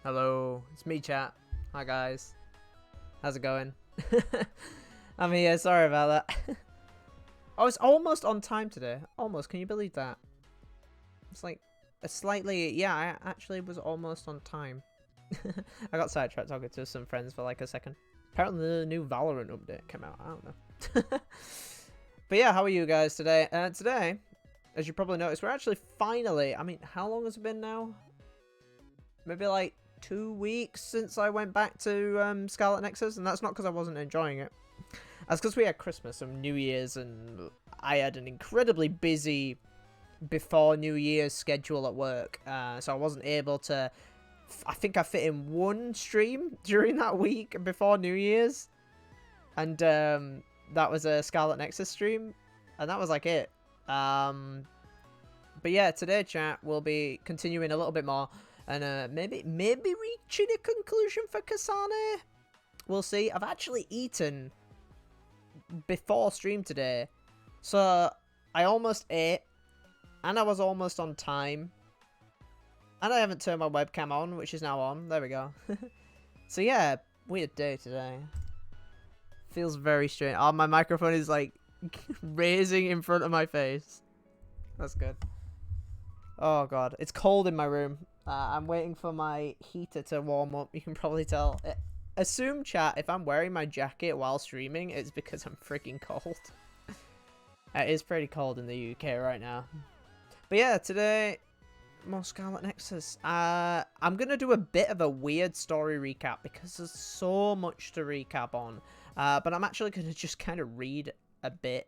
Hello, it's me, chat. Hi, guys. How's it going? I'm here. Sorry about that. I was almost on time today. Almost. Can you believe that? It's like a slightly... Yeah, I actually was almost on time. I got sidetracked talking to some friends for like a second. Apparently the new Valorant update came out. I don't know. But yeah, how are you guys today? Today, as you probably noticed, we're actually finally... I mean, how long has it been now? Maybe like 2 weeks since I went back to Scarlet Nexus, and that's not because I wasn't enjoying it. That's because we had Christmas and New Year's, and I had an incredibly busy before New Year's schedule at work, so I wasn't able to... I think I fit in one stream during that week before New Year's, and that was a Scarlet Nexus stream, and that was like it. But yeah, today, chat, we'll be continuing a little bit more, and maybe reaching a conclusion for Kasane. We'll see. I've actually eaten before stream today, so I almost ate, and I was almost on time, and I haven't turned my webcam on, which is now on. There we go. So yeah, weird day today. Feels very strange. Oh, my microphone is like raising in front of my face. That's good. Oh god, it's cold in my room. I'm waiting for my heater to warm up. You can probably tell. Assume, chat, if I'm wearing my jacket while streaming, it's because I'm freaking cold. It is pretty cold in the UK right now. But yeah, today, more Scarlet Nexus. I'm going to do a bit of a weird story recap because there's so much to recap on. But I'm actually going to just kind of read a bit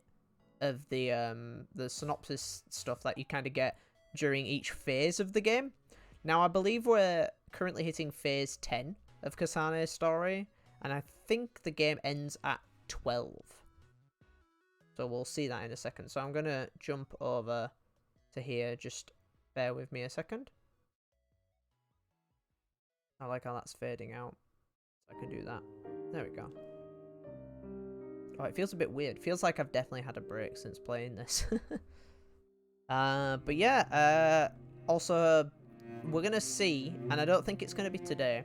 of the synopsis stuff that you kind of get during each phase of the game. Now, I believe we're currently hitting phase 10 of Kasane's story, and I think the game ends at 12. So we'll see that in a second. So I'm going to jump over to here. Just bear with me a second. I like how that's fading out. So I can do that. There we go. Oh, it feels a bit weird. Feels like I've definitely had a break since playing this. But yeah, also, we're going to see, and I don't think it's going to be today,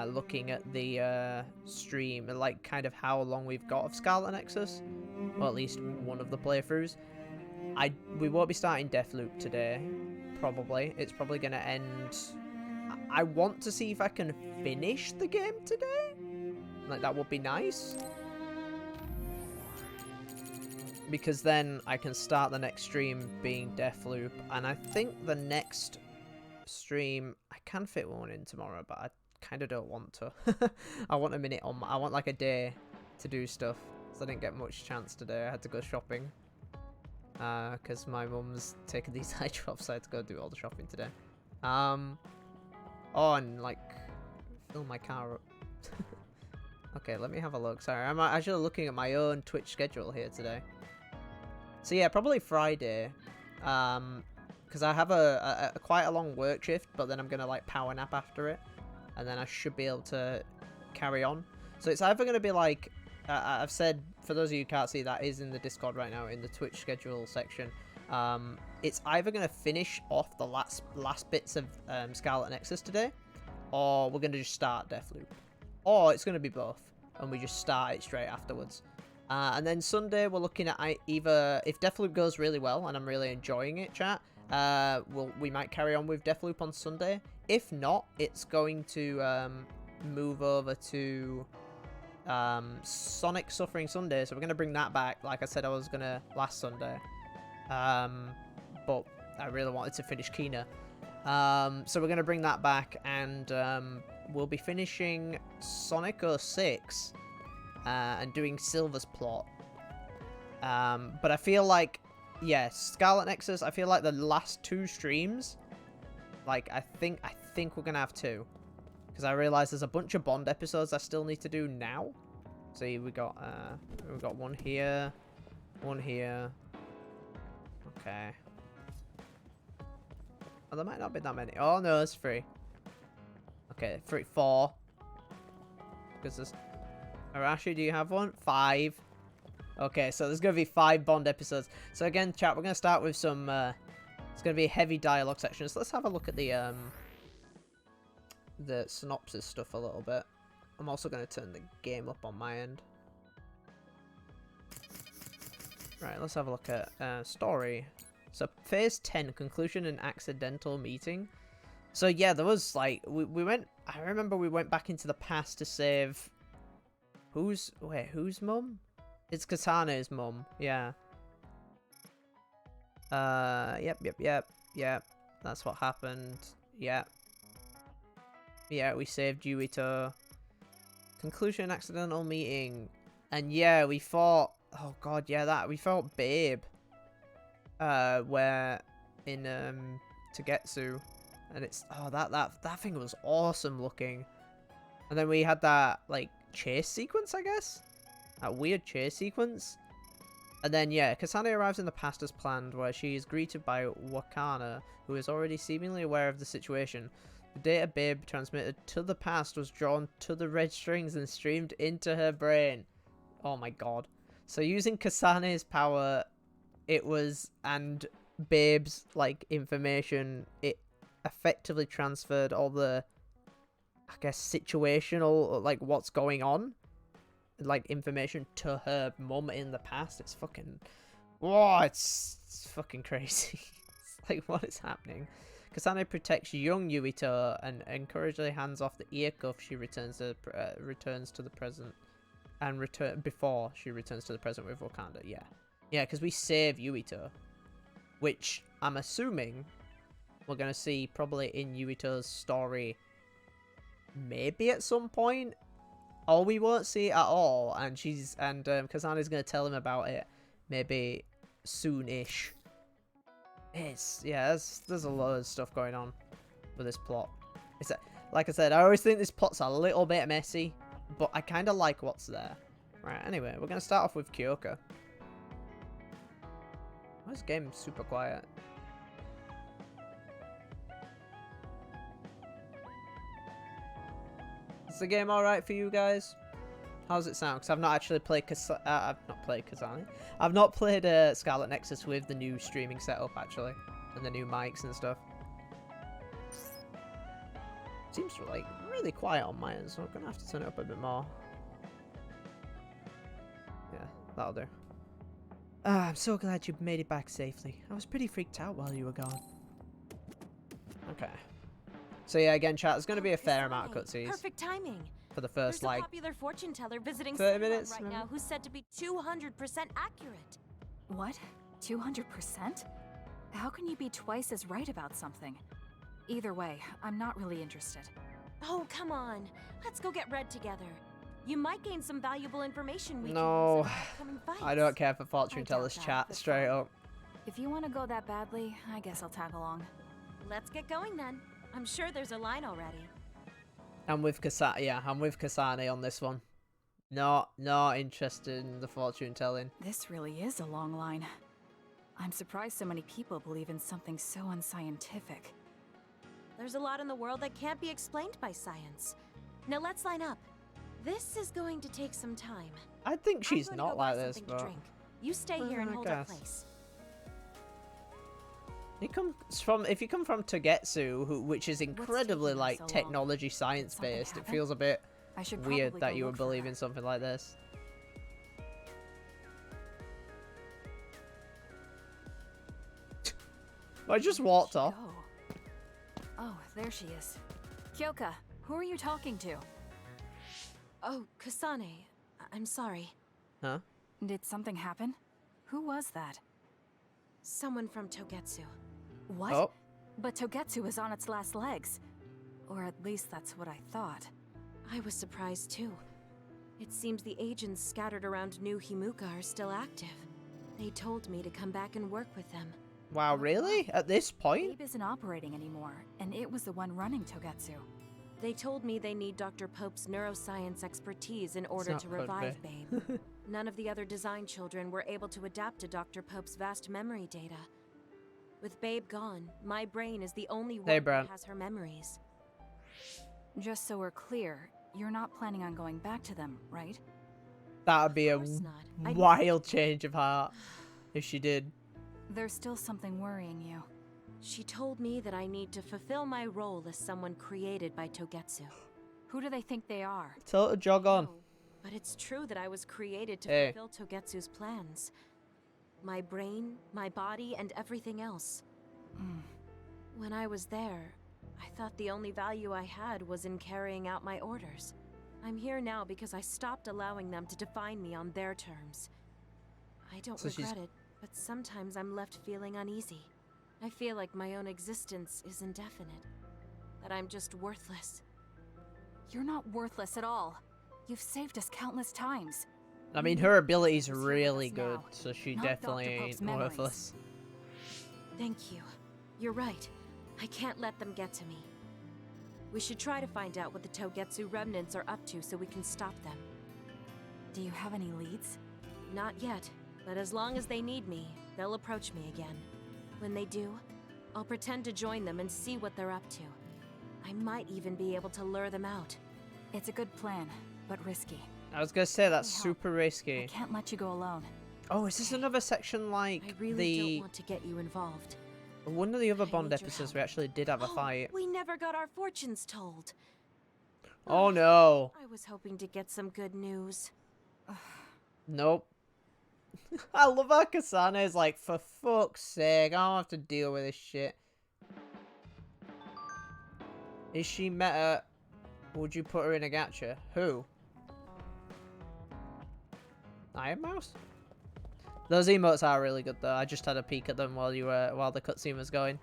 looking at the stream, like kind of how long we've got of Scarlet Nexus, or at least one of the playthroughs. We won't be starting Deathloop today, probably. It's probably going to end... I want to see if I can finish the game today. Like, that would be nice. Because then I can start the next stream being Deathloop. And I think the next stream, I can fit one in tomorrow, but I kind of don't want to. I want a minute on. I want like a day to do stuff. So I didn't get much chance today. I had to go shopping. Because my mum's taking these eye drops, so I had to go do all the shopping today. Oh, and like, fill my car up. Okay, let me have a look. Sorry, I'm actually looking at my own Twitch schedule here today. So yeah, probably Friday, because I have a quite a long work shift, but then I'm gonna like power nap after it, and then I should be able to carry on. So it's either gonna be like, I've said, for those of you who can't see, that is in the Discord right now in the Twitch schedule section. It's either gonna finish off the last bits of Scarlet Nexus today, or we're gonna just start Deathloop, or it's gonna be both, and we just start it straight afterwards. And then Sunday, we're looking at either, if Deathloop goes really well and I'm really enjoying it, chat, we might carry on with Deathloop on Sunday. If not, it's going to move over to Sonic Suffering Sunday. So we're going to bring that back, like I said I was going to last Sunday. But I really wanted to finish Kena. So we're going to bring that back, and we'll be finishing Sonic 06. And doing Silver's plot. But I feel like, yeah, Scarlet Nexus, I feel like the last 2 streams, like, I think we're gonna have 2. Because I realize there's a bunch of Bond episodes I still need to do now. See, we got one here, one here. Okay. Oh, there might not be that many. Oh, no, it's 3. Okay, 4. Because there's... Arashi, do you have one? 5. Okay, so there's going to be 5 Bond episodes. So again, chat, we're going to start with some... it's going to be a heavy dialogue section. So let's have a look at the synopsis stuff a little bit. I'm also going to turn the game up on my end. Right, let's have a look at story. So phase 10, conclusion and accidental meeting. So yeah, there was like... we went... I remember we went back into the past to save... Who's mum? It's Kasane's mum, yeah. Yep. That's what happened. Yep. Yeah, we saved Yuito. Conclusion, accidental meeting. And yeah, we fought... Oh god, yeah, we fought Babe. Where in Tagetsu. And it's... Oh, that thing was awesome looking. And then we had that, like, chase sequence, I guess? That weird chase sequence. And then, yeah, Kasane arrives in the past as planned, where she is greeted by Wakana, who is already seemingly aware of the situation. The data Babe transmitted to the past was drawn to the red strings and streamed into her brain. Oh my god. So using Kasane's power, it was, and Babe's, like, information, it effectively transferred all the I guess, situational, like, what's going on. Like, information to her mum in the past. It's fucking... Whoa, it's fucking crazy. It's like, what is happening? Kasane protects young Yuito and encouragingly hands off the ear cuff she returns to the present. And before she returns to the present with Wakanda. Yeah. Yeah, because we save Yuito. Which I'm assuming we're going to see probably in Yuito's story maybe at some point. Or we won't see it at all. And Kasane's going to tell him about it maybe soon-ish. Yeah, there's a lot of stuff going on with this plot. Like I said, I always think this plot's a little bit messy. But I kind of like what's there. Right, anyway, we're going to start off with Kyoka. This game is super quiet. Is the game alright for you guys? How does it sound? Because I've not actually played Kasane. I've not played Scarlet Nexus with the new streaming setup, actually. And the new mics and stuff. Seems like really quiet on mine, so I'm gonna have to turn it up a bit more. Yeah, that'll do. I'm so glad you made it back safely. I was pretty freaked out while you were gone. Okay. So yeah, again, chat, there's gonna be a fair amount of cutscenes. Perfect timing. For the first, There's like, a popular fortune teller visiting 30 minutes right now who's said to be 200% accurate. What? 200%? How can you be twice as right about something? Either way, I'm not really interested. Oh, come on. Let's go get Red together. You might gain some valuable information we no, can use in upcoming fights. I don't care for fortune tellers chat, straight up. If you want to go that badly, I guess I'll tag along. Let's get going then. I'm sure there's a line already. I'm with Kasane, yeah, I'm with Kasane on this one. Not interested in the fortune telling. This really is a long line. I'm surprised so many people believe in something so unscientific. There's a lot in the world that can't be explained by science. Now let's line up. This is going to take some time. I think she's not like this, but... Drink. You stay here and hold our place. If you come from Togetsu, which is incredibly like technology science based, it feels a bit weird that you would believe in something like this. I just walked off. Oh, there she is. Kyoka, who are you talking to? Oh, Kasane. I'm sorry. Huh? Did something happen? Who was that? Someone from Togetsu. What? Oh. But Togetsu is on its last legs. Or at least that's what I thought. I was surprised too. It seems the agents scattered around New Himuka are still active. They told me to come back and work with them. Wow, really? At this point? Babe isn't operating anymore, and it was the one running Togetsu. They told me they need Dr. Pope's neuroscience expertise in order to revive Babe. None of the other design children were able to adapt to Dr. Pope's vast memory data. With Babe gone, my brain is the only one that has her memories. Just so we're clear, you're not planning on going back to them, right? That would be a wild change of heart if she did. There's still something worrying you. She told me that I need to fulfill my role as someone created by Togetsu. Who do they think they are? Tell her to jog on. No, but it's true that I was created to fulfill Togetsu's plans. My brain, my body, and everything else. When I was there, I thought the only value I had was in carrying out my orders. I'm here now because I stopped allowing them to define me on their terms. I don't regret it, but sometimes I'm left feeling uneasy. I feel like my own existence is indefinite. That I'm just worthless. You're not worthless at all. You've saved us countless times. I mean, her ability's really good, so she definitely ain't worthless. Thank you. You're right. I can't let them get to me. We should try to find out what the Togetsu remnants are up to so we can stop them. Do you have any leads? Not yet, but as long as they need me, they'll approach me again. When they do, I'll pretend to join them and see what they're up to. I might even be able to lure them out. It's a good plan, but risky. I was gonna say that's super risky. I can't let you go alone. Oh, is this another section like I really don't want to get you involved. One of the other Bond episodes we actually did have a fight. We never got our fortunes told. Oh no. I was hoping to get some good news. Nope. I love how Kasane is like, for fuck's sake, I don't have to deal with this shit. Is she meta? Would you put her in a gacha? Who? Iron Mouse? Those emotes are really good though. I just had a peek at them while the cutscene was going.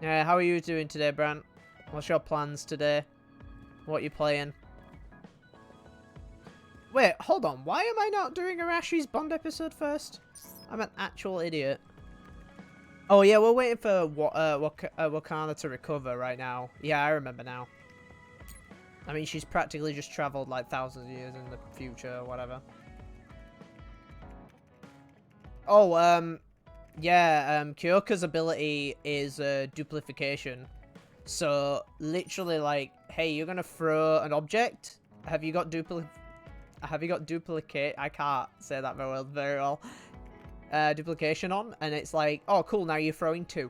Yeah, how are you doing today, Brant? What's your plans today? What you playing? Wait, hold on. Why am I not doing Arashi's Bond episode first? I'm an actual idiot. Oh yeah, we're waiting for Wakana to recover right now. Yeah, I remember now. I mean, she's practically just traveled like thousands of years in the future or whatever. Oh, yeah, Kyoka's ability is duplication. So, literally like, hey, you're gonna throw an object? Have you got duplicate? I can't say that very well. Duplication on, and it's like, oh cool, now you're throwing 2.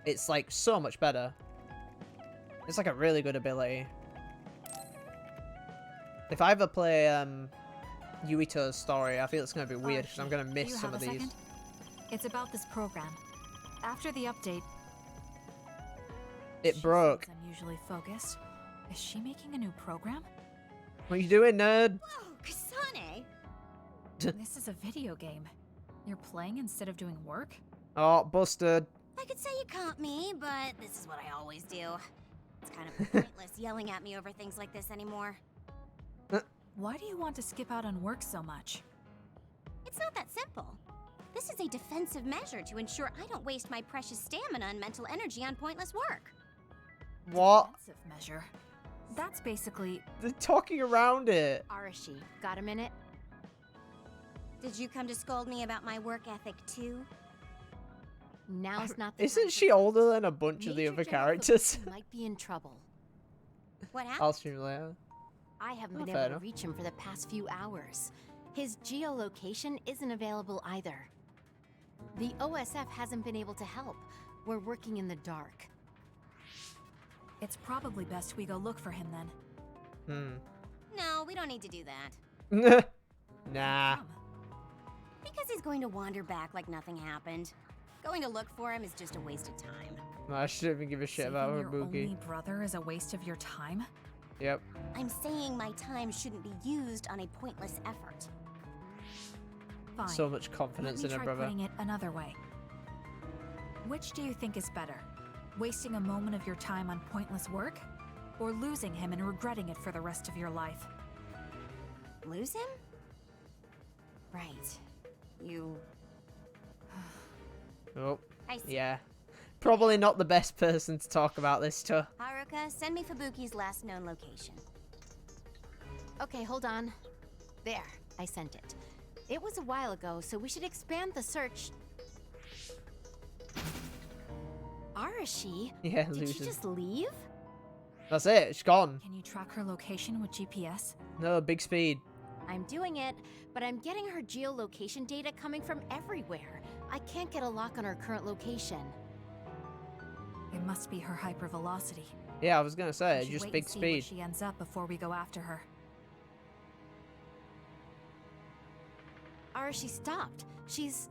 It's like so much better. It's like a really good ability. If I ever play Yuito's story, I feel it's gonna be weird because I'm gonna miss some of these. Second? It's about this program. After the update, It broke. I'm usually focused. Is she making a new program? What you doing, nerd? Whoa, Kasane! This is a video game. You're playing instead of doing work? Oh, busted. I could say you caught me, but this is what I always do. It's kind of pointless yelling at me over things like this anymore. Why do you want to skip out on work so much? It's not that simple. This is a defensive measure to ensure I don't waste my precious stamina and mental energy on pointless work. What? Defensive measure. That's basically... They're talking around it. Arashi, got a minute? Did you come to scold me about my work ethic too? Now's not the Isn't time she for older than a bunch of the Major other General characters? Kabuki might be in trouble. What happened? I'll stream later. I haven't Oh, been fair able enough. to reach him for the past few hours. His geolocation isn't available either. The OSF hasn't been able to help. We're working in the dark. It's probably best we go look for him then. No, we don't need to do that. Nah. Come. Because he's going to wander back like nothing happened. Going to look for him is just a waste of time. I shouldn't even give a shit about Saving your only Harubuki. brother is a waste of your time? Yep. I'm saying my time shouldn't be used on a pointless effort. Fine. So much Let confidence me in her try brother. putting it another way. Which do you think is better? Wasting a moment of your time on pointless work? Or losing him and regretting it for the rest of your life? Lose him? Right. You... Oh, I see. yeah. Probably not the best person to talk about this to. Haruka, send me Fubuki's last known location. Okay, hold on. There, I sent it. It was a while ago, so we should expand the search. Arashi? Yeah, Did losing. she just leave? That's it. It's gone. Can you track her location with GPS? No, big speed. I'm doing it, but I'm getting her geolocation data coming from everywhere. I can't get a lock on her current location. It must be her hypervelocity. Yeah, I was gonna say, We should just wait big and see where speed. she ends up before we go after her. Arashi stopped. She's...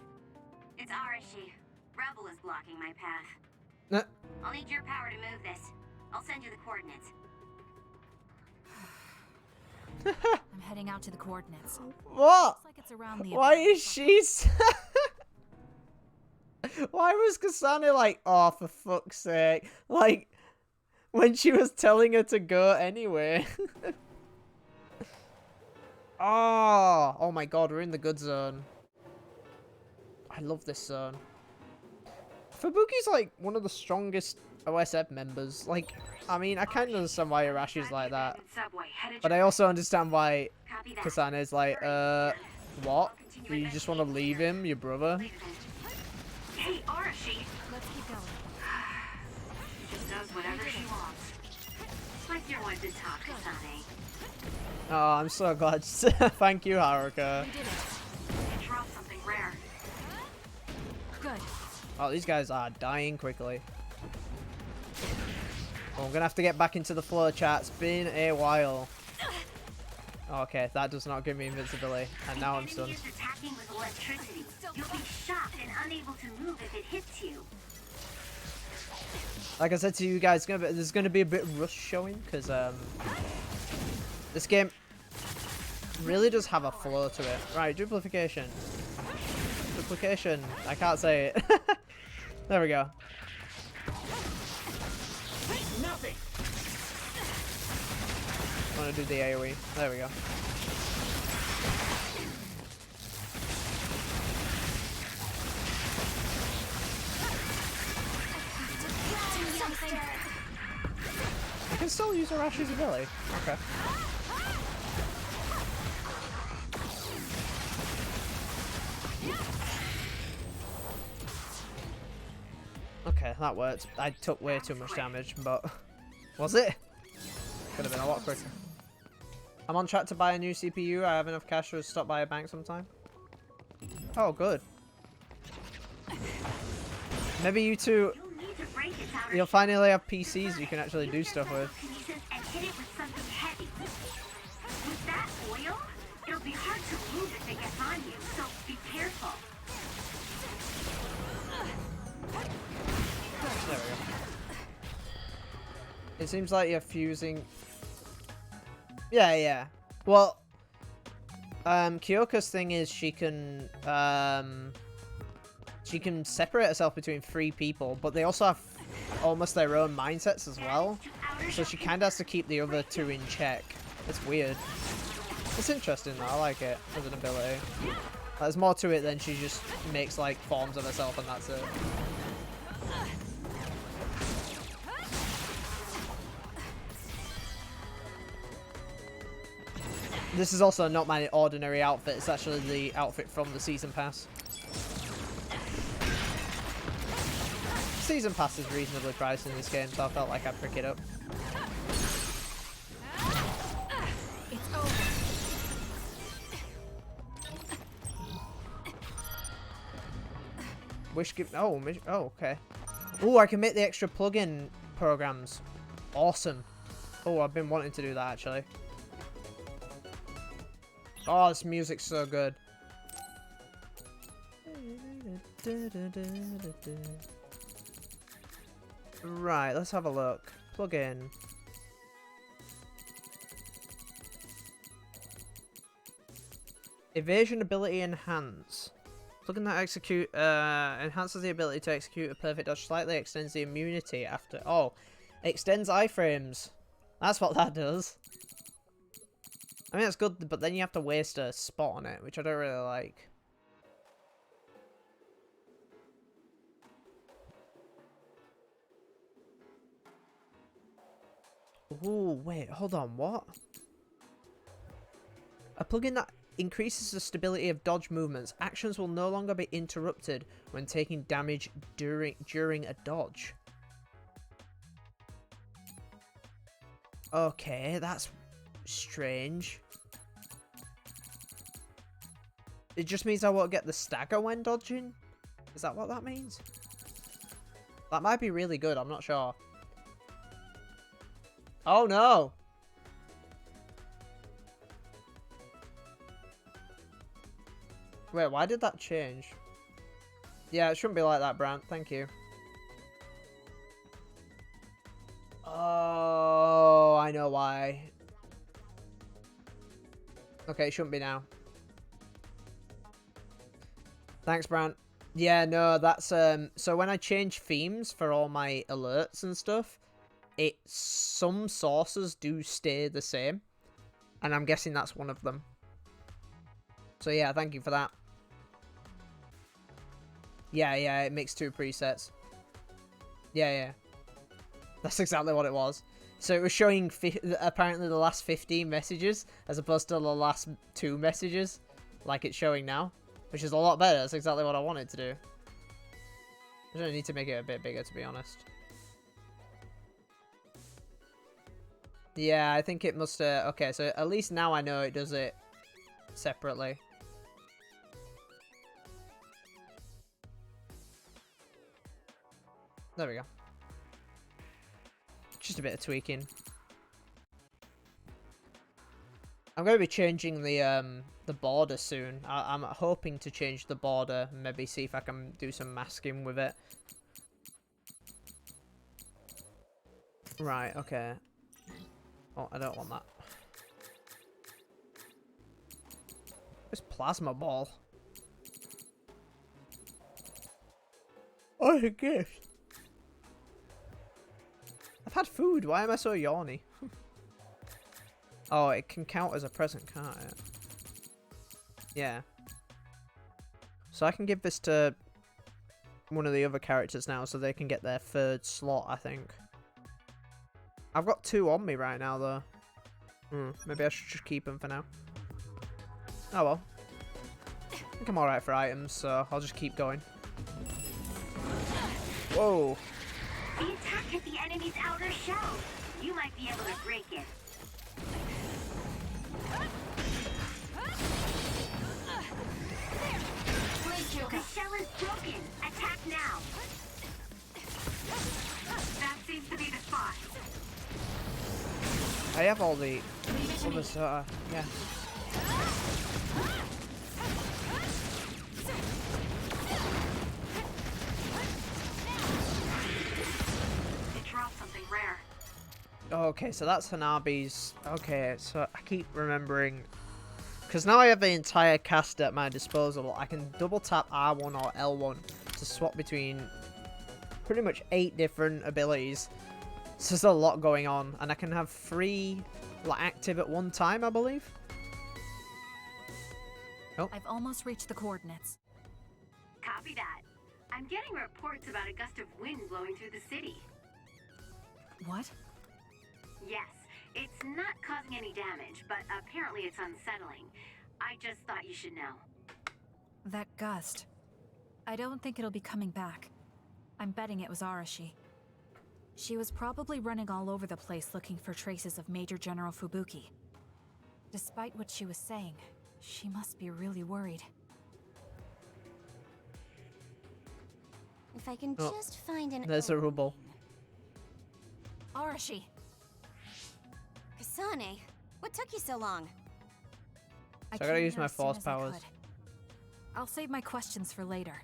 It's Arashi. Rebel is blocking my path. Uh, I'll need your power to move this. I'll send you the coordinates. I'm heading out to the coordinates. what? Looks like it's around the... Why is she... Why was Kasane like, oh, for fuck's sake? Like, when she was telling her to go anyway. Oh my god, we're in the good zone. I love this zone. Fubuki's like one of the strongest OSF members. Like, I mean, I kind of understand why Arashi's like that. But I also understand why Kasane's like, what? Do you just want to leave him, your brother? Hey, Arashi. Let's keep going. She just does whatever she wants. It's like you're one to talk, Kasane. Oh, I'm so glad. Thank you, Haruka. We did it. You dropped something rare. Good. Oh, these guys are dying quickly. Oh, I'm gonna have to get back into the flow chat. It's been a while. Okay, that does not give me invincibility, and now I'm stunned. Is attacking with electricity. You'll be shocked and unable to move if it hits you. Like I said to you guys, there's gonna be a bit of rush showing because this game really does have a flow to it. Right, duplication. Duplication. I can't say it. There we go. Nothing. I want to do the AoE. There we go. I can still use Arashi's ability. Okay. Okay, that worked. I took way too much damage, but was it? Could have been a lot quicker. I'm on track to buy a new CPU. I have enough cash to stop by a bank sometime. Oh, good. Maybe you two, you'll finally have PCs you can actually do stuff with. And hit it with something heavy. With that oil, it'll be hard to move if it gets on you, so be careful. There we go. It seems like you're fusing. Yeah. Well, Kyoko's thing is she can separate herself between 3 people, but they also have almost their own mindsets as well. So she kind of has to keep the other 2 in check. It's weird. It's interesting though. I like it as an ability. There's more to it than she just makes like forms of herself and that's it. This is also not my ordinary outfit, it's actually the outfit from the Season Pass. Season Pass is reasonably priced in this game, so I felt like I'd pick it up. It's over. Oh, okay. Oh, I can make the extra plugin programs. Awesome. Oh, I've been wanting to do that actually. Oh, this music's so good. Right, let's have a look. Plug in. Evasion ability enhance. Plugin that enhances the ability to execute a perfect dodge, slightly extends the immunity after. Oh, extends iframes. That's what that does. I mean, that's good, but then you have to waste a spot on it, which I don't really like. Ooh, wait, hold on, what? A plugin that increases the stability of dodge movements. Actions will no longer be interrupted when taking damage during a dodge. Okay, that's strange. It just means I won't get the stagger when dodging? Is that what that means? That might be really good, I'm not sure. Oh no! Wait, why did that change? Yeah, it shouldn't be like that, Brant. Thank you. Oh, I know why. Okay, it shouldn't be now. Thanks, Brant. Yeah, no, that's so when I change themes for all my alerts and stuff, some sources do stay the same, and I'm guessing that's one of them. So yeah, thank you for that. Yeah, it makes 2 presets. Yeah. That's exactly what it was. So it was showing apparently the last 15 messages as opposed to the last 2 messages, like it's showing now, which is a lot better. That's exactly what I wanted to do. I don't need to make it a bit bigger, to be honest. Yeah, I think it must... okay, so at least now I know it does it separately. There we go. Just a bit of tweaking. I'm going to be changing the border soon. I'm hoping to change the border, maybe see if I can do some masking with it. Right, okay. Oh, I don't want that. This plasma ball. Oh, a gift. I've had food. Why am I so yawny? Oh, it can count as a present, can't it? Yeah. So I can give this to one of the other characters now so they can get their third slot, I think. I've got 2 on me right now, though. Maybe I should just keep them for now. Oh well. I think I'm alright for items, so I'll just keep going. Whoa. The attack hit the enemy's outer shell. You might be able to break it. The shell is broken. Attack now. That seems to be the spot. I have all the others, yeah. It dropped something rare. Okay, so that's Hanabi's. Okay, so I keep remembering. Because now I have the entire cast at my disposal, I can double tap R1 or L1 to swap between pretty much 8 different abilities. So there's a lot going on, and I can have 3 like, active at one time, I believe. Oh. I've almost reached the coordinates. Copy that. I'm getting reports about a gust of wind blowing through the city. What? Yes, it's not causing any damage, but apparently it's unsettling. I just thought you should know. That gust. I don't think it'll be coming back. I'm betting it was Arashi. She was probably running all over the place looking for traces of Major General Fubuki. Despite what she was saying, she must be really worried. If I can just find an There's a rubble. Arashi! Kasane, what took you so long? So I gotta came use here my as soon force as I powers. could. I'll save my questions for later.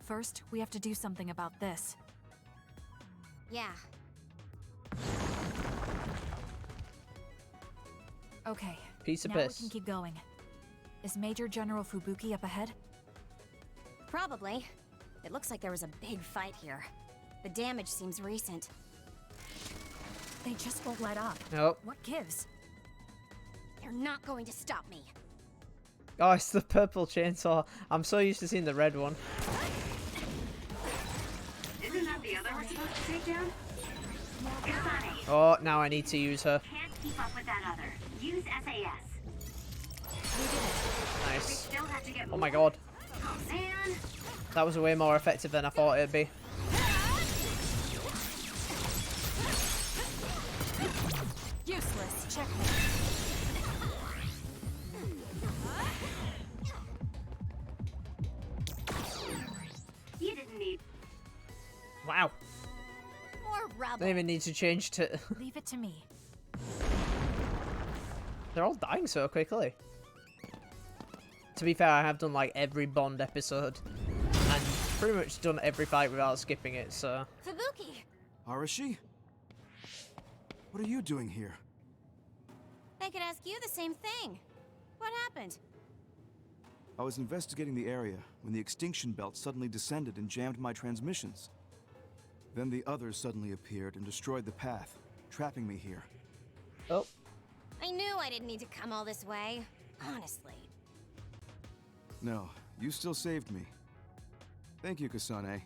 First, we have to do something about this. Yeah. Okay. Piece of now piss. we can keep going. Is Major General Fubuki up ahead? Probably. It looks like there was a big fight here. The damage seems recent. They just won't let up. Nope. What gives? They're not going to stop me. Oh, it's the purple chainsaw. I'm so used to seeing the red one. Isn't that the other we're supposed to take down? Kasane, Oh, now I need to use her. can't keep up with that other. Use SAS. We Nice. still have to get Oh my more. god. Oh man. That was way more effective than I thought it'd be. Useless. Check. You didn't need. Wow. More I rubble. don't even need to change to... Leave it to me. They're all dying so quickly. To be fair, I have done like every Bond episode. And pretty much done every fight without skipping it, so... Fubuki! Arashi? What are you doing here? I could ask you the same thing. What happened? I was investigating the area when the extinction belt suddenly descended and jammed my transmissions. Then the others suddenly appeared and destroyed the path, trapping me here. Oh. I knew I didn't need to come all this way. Honestly. No, you still saved me. Thank you, Kasane.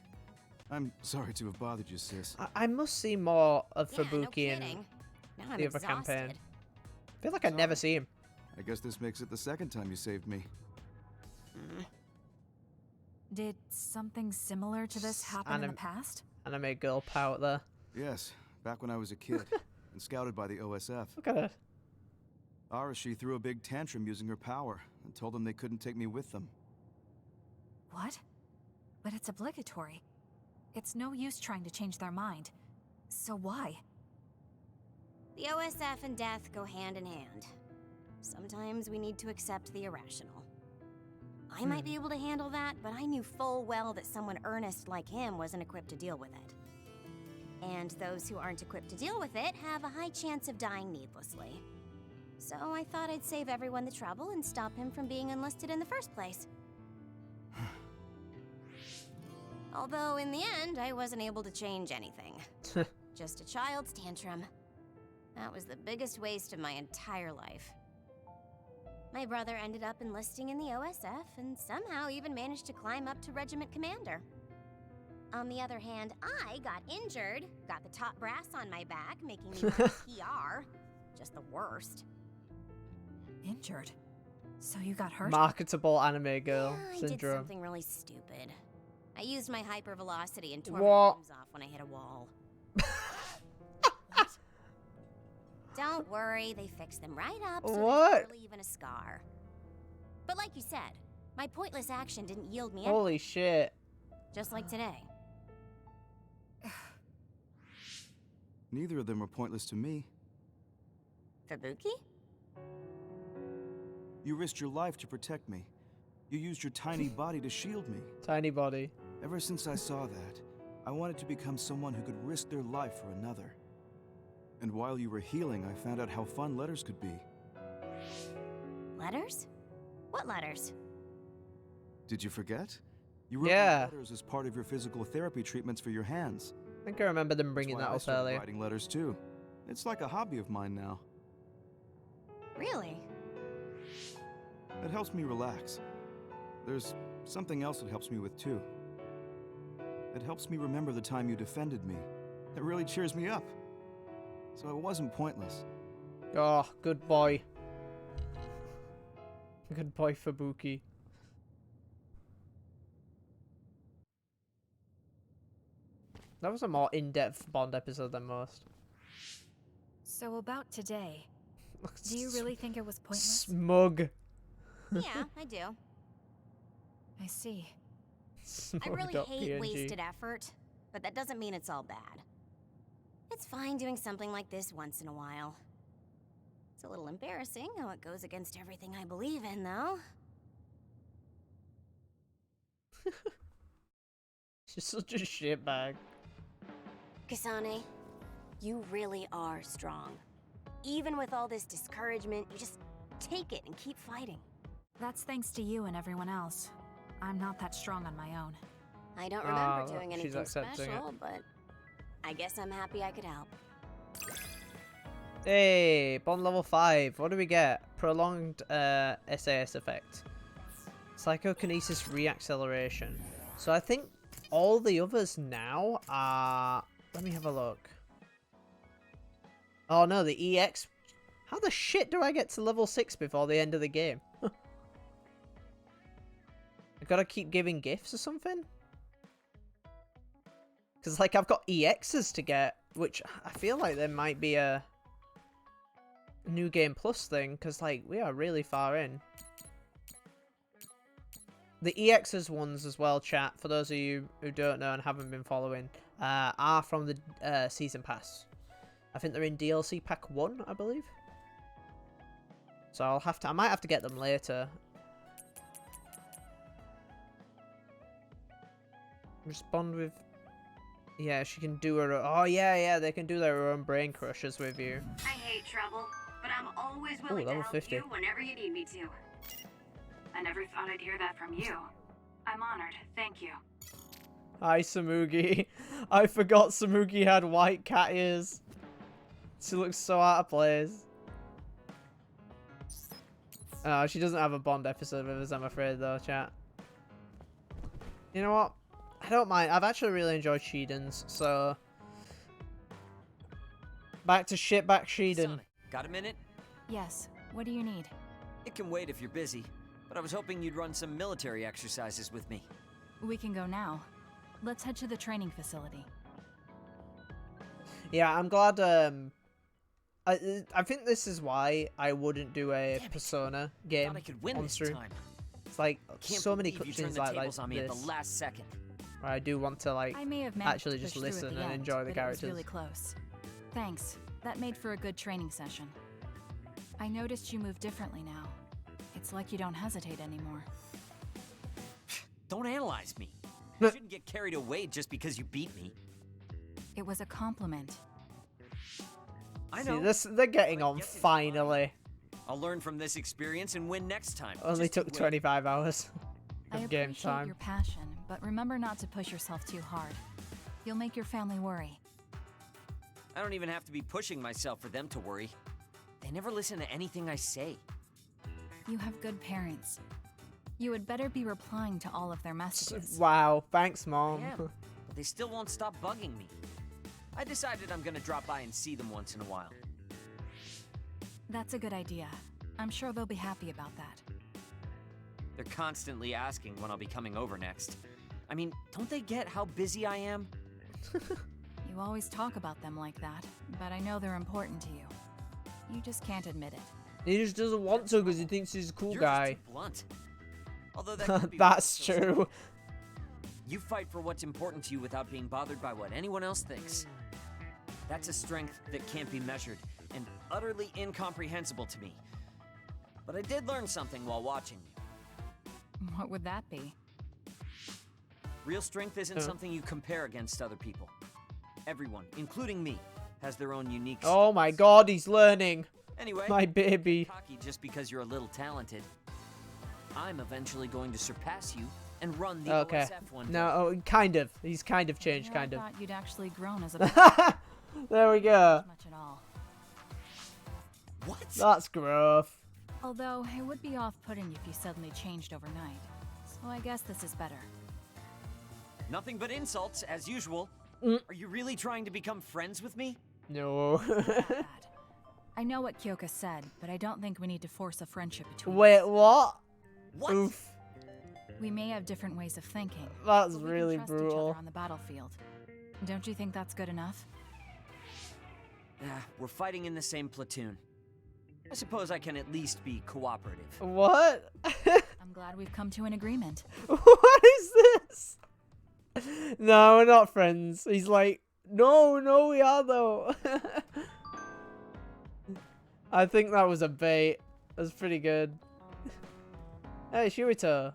I'm sorry to have bothered you, sis. I must see more of Yeah, no Fubuki in kidding. Now I'm the other exhausted. campaign. I feel like I never see him. I guess this makes it the second time you saved me. Did something similar to this happen in the past? Anime girl pout there. Yes, back when I was a kid and scouted by the OSF. Look at her. Arashi threw a big tantrum using her power and told them they couldn't take me with them. What? But it's obligatory. It's no use trying to change their mind. So why? The OSF and death go hand in hand. Sometimes we need to accept the irrational. I might be able to handle that, but I knew full well that someone earnest like him wasn't equipped to deal with it. And those who aren't equipped to deal with it have a high chance of dying needlessly. So I thought I'd save everyone the trouble and stop him from being enlisted in the first place. Although in the end, I wasn't able to change anything. Just a child's tantrum. That was the biggest waste of my entire life. My brother ended up enlisting in the OSF and somehow even managed to climb up to regiment commander. On the other hand, I got injured, got the top brass on my back, making me run PR. Just the worst. Injured? So you got hurt? Marketable anime girl I did syndrome. something really stupid. I used my hypervelocity and tore What? my limbs off when I hit a wall. Don't worry, they fixed them right up, so What? there's barely even a scar. But like you said, my pointless action didn't yield me anything, Holy shit. just like today. Neither of them were pointless to me. Fubuki? You risked your life to protect me. You used your tiny body to shield me. Tiny body. Ever since I saw that, I wanted to become someone who could risk their life for another. And while you were healing, I found out how fun letters could be. Letters? What letters? Did you forget? You wrote Yeah. letters as part of your physical therapy treatments for your hands. I think I remember them bringing That's why that I up started earlier. writing letters too. It's like a hobby of mine now. Really? It helps me relax. There's something else it helps me with too. It helps me remember the time you defended me. It really cheers me up. So it wasn't pointless. Oh, good boy. Good boy, Fubuki. That was a more in-depth Bond episode than most. So about today, do you really think it was pointless? Smug. Yeah, I do. I see. I really hate Smug.png. wasted effort, but that doesn't mean it's all bad. It's fine doing something like this once in a while. It's a little embarrassing how it goes against everything I believe in, though. She's such a shitbag. Kasane, you really are strong. Even with all this discouragement, you just take it and keep fighting. That's thanks to you and everyone else. I'm not that strong on my own. I don't remember Ah, doing she's anything accepting special, but I guess I'm happy I could help. Hey, Bond level 5. What do we get? Prolonged SAS effect. Psychokinesis reacceleration. So I think all the others now are... Let me have a look. Oh no, the EX... How the shit do I get to level 6 before the end of the game? I gotta keep giving gifts or something? Because, like, I've got EXs to get, which I feel like there might be a New Game Plus thing, because, like, we are really far in. The EXs ones as well, chat, for those of you who don't know and haven't been following, are from the Season Pass. I think they're in DLC Pack 1, I believe. So I might have to get them later. Respond with... Yeah, she can do her... Oh, yeah, they can do their own brain crushes with you. I hate trouble, but I'm always willing to level help 50. you whenever you need me to. I never thought I'd hear that from you. I'm honored, thank you. Hi, Samugi. I forgot Samugi had white cat ears. She looks so out of place. She doesn't have a Bond episode with us, I'm afraid, though, chat. You know what? I don't mind. I've actually really enjoyed Sheedan's, so... Back to shitback Sheedan. Kasane, got a minute? Yes, what do you need? It can wait if you're busy, but I was hoping you'd run some military exercises with me. We can go now. Let's head to the training facility. Yeah, I'm glad, I think this is why I wouldn't do a Damn it. Persona Thought game I could win on this stream. time. It's like, Can't so many believe you turned cutscenes the like tables on me at this. the last second. Where I do want to, like, I may have managed actually to just push through at listen the and end, enjoy the but characters. It was really close. Thanks. That made for a good training session. I noticed you move differently now. It's like you don't hesitate anymore. Don't analyze me. You shouldn't get carried away just because you beat me. It was a compliment. I know. See, this, they're getting but I on guess it's finally. I'll learn from this experience and win next time. Only Just you took wait. 25 hours I of game appreciate time. your passion, but remember not to push yourself too hard. You'll make your family worry. I don't even have to be pushing myself for them to worry. They never listen to anything I say. You have good parents. You had better be replying to all of their messages. Wow, thanks, I Mom. am, but they still won't stop bugging me. I decided I'm gonna drop by and see them once in a while. That's a good idea. I'm sure they'll be happy about that. They're constantly asking when I'll be coming over next. I mean, don't they get how busy I am? You always talk about them like that, but I know they're important to you. You just can't admit it. He just doesn't want to because he thinks he's a cool You're guy. just too blunt. Although that could be That's right, so true. you fight for what's important to you without being bothered by what anyone else thinks. That's a strength that can't be measured and utterly incomprehensible to me. But I did learn something while watching you. What would that be? Real strength isn't something you compare against other people. Everyone, including me, has their own unique Oh my god, he's learning. Anyway, My baby. cocky just because you're a little talented. I'm eventually going to surpass you and run the Okay. OSF one day. No, oh, kind of. He's kind of changed, Yeah, kind I of. thought you'd actually grown as a There we go. much at all. What? That's gruff. Although, it would be off-putting if you suddenly changed overnight. So I guess this is better. Nothing but insults, as usual. Mm. Are you really trying to become friends with me? No. Not bad. I know what Kyoka said, but I don't think we need to force a friendship between Wait, us. what? What? Oof. We may have different ways of thinking. That's but we really can trust each brutal. other on the battlefield. Don't you think that's good enough? Yeah, we're fighting in the same platoon. I suppose I can at least be cooperative. What? I'm glad we've come to an agreement. What is this? No, we're not friends. He's like, no, we are though. I think that was a bait. That's pretty good. Hey, it's Yuito.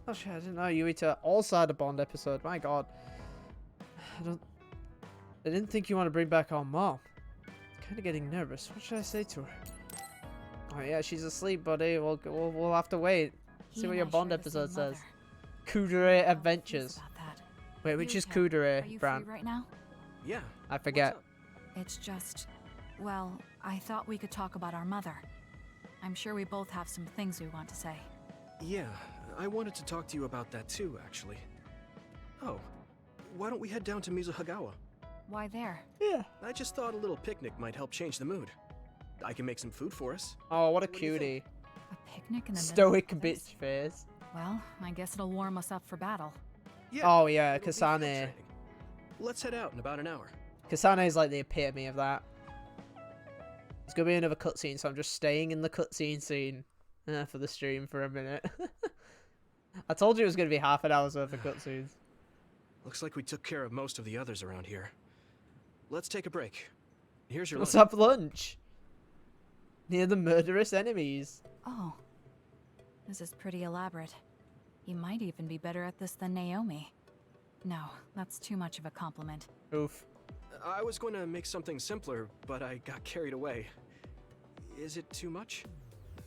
Oh shit, I didn't know Yuito also had a Bond episode. My god. I didn't think you want to bring back our mom. Kind of getting nervous. What should I say to her? Oh yeah, she's asleep, buddy. We'll have to wait. He See what and your I Bond share the same episode says. mother. Kudere How Adventures. about that. Wait, which is Yuito, Are Kudere, you Bran? free right now? Yeah. I forget. What's It's just, well, I thought we could talk about our mother. I'm sure we both have some things we want to say. Yeah, I wanted to talk to you about that too, actually. Oh, why don't we head down to Mizuhagawa? Why there? Yeah. I just thought a little picnic might help change the mood. I can make some food for us. Oh, what a What do you cutie. A picnic in the Stoic middle of this? bitch face. Well, I guess it'll warm us up for battle. Yeah. Oh yeah, it'll be field Kasane. training. Let's head out in about an hour. Kasane is like the epitome of that. It's gonna be another cutscene, so I'm just staying in the cutscene scene for the stream for a minute. I told you it was gonna be half an hour's worth of cutscenes. Looks like we took care of most of the others around here. Let's take a break. Here's your Let's lunch. have lunch. Near the murderous enemies. Oh, this is pretty elaborate. You might even be better at this than Naomi. No, that's too much of a compliment. Oof. I was going to make something simpler, but I got carried away. Is it too much?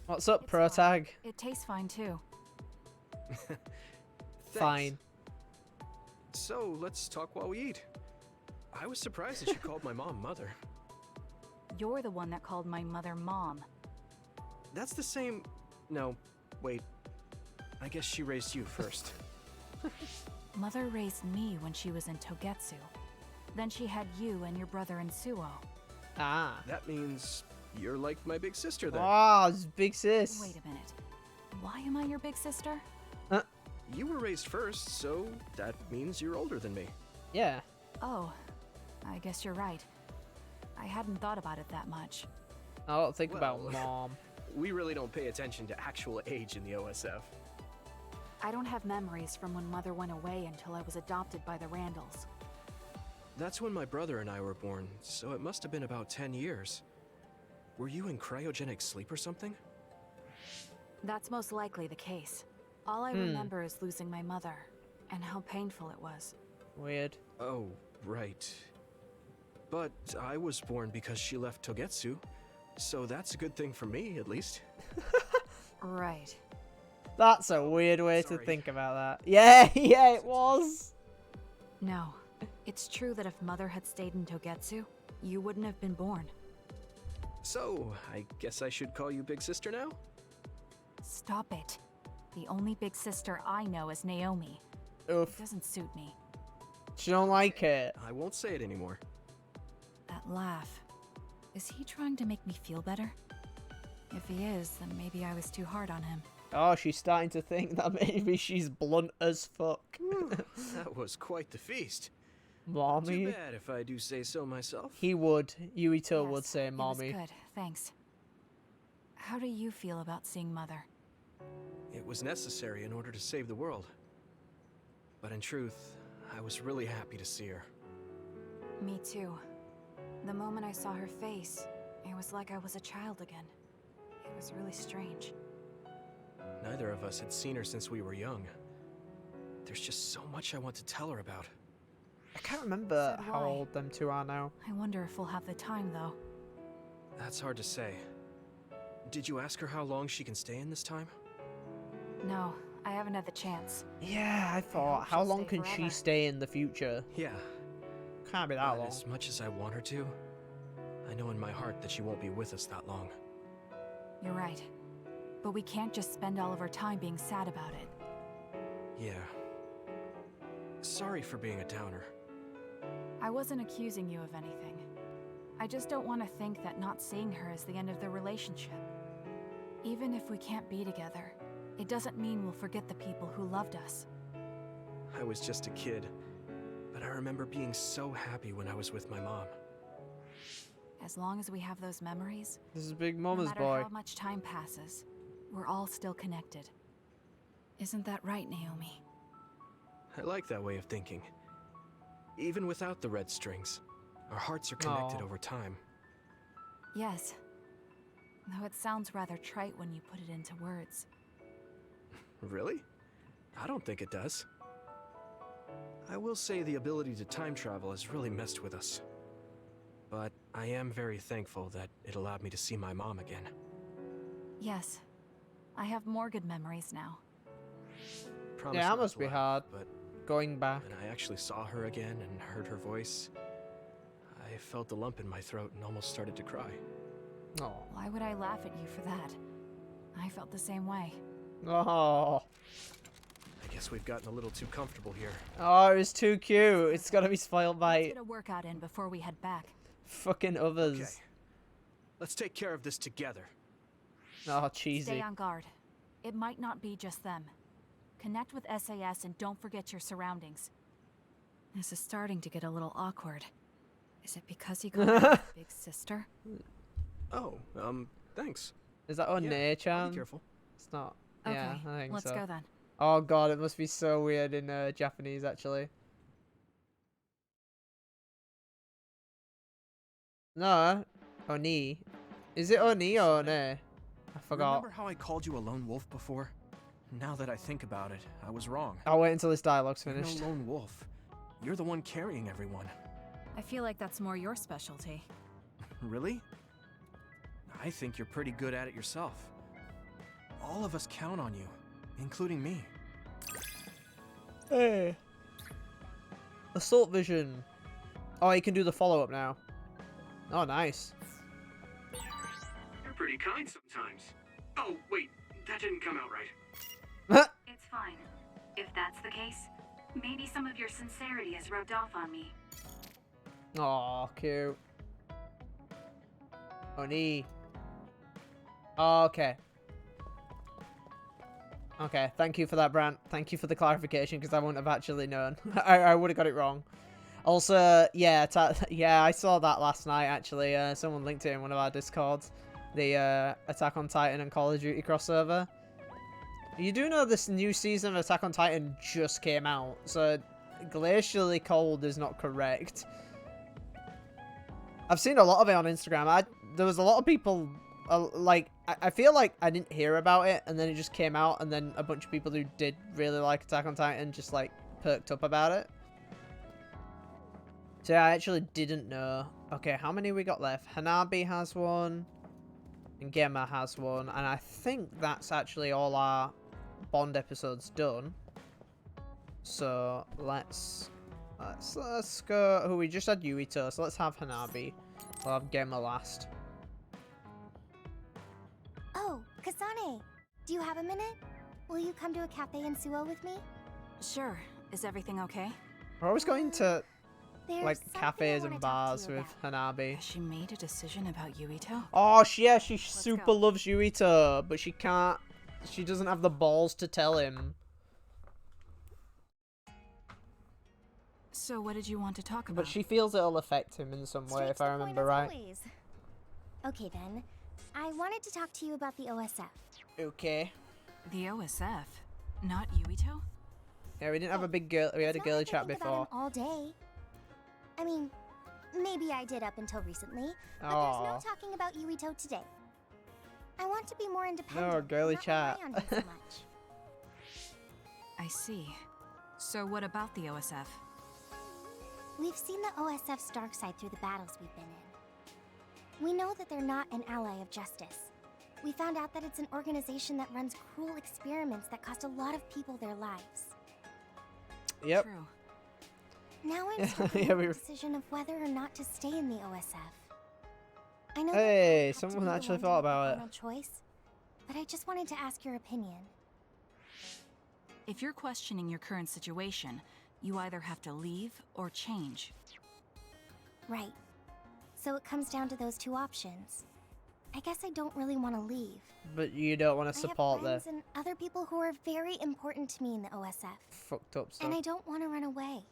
What's up, It's pro fine. tag? It tastes fine too. Thanks. Fine. So, let's talk while we eat. I was surprised that you called my mom mother. You're the one that called my mother Mom. That's the same... No, wait. I guess she raised you first. Mother raised me when she was in Togetsu. Then she had you and your brother in Suo. Ah. That means you're like my big sister then. Wow, this is big sis. Wait a minute. Why am I your big sister? You were raised first, so that means you're older than me. Yeah. Oh, I guess you're right. I hadn't thought about it that much. I don't think about Well, mom. We really don't pay attention to actual age in the OSF. I don't have memories from when Mother went away until I was adopted by the Randalls. That's when my brother and I were born, so it must have been about 10 years. Were you in cryogenic sleep or something? That's most likely the case. All I remember is losing my mother, and how painful it was. Weird. Oh, right. But I was born because she left Togetsu, so that's a good thing for me, at least. Right. That's a weird way to Sorry. think about that. Yeah, yeah, it was. No. It's true that if Mother had stayed in Togetsu, you wouldn't have been born. So, I guess I should call you Big Sister now? Stop it. The only big sister I know is Naomi. Oof. It doesn't suit me. She don't like it. I won't say it anymore. That laugh. Is he trying to make me feel better? If he is, then maybe I was too hard on him. Oh, she's starting to think that maybe she's blunt as fuck. That was quite the feast. Mommy. Too bad if I do say so myself. He would. Yuito would Yes, say it was mommy. good, thanks. How do you feel about seeing Mother? It was necessary in order to save the world. But in truth, I was really happy to see her. Me too. The moment I saw her face, it was like I was a child again. It was really strange. Neither of us had seen her since we were young. There's just so much I want to tell her about. I can't remember So do how I. old them two are now. I wonder if we'll have the time, though. That's hard to say. Did you ask her how long she can stay in this time? No, I haven't had the chance. Yeah, I thought, hope how she'll long stay can she forever. stay in the future? Yeah. Can't be that But long. as much as I want her to, I know in my heart that she won't be with us that long. You're right. But we can't just spend all of our time being sad about it. Yeah. Sorry for being a downer. I wasn't accusing you of anything. I just don't want to think that not seeing her is the end of the relationship. Even if we can't be together, it doesn't mean we'll forget the people who loved us. I was just a kid, but I remember being so happy when I was with my mom. As long as we have those memories, This is Big no Mama's matter boy. how much time passes, we're all still connected. Isn't that right, Naomi? I like that way of thinking. Even without the red strings, our hearts are connected Aw. over time. Yes. Though it sounds rather trite when you put it into words. Really? I don't think it does. I will say the ability to time travel has really messed with us. But I am very thankful that it allowed me to see my mom again. Yes. I have more good memories now. Promise Yeah, that not must to be laugh, hard. But Going back. when I actually saw her again and heard her voice, I felt a lump in my throat and almost started to cry. Oh. Why would I laugh at you for that? I felt the same way. Oh. I guess we've gotten a little too comfortable here. Oh, it was too cute. It's gotta be spoiled Let's by get a workout in before we head back. fucking others. Okay. Let's take care of this together. Oh, cheesy. Stay on guard. It might not be just them. Connect with SAS and don't forget your surroundings. This is starting to get a little awkward. Is it because he called me big sister? Oh, thanks. Is that on Yeah, nature? I'll be careful. It's not. Okay, Yeah, I think let's so. go then. Oh god, it must be so weird in Japanese actually. No, Oni. Is it Oni or One? I forgot. Remember how I called you a lone wolf before? Now that I think about it, I was wrong. I'll wait until this dialogue's You're finished. no lone wolf. You're the one carrying everyone. I feel like that's more your specialty. Really? I think you're pretty good at it yourself. All of us count on you, including me. Hey. Assault vision. Oh, you can do the follow-up now. Oh, nice. You're pretty kind sometimes. Oh, wait, that didn't come out right. It's fine. If that's the case, maybe some of your sincerity has rubbed off on me. Oh, cute. Oni. Oh, okay. Okay, thank you for that, Brant. Thank you for the clarification, because I wouldn't have actually known. I would have got it wrong. Also, yeah, yeah, I saw that last night, actually. Someone linked it in one of our Discords. The Attack on Titan and Call of Duty crossover. You do know this new season of Attack on Titan just came out, so glacially cold is not correct. I've seen a lot of it on Instagram. There was a lot of people, like, I feel like I didn't hear about it, and then it just came out, and then a bunch of people who did really like Attack on Titan just, like, perked up about it. So yeah, I actually didn't know. Okay, how many we got left? Hanabi has one, and Gemma has one, and I think that's actually all our Bond episodes done. So let's go. Oh, we just had Yuito, so let's have Hanabi. We'll have Gemma last. Oh, Kasane, do you have a minute? Will you come to a cafe in Suo with me? Sure. Is everything okay? We're always going to There's like something I cafes wanna and talk to bars you with about. Hanabi. Has she made a decision about Yuito? Oh, yeah, she super go. loves Yuito, but she can't. She doesn't have the balls to tell him. So what did you want to talk about? But she feels it'll affect him in some way, Straight if to I the point remember as right. always. Okay then, I wanted to talk to you about the OSF. Okay. The OSF? Not Yuito? Yeah, we didn't have a big girl. We had a It's not girly like I chat think before. about him all day. I mean, maybe I did up until recently, but there's Aw. no talking about Yuito today. I want to be more independent. No, girly and not chat. rely on him so much. I see. So what about the OSF? We've seen the OSF's dark side through the battles we've been in. We know that they're not an ally of justice. We found out that it's an organization that runs cruel experiments that cost a lot of people their lives. Yep. True. Now I'm Yeah, stuck in yeah, the we were- decision of whether or not to stay in the OSF. I know Hey, that I have to someone be the actually one to thought make the about it. final choice, but I just wanted to ask your opinion. If you're questioning your current situation, you either have to leave or change. Right. So it comes down to those two options. I guess I don't really want to leave. But you don't want to support I the have friends and other people who are very important to me in the OSF. fucked up stuff. And I don't want to run away.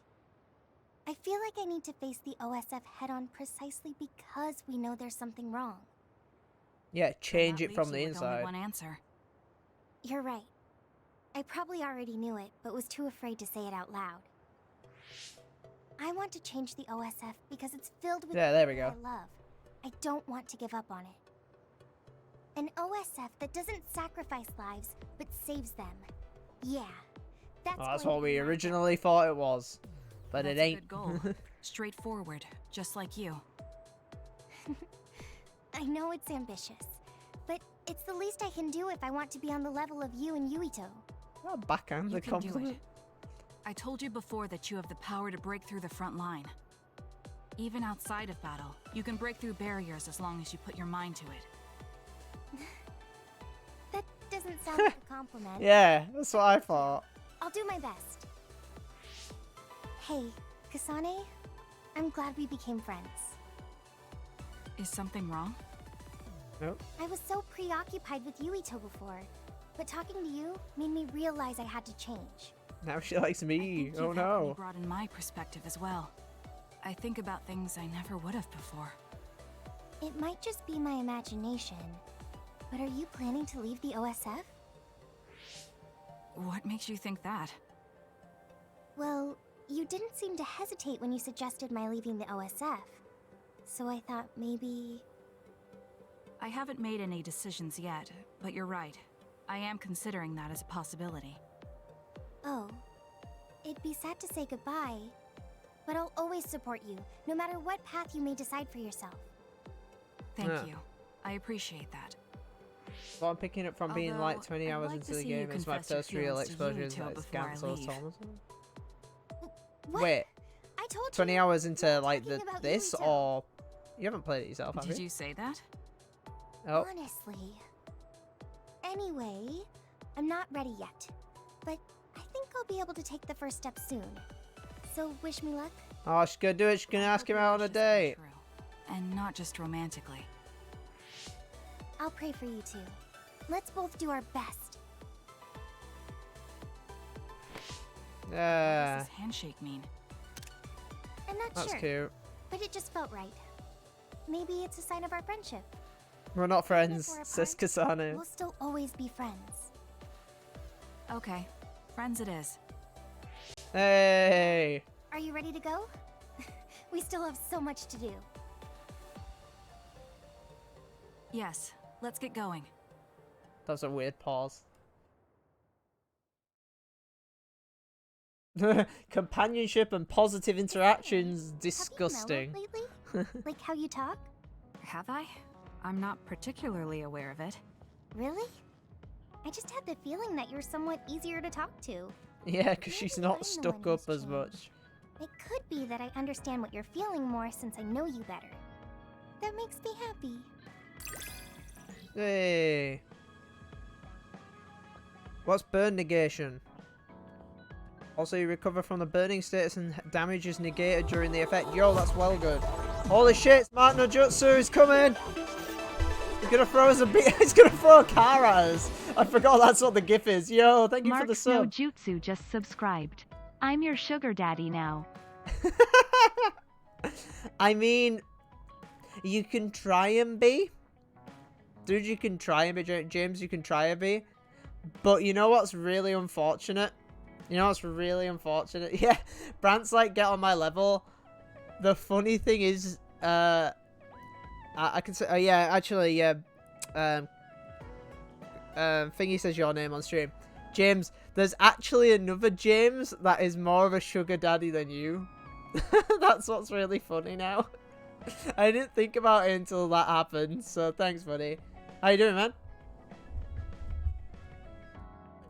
I feel like I need to face the OSF head-on precisely because we know there's something wrong. Yeah, Then change that it from leaves the you with only inside. one answer. You're right. I probably already knew it, but was too afraid to say it out loud. I want to change the OSF because it's filled with Yeah, there we people go. I love. I don't want to give up on it. An OSF that doesn't sacrifice lives, but saves them. Yeah, that's Oh, that's going what to be we my goal. originally thought it was. But That's it a ain't. good goal. Straightforward, just like you. I know it's ambitious, but it's the least I can do if I want to be on the level of you and Yuito. Oh, backhand You the can do compliment. it. I told you before that you have the power to break through the front line. Even outside of battle, you can break through barriers as long as you put your mind to it. That doesn't sound like a compliment. Yeah, that's what I thought. I'll do my best. Hey, Kasane, I'm glad we became friends. Is something wrong? Nope. I was so preoccupied with Yuito before, but talking to you made me realize I had to change. Now she likes I me. think Oh you've helped me no. broaden my perspective as well. I think about things I never would have before. It might just be my imagination, but are you planning to leave the OSF? What makes you think that? Well, you didn't seem to hesitate when you suggested my leaving the OSF, so I thought maybe... I haven't made any decisions yet, but you're right. I am considering that as a possibility. Oh, it'd be sad to say goodbye, but I'll always support you, no matter what path you may decide for yourself. Thank Yeah. you. I appreciate that. What I'm picking up from being like Although, 20 I'd hours like into to the see you game is my confess your first real feelings to exposure is Yuito that it's before I Ganso's leave. Thomas. What? Wait, I told 20 you. hours into not like talking about this, Yuito. or you haven't played it yourself, have Did you? you say that? Oh, Honestly. Anyway, I'm not ready yet, but I think I'll be able to take the first step soon. So wish me luck. oh, she's gonna do it. She's gonna I ask hope him your out on a wishes come date. true. And not just romantically. I'll pray for you too. Let's both do our best. What Yeah, does this handshake mean? I'm not that's sure, cute. but it just felt right. Maybe it's a sign of our friendship. We're not Even if friends, we're says apart, Kasane. We'll still always be friends. Okay, friends it is. Hey! Are you ready to go? We still have so much to do. Yes, let's get going. That was a weird pause. Companionship and positive interactions. Disgusting. Have you mellowed lately? Like how you talk? Have I? I'm not particularly aware of it. Really? I just had the feeling that you're somewhat easier to talk to. Yeah, because she's Maybe I'm not the stuck one up who's as changed. much. It could be that I understand what you're feeling more since I know you better. That makes me happy. Hey. What's burn negation? Also, you recover from the burning status and damage is negated during the effect. Yo, that's well good. Holy shit, Smart no Jutsu is coming! He's gonna throw us a beat. He's gonna throw a car at us. I forgot that's what the gif is. Yo, thank you for the Mark's no sub. Jutsu just subscribed. I'm your sugar daddy now. I mean, you can try and be. Dude, you can try and be. James, you can try and be. But you know what's really unfortunate? You know what's really unfortunate? Yeah, Brant's like, get on my level. The funny thing is, I can say, oh yeah, actually, yeah. Thingy says your name on stream. James, there's actually another James that is more of a sugar daddy than you. That's what's really funny now. I didn't think about it until that happened, so thanks, buddy. How you doing, man?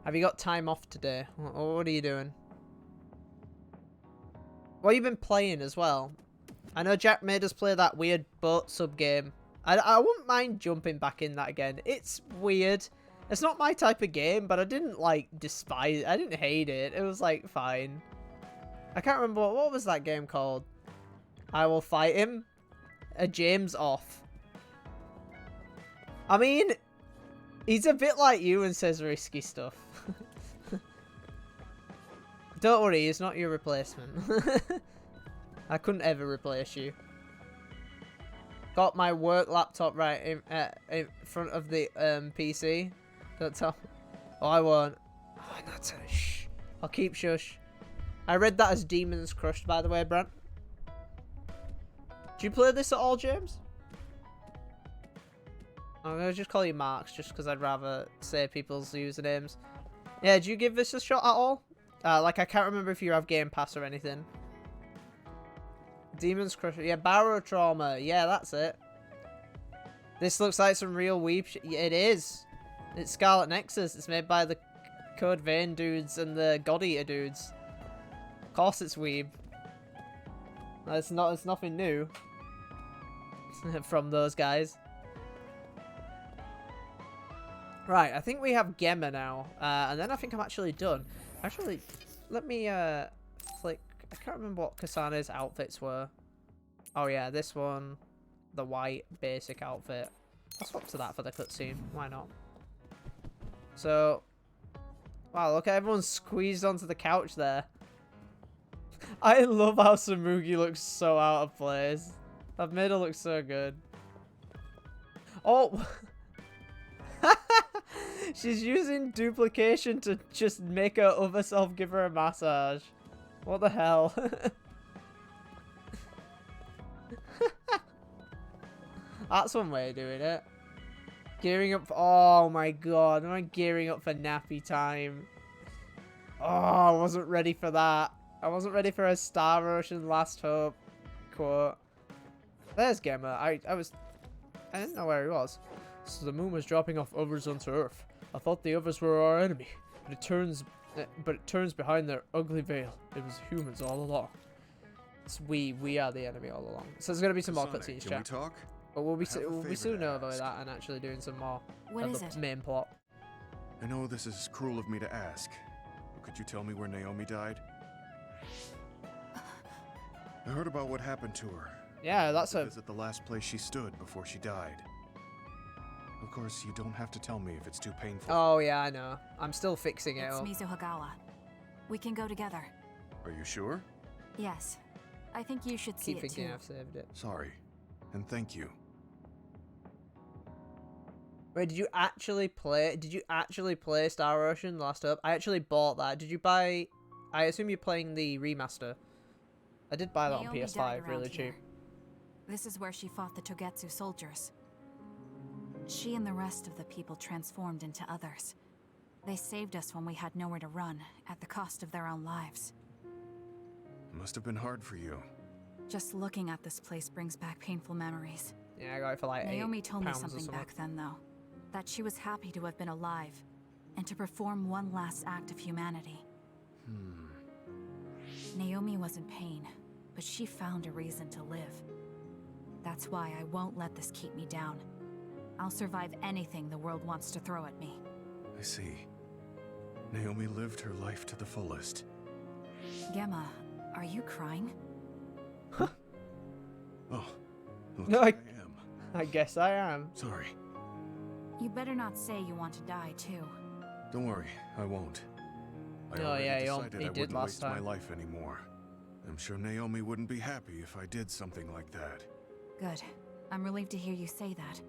Have you got time off today? Or what are you doing? What have you been playing as well? I know Jack made us play that weird boat sub game. I wouldn't mind jumping back in that again. It's weird. It's not my type of game, but I didn't like despise it. I didn't hate it. It was like fine. I can't remember what was that game called. I will fight him. A James off. I mean, he's a bit like you and says risky stuff. Don't worry, he's not your replacement. I couldn't ever replace you. Got my work laptop right in front of the PC. Don't tell. Oh, I won't. Oh, not a shh. I'll keep shush. I read that as Demons Crushed, by the way, Brent. Do you play this at all, James? I'm gonna just call you Marks, just because I'd rather say people's usernames. Yeah, do you give this a shot at all? Like, I can't remember if you have Game Pass or anything. Demons Crusher. Yeah, Barrow Trauma. Yeah, that's it. This looks like some real weeb shit. Yeah, it is. It's Scarlet Nexus. It's made by the Code Vein dudes and the God Eater dudes. Of course it's weeb. It's nothing new from those guys. Right, I think we have Gemma now. And then I think I'm actually done. Actually, let me flick. I can't remember what Kasane's outfits were. Oh yeah, this one. The white basic outfit. I'll swap to that for the cutscene. Why not? So, wow, look at everyone squeezed onto the couch there. I love how Samugi looks so out of place. I've made her look so good. Oh! She's using duplication to just make her other self give her a massage. What the hell? That's one way of doing it. Gearing up for, oh my god, am I gearing up for nappy time? Oh, I wasn't ready for that. I wasn't ready for a Star Ocean Last Hope quote. There's Gemma. I didn't know where he was. So the moon was dropping off others onto Earth. I thought the others were our enemy, but it turns behind their ugly veil. It was humans all along. It's we are the enemy all along. So there's gonna be some more cutscenes, chat. Can we talk? But we'll be soon over that and actually doing some more of the main plot. I know this is cruel of me to ask, but could you tell me where Naomi died? I heard about what happened to her. Yeah, that's a visit the last place she stood before she died. Of course, you don't have to tell me if it's too painful. Oh yeah, I know. I'm still fixing it up. It's Mizuhagawa. We can go together. Are you sure? Yes. I think you should see Keep it too. thinking I've saved it. Sorry, and thank you. Wait, did you actually play? Did you actually play Star Ocean Last Hope? I actually bought that. Did you buy? I assume you're playing the remaster. I did buy that on Naomi died PS5, around really here. cheap. This is where she fought the Togetsu soldiers. She and the rest of the people transformed into others. They saved us when we had nowhere to run, at the cost of their own lives. It must have been hard for you. Just looking at this place brings back painful memories. Yeah, I got it for like Naomi £8 told me or something something. back then, though. That she was happy to have been alive, and to perform one last act of humanity. Naomi was in pain, but she found a reason to live. That's why I won't let this keep me down. I'll survive anything the world wants to throw at me. I see. Naomi lived her life to the fullest. Gemma, are you crying? Oh, looks No, like I am. I guess I am. Sorry. You better not say you want to die, too. Don't worry, I won't. I Oh, already yeah, he decided did I wouldn't last waste my time. life anymore. I'm sure Naomi wouldn't be happy if I did something like that. Good. I'm relieved to hear you say that.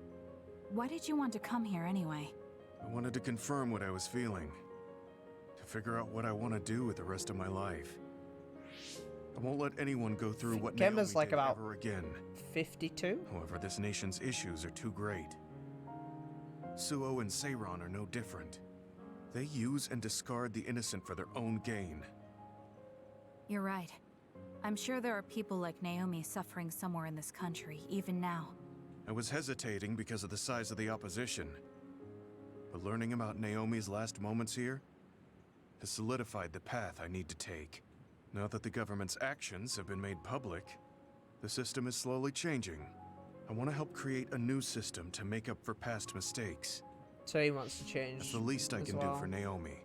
Why did you want to come here anyway? I wanted to confirm what I was feeling. To figure out what I want to do with the rest of my life. I won't let anyone go through what Naomi Gemma's like did about ever again. 52? However, this nation's issues are too great. Suo and Seiron are no different. They use and discard the innocent for their own gain. You're right. I'm sure there are people like Naomi suffering somewhere in this country, even now. I was hesitating because of the size of the opposition. But learning about Naomi's last moments here has solidified the path I need to take. Now that the government's actions have been made public, the system is slowly changing. I want to help create a new system to make up for past mistakes. So he wants to change. That's the least I as can well. do for Naomi.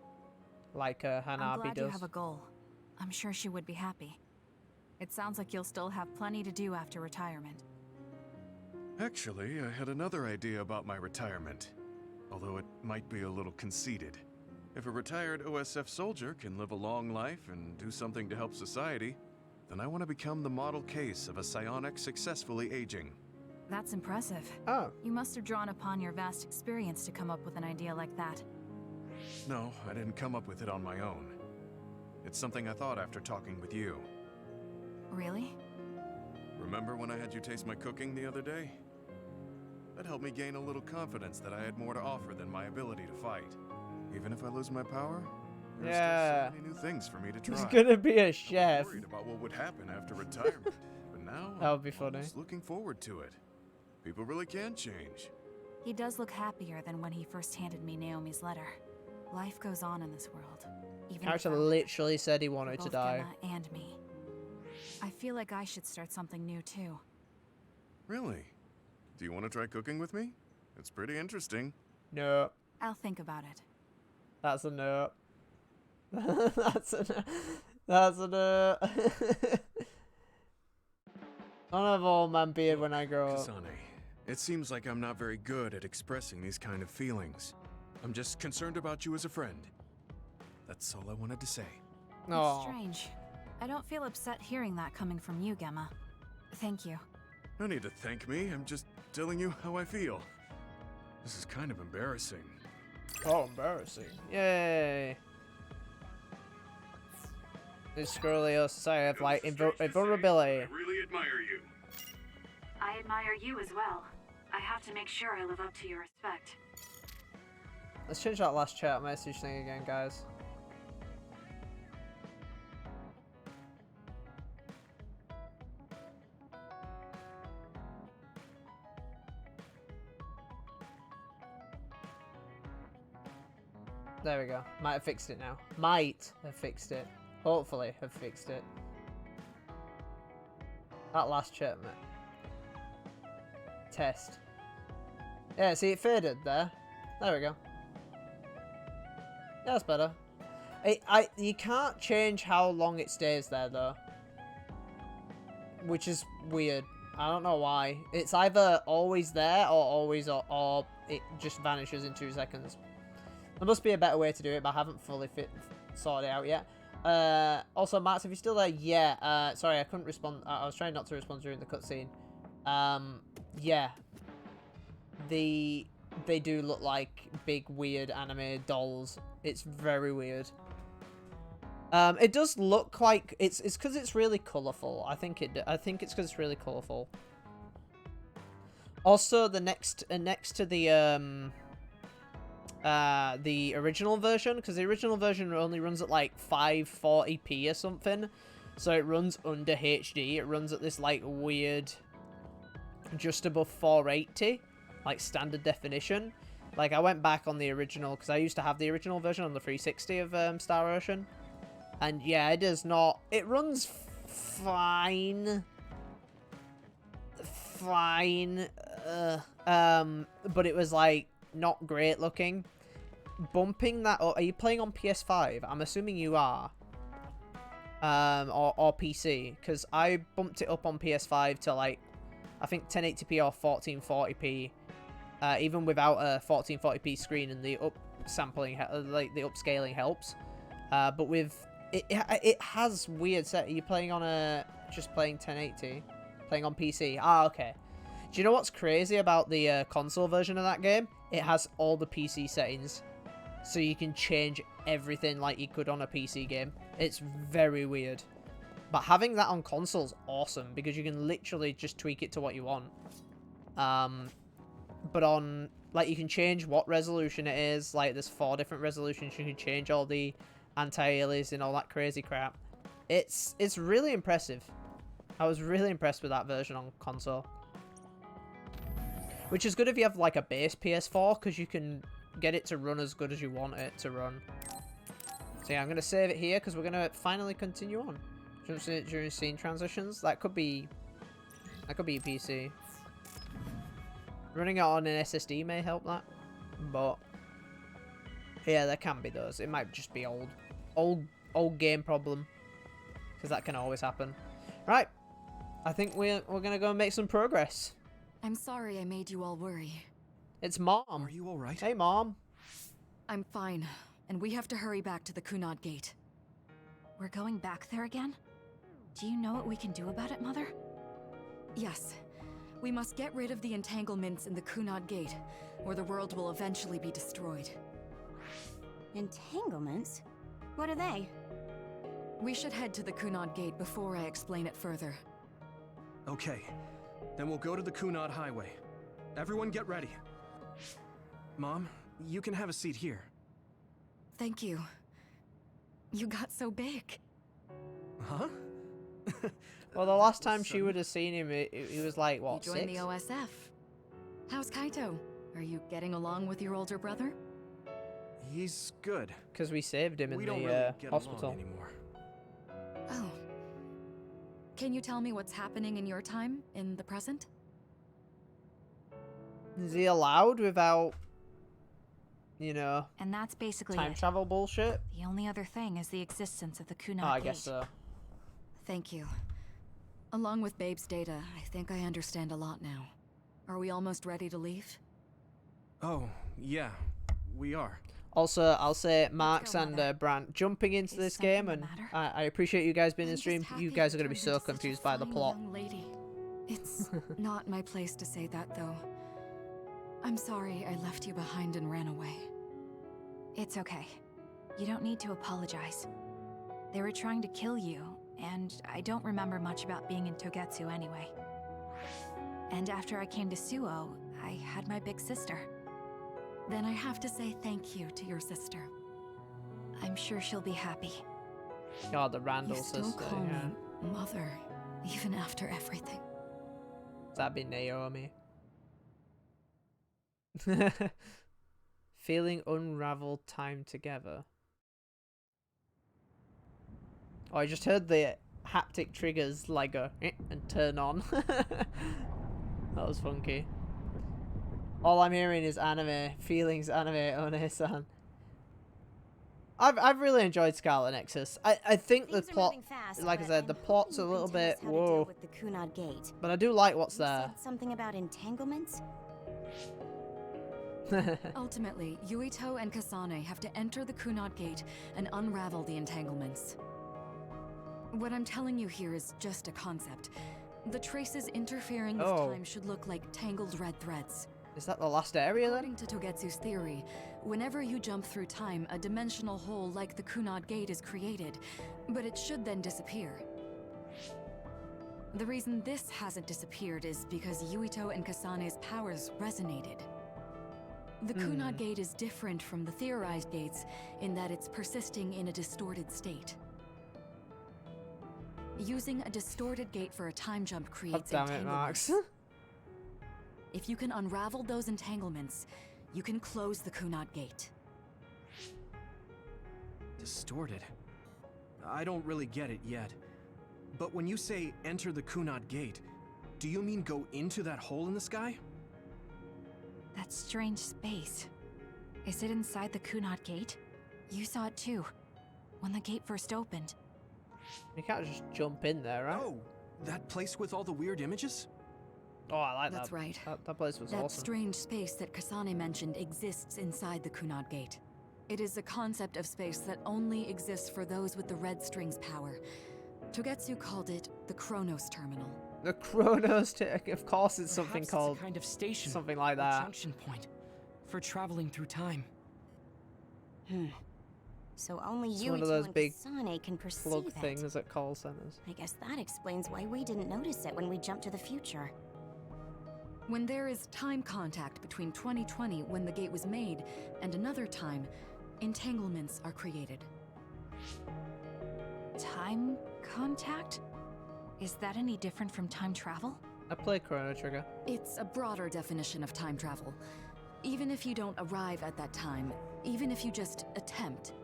Like I'm Hanabi glad does. you have a goal. I'm sure she would be happy. It sounds like you'll still have plenty to do after retirement. Actually, I had another idea about my retirement. Although it might be a little conceited. If a retired OSF soldier can live a long life and do something to help society, then I want to become the model case of a psionic successfully aging. That's impressive. Oh. You must have drawn upon your vast experience to come up with an idea like that. No, I didn't come up with it on my own. It's something I thought after talking with you. Really? Remember when I had you taste my cooking the other day? That helped me gain a little confidence that I had more to offer than my ability to fight. Even if I lose my power, there's Yeah. still so many new things for me to try. He's gonna be a I chef. was worried about what would happen after retirement, but now That would be I'm funny. almost looking forward to it. People really can change. He does look happier than when he first handed me Naomi's letter. Life goes on in this world. Even Character without her, literally said he for wanted to both die. Gemma and me. I feel like I should start something new too. Really? Do you want to try cooking with me? It's pretty interesting. No. I'll think about it. That's a no. That's a no. That's a no. I'll have old man beard when I grow up. Kasane, it seems like I'm not very good at expressing these kind of feelings. I'm just concerned about you as a friend. That's all I wanted to say. It's No. strange. I don't feel upset hearing that coming from you, Gemma. Thank you. No need to thank me. I'm just telling you how I feel. This is kind of embarrassing. Oh, embarrassing. Yay. This Scarlet society have like invulnerability. I really admire you. I admire you as well. I have to make sure I live up to your respect. Let's change that last chat message thing again, guys. There we go. Might have fixed it now. Might have fixed it. Hopefully have fixed it. That last chat, mate. Test. Yeah, see it faded there. There we go. Yeah, that's better. You can't change how long it stays there though, which is weird. I don't know why. It's either always there or always or it just vanishes in 2 seconds. There must be a better way to do it, but I haven't fully sorted it out yet. Also, Max, if you're still there, yeah. Sorry, I couldn't respond. I was trying not to respond during the cutscene. Yeah. They do look like big, weird anime dolls. It's very weird. It does look like it's because it's really colorful. I think it's because it's really colorful. Also, the next to the original version, because the original version only runs at like 540p or something, so it runs under HD. It runs at this like weird, just above 480, like standard definition. Like I went back on the original because I used to have the original version on the 360 of Star Ocean. And yeah, it does not. It runs fine. Fine. But it was like not great looking. Bumping that up. Are you playing on PS5? I'm assuming you are. Or PC. Because I bumped it up on PS5 to like, I think 1080p or 1440p. Even without a 1440p screen, and the upsampling, like the upscaling helps. But with it has weird set. Are you playing on just playing 1080? Playing on PC? Ah, okay. Do you know what's crazy about the console version of that game? It has all the PC settings. So you can change everything like you could on a PC game. It's very weird. But having that on console's awesome, because you can literally just tweak it to what you want. But on, like, you can change what resolution it is. Like, there's 4 different resolutions. You can change all the anti-aliasing and all that crazy crap. It's really impressive. I was really impressed with that version on console. Which is good if you have, like, a base PS4, because you can get it to run as good as you want it to run. So yeah, I'm going to save it here, because we're going to finally continue on. During scene transitions. That could be a PC. Running it on an SSD may help that. But yeah, there can be those. It might just be old game problem. Because that can always happen. Right. I think we're going to go and make some progress. I'm sorry I made you all worry. It's Mom. Are you all right? Hey, Mom. I'm fine, and we have to hurry back to the Kunad Gate. We're going back there again? Do you know what we can do about it, Mother? Yes. We must get rid of the entanglements in the Kunad Gate, or the world will eventually be destroyed. Entanglements? What are they? We should head to the Kunad Gate before I explain it further. Okay. Then we'll go to the Kunad Highway. Everyone get ready. Mom, you can have a seat here. Thank you. You got so big. Huh? Well, the last time she would have seen him, he was like, what, You joined 6? the OSF. How's Kaito? Are you getting along with your older brother? He's good. Because we saved him in We don't the really get hospital. along anymore. Oh. Can you tell me what's happening in your time, in the present? Is he allowed without, you know, And that's basically time it. travel bullshit? The only other thing is the existence of the Kunad Oh, I Gate. guess so. Thank you. Along with Babe's data, I think I understand a lot now. Are we almost ready to leave? Oh, yeah. We are. Also, I'll say Marks go, and Mother. Brant jumping into Is this something game, the and matter? I appreciate you guys being in I'm the stream. just You happy guys I are going to be turned so into such a confused by the fine plot. young lady. It's not my place to say that, though. I'm sorry I left you behind and ran away. It's okay. You don't need to apologize. They were trying to kill you, and I don't remember much about being in Togetsu anyway. And after I came to Suo, I had my big sister. Then I have to say thank you to your sister. I'm sure she'll be happy. God, the Randall You still sister. call Yeah. me Mother, even after everything. That'd be Naomi. Feeling unraveled time together. Oh, I just heard the haptic triggers like go and turn on. That was funky. All I'm hearing is anime. Feelings anime One-san. I've really enjoyed Scarlet Nexus. I think the Things are plot, moving fast, like I but said, the I'm plot's a hoping you little can tell us bit how to deal whoa. with the Kunad Gate. But I do like what's You there. said something about entanglements? Ultimately, Yuito and Kasane have to enter the Kunad Gate and unravel the entanglements. What I'm telling you here is just a concept. The traces interfering with Oh. time should look like tangled red threads. Is that the last area then? According to Togetsu's theory, whenever you jump through time, a dimensional hole like the Kunad Gate is created, but it should then disappear. The reason this hasn't disappeared is because Yuito and Kasane's powers resonated. The Kunad Gate is different from the theorized gates in that it's persisting in a distorted state. Using a distorted gate for a time jump creates entanglements. If you can unravel those entanglements, you can close the Kunad Gate. Distorted? I don't really get it yet. But when you say enter the Kunad Gate, do you mean go into that hole in the sky? That strange space. Is it inside the Kunad Gate? You saw it too, when the gate first opened. You can't just jump in there, right? Oh, that place with all the weird images? Oh, I like that. That's right. That place was that awesome. Strange space that Kasane mentioned exists inside the Kunad Gate. It is a concept of space that only exists for those with the red string's power. Togetsu called it the Chronos Terminal. The Chronos, of course, it's something Perhaps called it's a kind of station, something like or that. junction point for traveling through time. So only It's you one of those and big Kasane can perceive plug it. things at call centers. I guess that explains why we didn't notice it when we jumped to the future. When there is time contact between 2020, when the gate was made, and another time, entanglements are created. Time contact? Is that any different from time travel? I play Chrono Trigger. It's a broader definition of time travel. Even if you don't arrive at that time, even if you just attempt.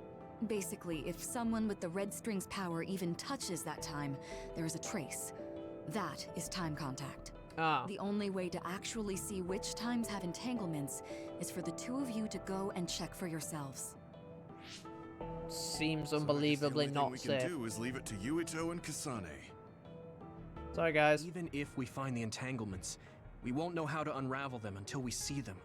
Basically, if someone with the red string's power even touches that time, there is a trace. That is time contact. Ah. The only way to actually see which times have entanglements is for the two of you to go and check for yourselves. Seems unbelievably the not only thing we safe. can do is leave it to Yuito and Kasane. Sorry, guys. Even if we find the entanglements, we won't know how to unravel them until we see them.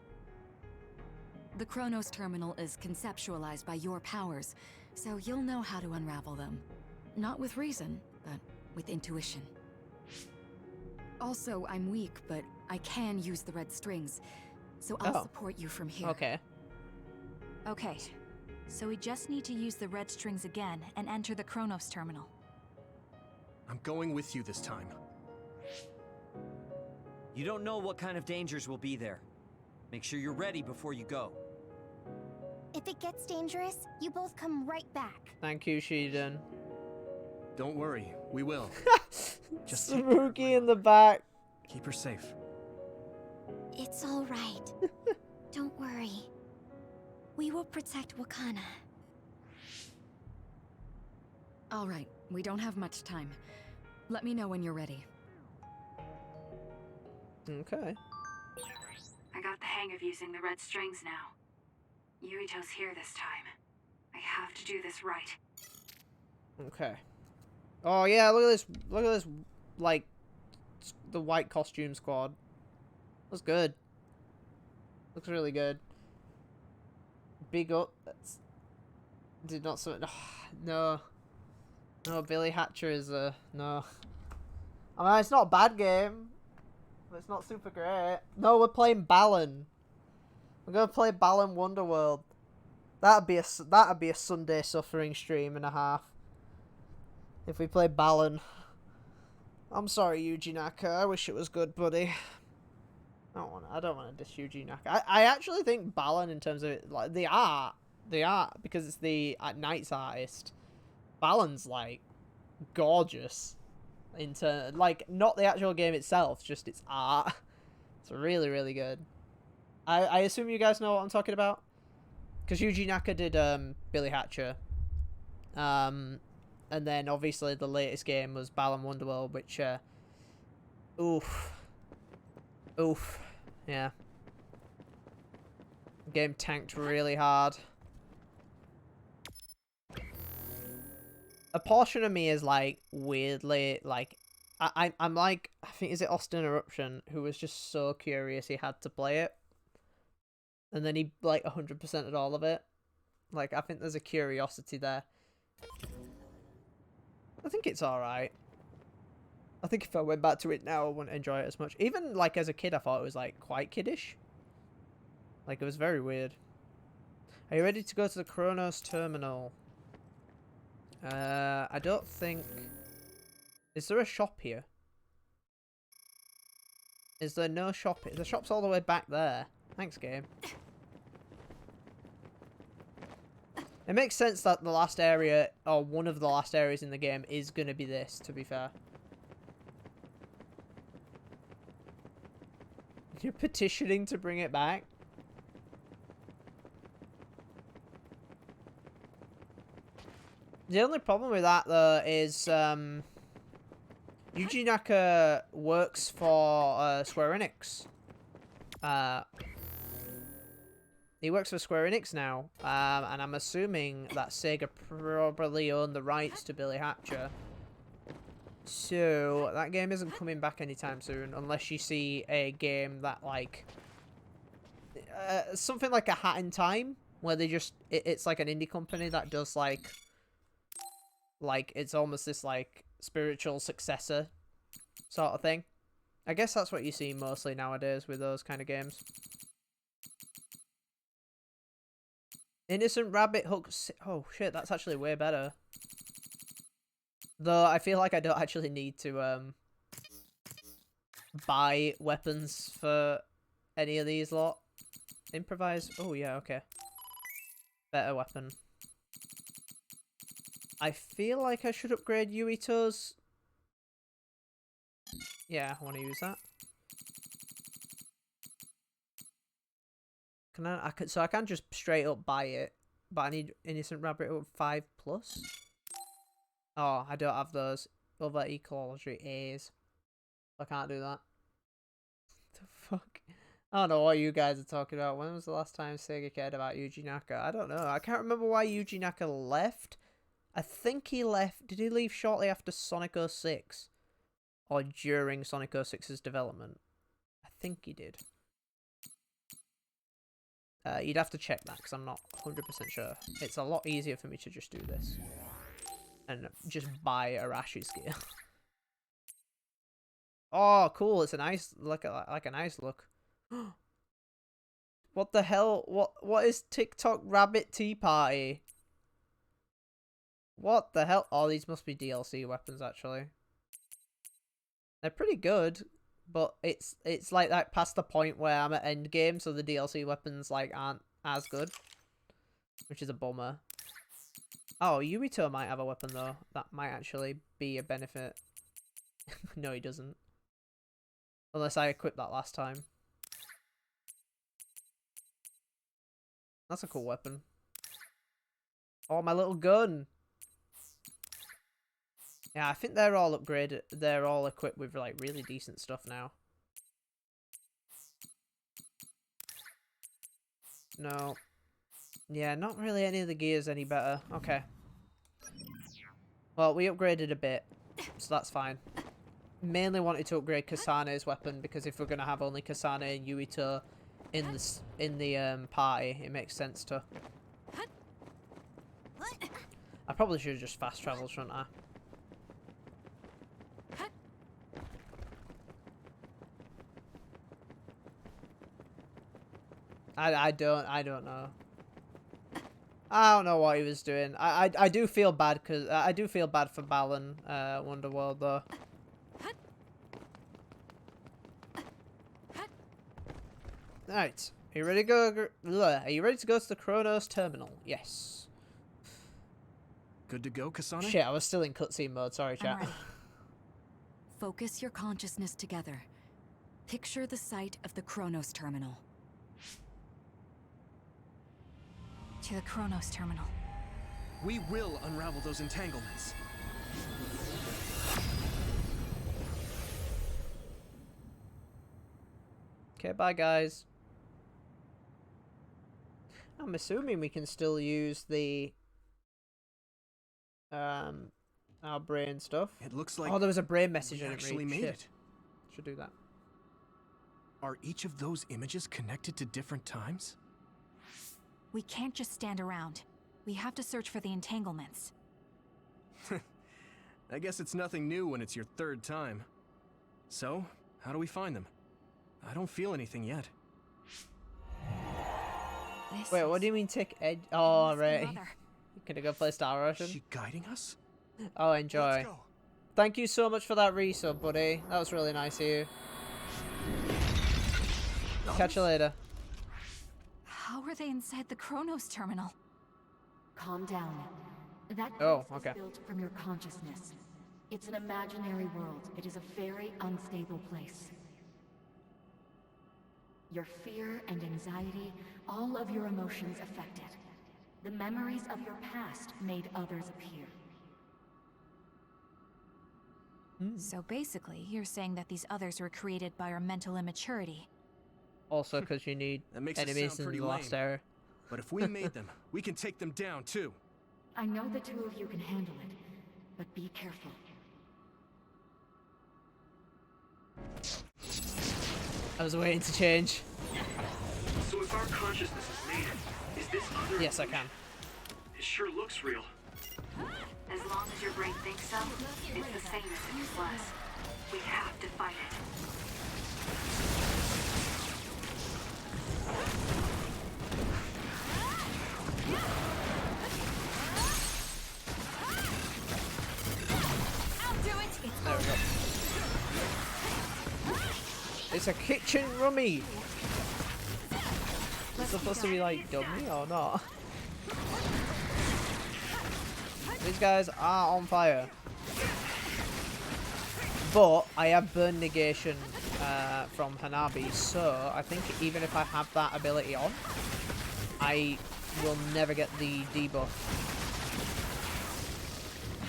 The Chronos Terminal is conceptualized by your powers, so you'll know how to unravel them. Not with reason, but with intuition. Also, I'm weak, but I can use the red strings, so I'll support you from here. Okay. Okay, so we just need to use the red strings again and enter the Chronos Terminal. I'm going with you this time. You don't know what kind of dangers will be there. Make sure you're ready before you go. If it gets dangerous, you both come right back. Thank you, Shiden. Don't worry, we will. Just Spooky in the back. keep her safe. It's all right. Don't worry. We will protect Wakana. All right, we don't have much time. Let me know when you're ready. Okay. I got the hang of using the red strings now. Yuito's here this time. I have to do this right. Okay. Oh yeah, look at this. Look at this. Like, the white costume squad. Looks good. Looks really good. Big up. That's... Did not so. No. No, Billy Hatcher is no. I mean, it's not a bad game, but it's not super great. No, we're playing Balan. We're gonna play Balan Wonderworld. That'd be a Sunday suffering stream and a half. If we play Balan. I'm sorry, Yuji Naka. I wish it was good, buddy. I don't want to diss Yuji Naka. I actually think Balan, in terms of it, like the art, because it's the Knight's artist. Balan's like gorgeous. Like, not the actual game itself, just its art. It's really, really good. I assume you guys know what I'm talking about, because Yuji Naka did Billy Hatcher. And then obviously the latest game was Balan Wonderworld, which oof, yeah. Game tanked really hard. A portion of me is like weirdly like I'm like, I think, is it Austin Eruption, who was just so curious he had to play it, and then he like 100%ed all of it. Like, I think there's a curiosity there. I think it's alright. I think if I went back to it now, I wouldn't enjoy it as much. Even like as a kid, I thought it was like quite kiddish. Like, it was very weird. Are you ready to go to the Kronos terminal? I don't think... Is there a shop here? Is there no shop here? The shop's all the way back there. Thanks, game. It makes sense that the last area, or one of the last areas in the game, is going to be this, to be fair. You're petitioning to bring it back? The only problem with that, though, is Yuji Naka works for Square Enix. He works for Square Enix now, and I'm assuming that Sega probably own the rights to Billy Hatcher. So, that game isn't coming back anytime soon, unless you see a game that, like... something like A Hat in Time, where they just... It's like an indie company that does, like, it's almost this, like, spiritual successor sort of thing. I guess that's what you see mostly nowadays with those kind of games. Innocent Rabbit hooks... Oh, shit, that's actually way better. Though, I feel like I don't actually need to, buy weapons for any of these lot. Improvise... Oh, yeah, okay. Better weapon. I feel like I should upgrade Yuito's... Yeah, I want to use that. So I can't just straight up buy it, but I need Innocent Rabbit up 5+. Oh, I don't have those other ecology A's. I can't do that. The fuck? I don't know what you guys are talking about. When was the last time Sega cared about Yuji Naka? I don't know. I can't remember why Yuji Naka left. I think he left... Did he leave shortly after Sonic 06? Or during Sonic 06's development? I think he did. You'd have to check that, because I'm not 100% sure. It's a lot easier for me to just do this. And just buy Arashi's gear. Oh, cool. It's a nice... Like a nice look. What the hell? What is TikTok Rabbit Tea Party? What the hell? Oh, these must be DLC weapons, actually. They're pretty good, but it's like that past the point where I'm at end game, so the DLC weapons like aren't as good, which is a bummer. Oh, Yuito might have a weapon though. That might actually be a benefit. No, he doesn't. Unless I equipped that last time. That's a cool weapon. Oh, my little gun. Yeah, I think they're all upgraded. They're all equipped with like really decent stuff now. No. Yeah, not really any of the gears any better. Okay. Well, we upgraded a bit, so that's fine. Mainly wanted to upgrade Kasane's weapon, because if we're going to have only Kasane and Yuito in the party, it makes sense to... I probably should have just fast traveled, shouldn't I? I don't know. I don't know what he was doing. I do feel bad, because I do feel bad for Balan Wonderworld though. Right. Are you ready to go? Are you ready to go to the Kronos terminal? Yes. Good to go, Kasane? Shit, I was still in cutscene mode. Sorry, chat. Right. Focus your consciousness together. Picture the site of the Kronos terminal. To the Kronos terminal. We will unravel those entanglements. Okay, bye guys. I'm assuming we can still use the our brain stuff. It looks like... Oh, there was a brain message I didn't actually read. made Shit. it. Should do that. Are each of those images connected to different times? We can't just stand around. We have to search for the entanglements. I guess it's nothing new when it's your third time. So, how do we find them? I don't feel anything yet. Wait, what do you mean take edge? Oh, right. Gonna go play Star Ocean? Is she guiding us? Oh, enjoy. Thank you so much for that resub, buddy. That was really nice of you. Catch you later. How are they inside the Chronos terminal? Calm down. That oh, place okay. is built from your consciousness. It's an imaginary world. It is a very unstable place. Your fear and anxiety, all of your emotions affected. The memories of your past made others appear. So basically, you're saying that these others were created by our mental immaturity. Also, because you need enemies in the last area. But if we made them, we can take them down too. I know the two of you can handle it, but be careful. I was waiting to change. So if our consciousness is made, is this other? Yes, I can. It sure looks real. As long as your brain thinks so, it's the same as it was. We have to fight it. There we go. It's a kitchen rummy. It's supposed to be like dummy or not? These guys are on fire. But I have burn negation from Hanabi, so I think even if I have that ability on, I will never get the debuff.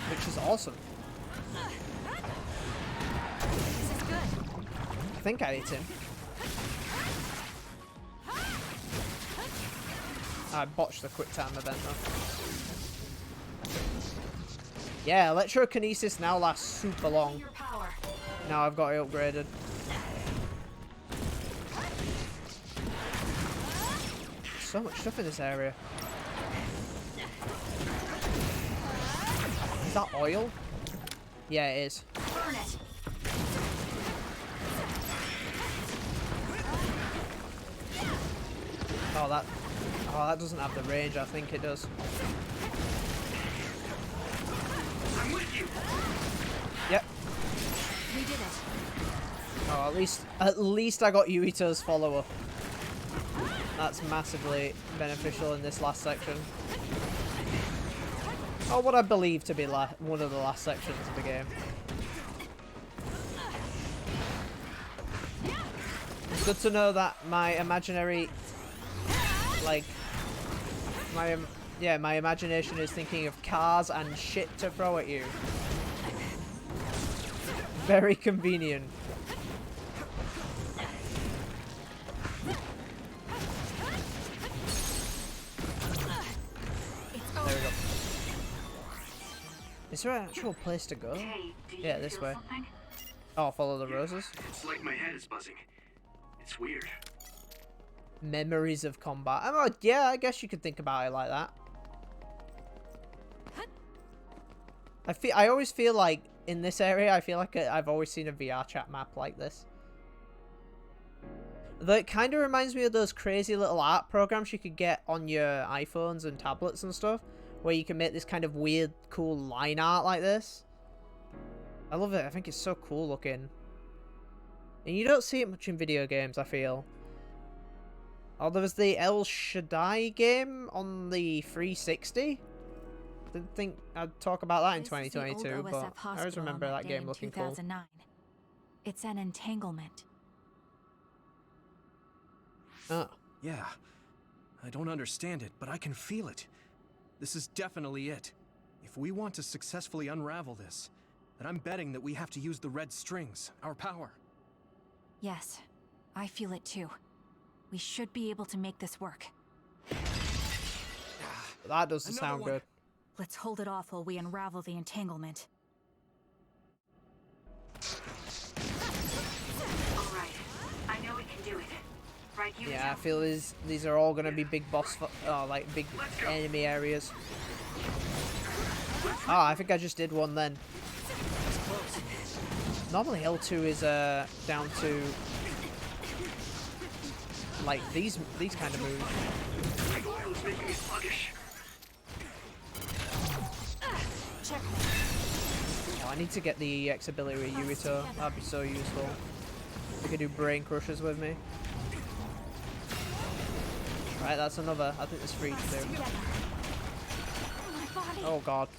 Which is awesome. I think I hit him. I botched the quick time event though. Yeah, electrokinesis now lasts super long. Now I've got it upgraded. So much stuff in this area. Is that oil? Yeah, it is. Burn it. Oh, that doesn't have the range. I think it does. I'm with you. Yep. We did it. Oh, at least I got Yuito's follow-up. That's massively beneficial in this last section. Or what I believe to be one of the last sections of the game. It's good to know that my imaginary, like, my imagination is thinking of cars and shit to throw at you. Very convenient. There we go. Is there an actual place to go? Yeah, this way. Oh, follow the roses. It's like my head is buzzing. It's weird. Memories of combat. Oh, yeah, I guess you could think about it like that. I always feel like in this area, I feel like I've always seen a VR chat map like this. Though it kind of reminds me of those crazy little art programs you could get on your iPhones and tablets and stuff, where you can make this kind of weird, cool line art like this. I love it. I think it's so cool looking. And you don't see it much in video games, I feel. Oh, there was the El Shaddai game on the 360. Didn't think I'd talk about that in 2022, but I always remember that game looking cool. It's an entanglement. Oh. Yeah. I don't understand it, but I can feel it. This is definitely it. If we want to successfully unravel this, then I'm betting that we have to use the red strings, our power. Yes, I feel it too. We should be able to make this work. That doesn't sound good. Let's hold it off while we unravel the entanglement. Alright, I know we can do it. Right, you Yeah, I feel these are all gonna be big boss, like big enemy areas. Oh, I think I just did one then. Normally L2 is down to like these kind of moves. It's making me sluggish. Oh, I need to get the EX ability with Yurito. That'd be so useful. We could do brain crushers with me. Right, that's another. I think there's 3 to do. Oh god.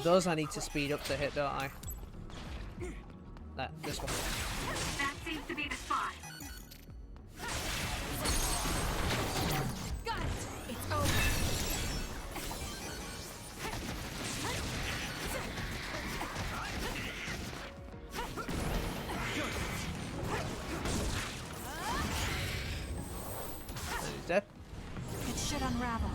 Those I need to speed up to hit, don't I? This one. That seems to be the spot. Got it! It's over. He's dead. It should unravel.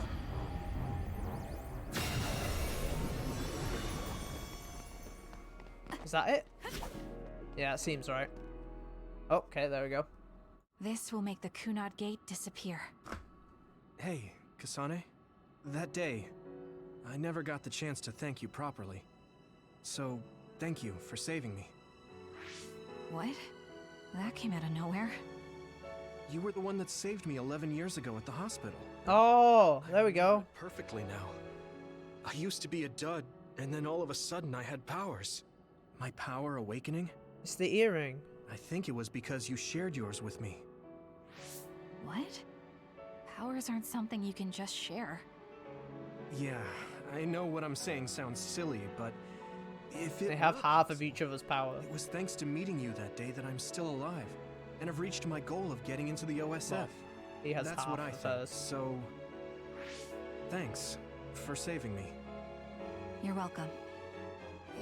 Is that it? Yeah, it seems right. Oh, okay, there we go. This will make the Kunad Gate disappear. Hey, Kasane. That day, I never got the chance to thank you properly. So, thank you for saving me. What? That came out of nowhere. You were the one that saved me 11 years ago at the hospital. Oh, there we go. Perfectly now. I used to be a dud, and then all of a sudden I had powers. My power awakening? It's the earring. I think it was because you shared yours with me. What? Powers aren't something you can just share. Yeah, I know what I'm saying sounds silly, but if it They have was, half of each other's power. It was thanks to meeting you that day that I'm still alive, and have reached my goal of getting into the OSF. Well, he has That's half what I of think. hers. So, thanks for saving me. You're welcome.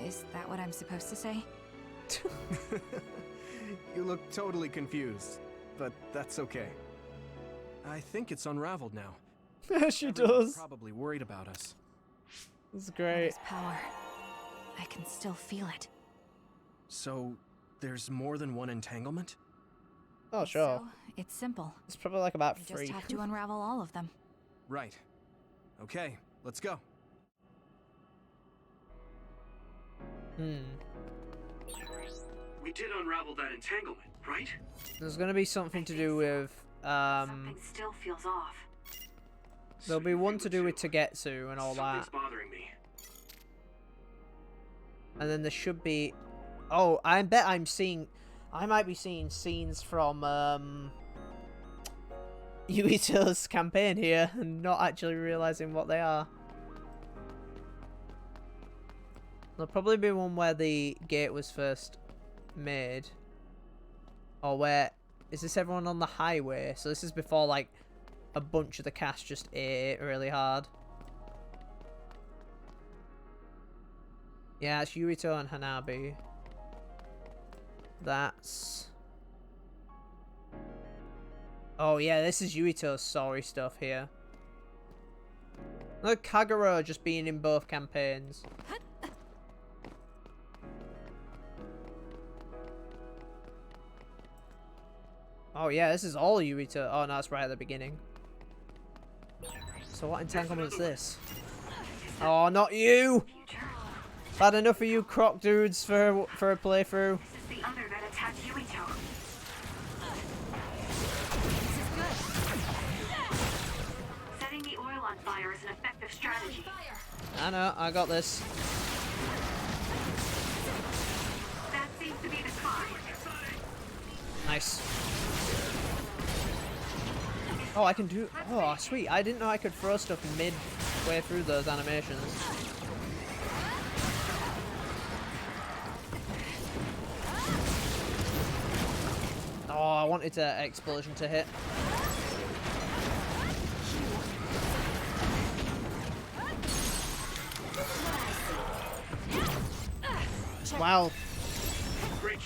Is that what I'm supposed to say? You look totally confused, but that's okay. I think it's unraveled now. She Everyone's does. probably worried about us. It's great. This power. I can still feel it. So, there's more than one entanglement? Oh, sure. So, it's simple. It's probably like about You 3. just have to unravel all of them. Right. Okay, let's go. We did unravel that entanglement, right? There's gonna be something to do with Something still feels off. there'll be one to do with Togetsu and all that. Something's bothering me. And then there should be oh, I bet I might be seeing scenes from Yuito's campaign here and not actually realizing what they are. There'll probably be one where the gate was first made. Or where is this everyone on the highway? So this is before like a bunch of the cast just ate it really hard. Yeah, it's Yurito and Hanabi. That's... Oh yeah, this is Yurito's story stuff here. Look, Kagero just being in both campaigns. Oh yeah, this is all Yurito. Oh no, it's right at the beginning. So what entanglement's this? Oh, not you! I've had enough of you croc dudes for a playthrough. This is the other that attacked Yuito. Setting the oil on fire is an effective strategy. I know, I got this. That seems to be the spot. Nice. Oh, I can do... Oh, sweet. I didn't know I could throw stuff midway through those animations. Oh, I wanted an explosion to hit. Wow.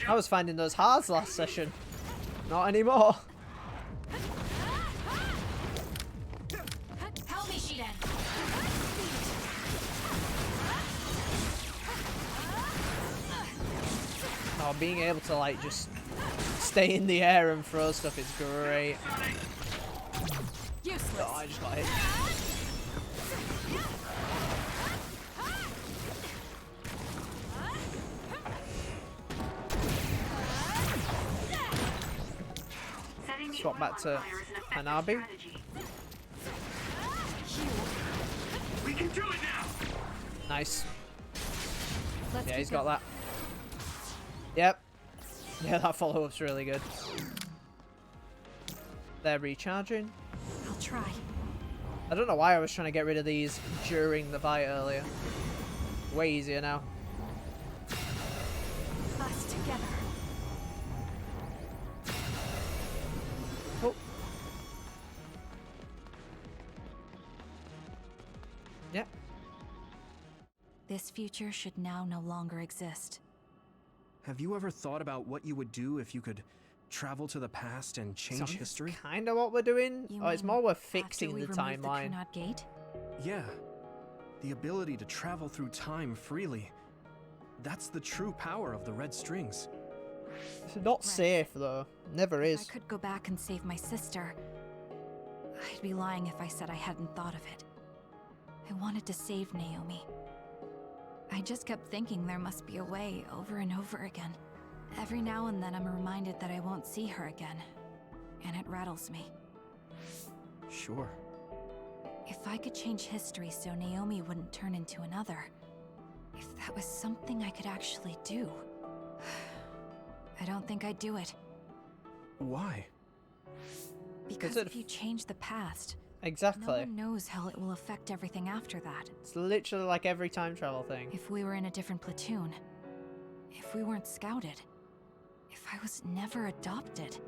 I was finding those hards last session. Not anymore. Help me, Shiden. Oh, being able to like just stay in the air and throw stuff is great. Useless. Oh, I just got hit. Swap back to Hanabi. We can do it now. Nice. Let's Yeah, keep he's got going. that. Yep. Yeah, that follow-up's really good. They're recharging. I'll try. I don't know why I was trying to get rid of these during the fight earlier. Way easier now. Us together. Oh. Yeah. This future should now no longer exist. Have you ever thought about what you would do if you could travel to the past and change history? Kind of what we're doing. Oh, it's more we're fixing the after we remove timeline. The Kunad Gate? Yeah. The ability to travel through time freely. That's the true power of the red strings. It's not safe though. Never If is. I could go back and save my sister, I'd be lying if I said I hadn't thought of it. I wanted to save Naomi. I just kept thinking there must be a way over and over again. Every now and then I'm reminded that I won't see her again, and it rattles me. Sure. If I could change history so Naomi wouldn't turn into another, if that was something I could actually do, I don't think I'd do it. Why? Because if you change the past, Exactly. no one knows how it will affect everything after that. It's literally like every time travel thing. If we were in a different platoon, if we weren't scouted, if I was never adopted,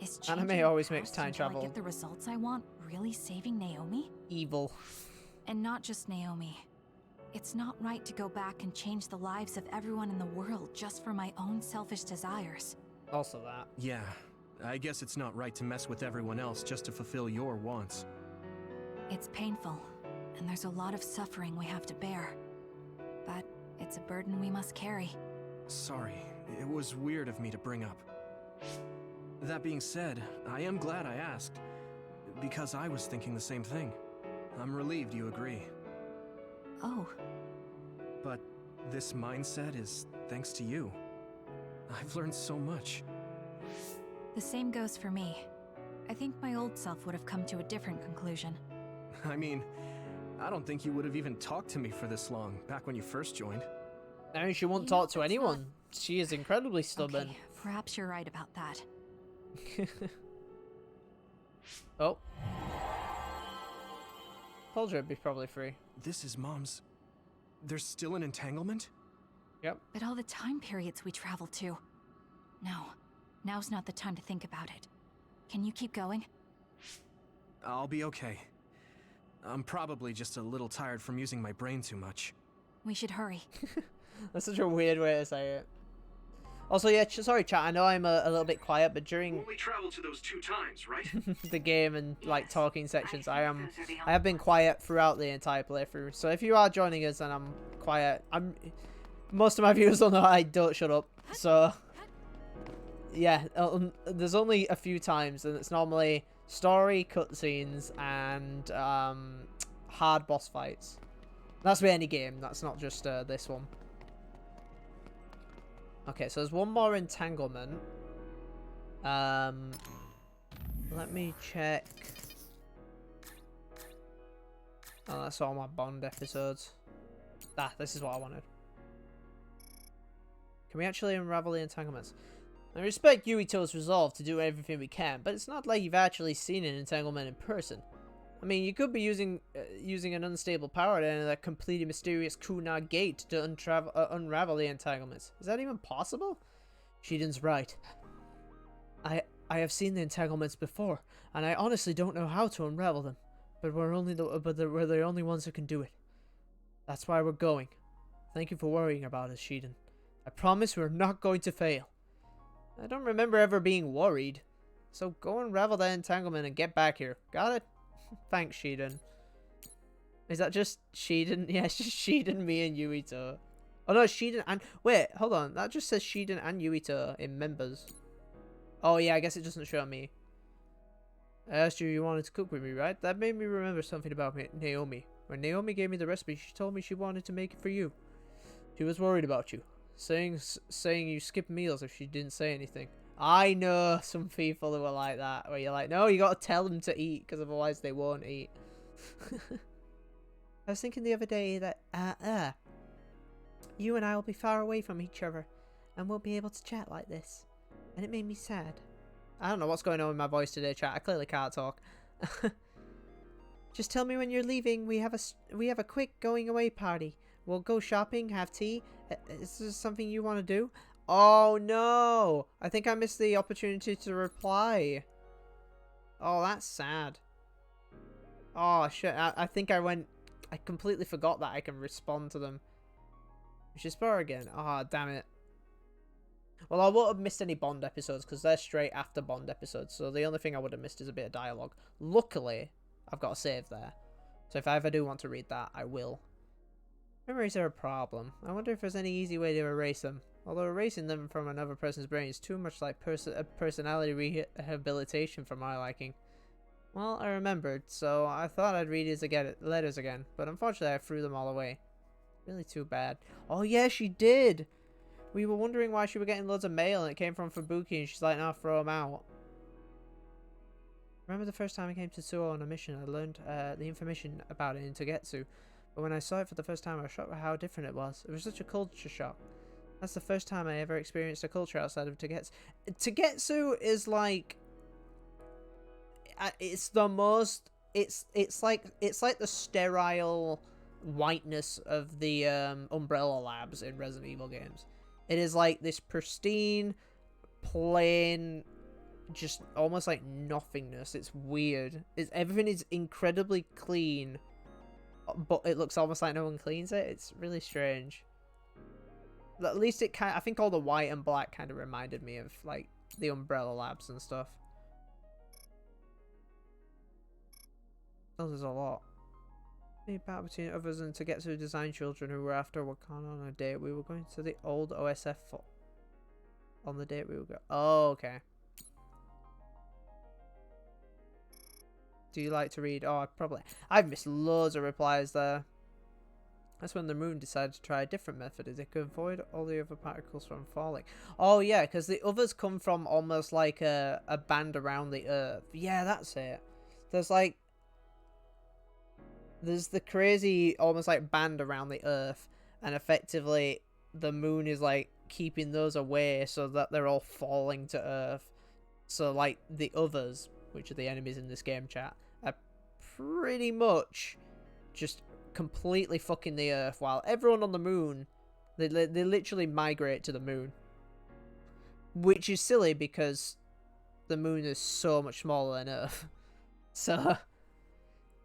is changing Anime the always makes past time until travel I get the results I want really saving Naomi? evil. And not just Naomi. It's not right to go back and change the lives of everyone in the world just for my own selfish desires. Also that. Yeah. I guess it's not right to mess with everyone else just to fulfill your wants. It's painful, and there's a lot of suffering we have to bear. But it's a burden we must carry. Sorry, it was weird of me to bring up. That being said, I am glad I asked, because I was thinking the same thing. I'm relieved you agree. Oh. But this mindset is thanks to you. I've learned so much. The same goes for me. I think my old self would have come to a different conclusion. I mean, I don't think you would have even talked to me for this long, back when you first joined. No, she won't talk to anyone. She is incredibly stubborn. Okay, perhaps you're right about that. Oh. Told you it'd be probably free. This is Mom's... There's still an entanglement? Yep. But all the time periods we travel to. No, now's not the time to think about it. Can you keep going? I'll be okay. I'm probably just a little tired from using my brain too much. We should hurry. That's such a weird way to say it. Also, yeah, sorry chat, I know I'm a little bit quiet, but during Only traveled to those 2 times, right? the game and like talking sections, I have been quiet throughout the entire playthrough. So if you are joining us and I'm quiet, most of my viewers will know I don't shut up. So yeah, there's only a few times, and it's normally story, cutscenes, and hard boss fights. That's with any game. That's not just this one. Okay, so there's one more entanglement. Let me check. Oh, that's all my Bond episodes. Ah, this is what I wanted. Can we actually unravel the entanglements? I respect Yuito's resolve to do everything we can, but it's not like you've actually seen an entanglement in person. I mean, you could be using an unstable power and a completely mysterious Kunad Gate to unravel the entanglements. Is that even possible? Shiden's right. I have seen the entanglements before, and I honestly don't know how to unravel them. But we're the only ones who can do it. That's why we're going. Thank you for worrying about us, Shiden. I promise we're not going to fail. I don't remember ever being worried. So go unravel that entanglement and get back here. Got it? Thanks, Shiden. Is that just Shiden? Yeah, it's just Shiden, me, and Yuito. Oh no, Shiden and... Wait, hold on. That just says Shiden and Yuito in members. Oh yeah, I guess it doesn't show me. I asked you wanted to cook with me, right? That made me remember something about Naomi. When Naomi gave me the recipe, she told me she wanted to make it for you. She was worried about you. Saying you skipped meals if she didn't say anything. I know some people who are like that, where you're like, no, you got to tell them to eat, because otherwise they won't eat. I was thinking the other day that, you and I will be far away from each other, and won't be able to chat like this. And it made me sad. I don't know what's going on with my voice today, chat. I clearly can't talk. Just tell me when you're leaving. We have a quick going away party. We'll go shopping, have tea. Is this something you want to do? Oh no! I think I missed the opportunity to reply. Oh, that's sad. Oh shit! I think I completely forgot that I can respond to them. We should spar again. Oh damn it. Well, I won't have missed any Bond episodes because they're straight after Bond episodes. So the only thing I would have missed is a bit of dialogue. Luckily, I've got a save there. So if I ever do want to read that, I will. Memories are a problem. I wonder if there's any easy way to erase them. Although erasing them from another person's brain is too much like personality rehabilitation for my liking. Well, I remembered, so I thought I'd read his letters again. But unfortunately, I threw them all away. Really too bad. Oh yeah, she did! We were wondering why she was getting loads of mail and it came from Fubuki and she's like, no, throw them out. Remember the first time I came to Tsuo on a mission, I learned the information about it in Togetsu. But when I saw it for the first time, I was shocked by how different it was. It was such a culture shock. That's the first time I ever experienced a culture outside of Togetsu. Togetsu is like... it's the most... It's like the sterile whiteness of the Umbrella Labs in Resident Evil games. It is like this pristine, plain, just almost like nothingness. It's weird. Everything is incredibly clean, but it looks almost like no one cleans it. It's really strange. At least it I think all the white and black kind of reminded me of like the Umbrella Labs and stuff. Oh, there's a lot. Battle between others and Togetsu design children who were after Wakana on a date. We were going to the old OSF on the date we were going. Oh, okay. Do you like to read? Oh, I've missed loads of replies there. That's when the moon decided to try a different method. It could avoid all the other particles from falling. Oh yeah, because the others come from almost like a band around the Earth. Yeah, that's it. There's the crazy, almost like band around the Earth, and effectively the moon is like keeping those away so that they're all falling to Earth. So like the others, which are the enemies in this game, chat, are pretty much just completely fucking the Earth, while everyone on the moon, they literally migrate to the moon. Which is silly because the moon is so much smaller than Earth. So...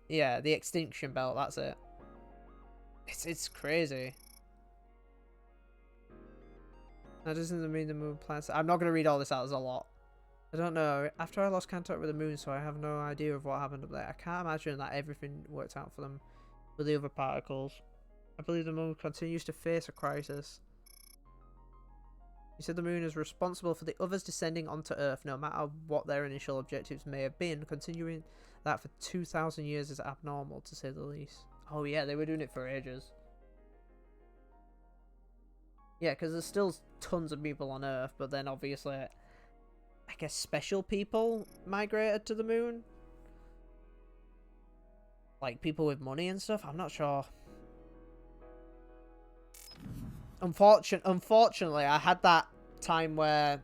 yeah, the extinction belt, that's it. It's crazy. That doesn't mean the moon plans... I'm not going to read all this out, there's a lot. I don't know. After I lost contact with the moon, so I have no idea of what happened up there. I can't imagine that everything worked out for them with the other particles. I believe the moon continues to face a crisis. He said the moon is responsible for the others descending onto Earth, no matter what their initial objectives may have been. Continuing that for 2,000 years is abnormal, to say the least. Oh yeah, they were doing it for ages. Yeah, because there's still tons of people on Earth, but then obviously, I guess special people migrated to the moon? Like people with money and stuff? I'm not sure. Unfortunately, I had that time where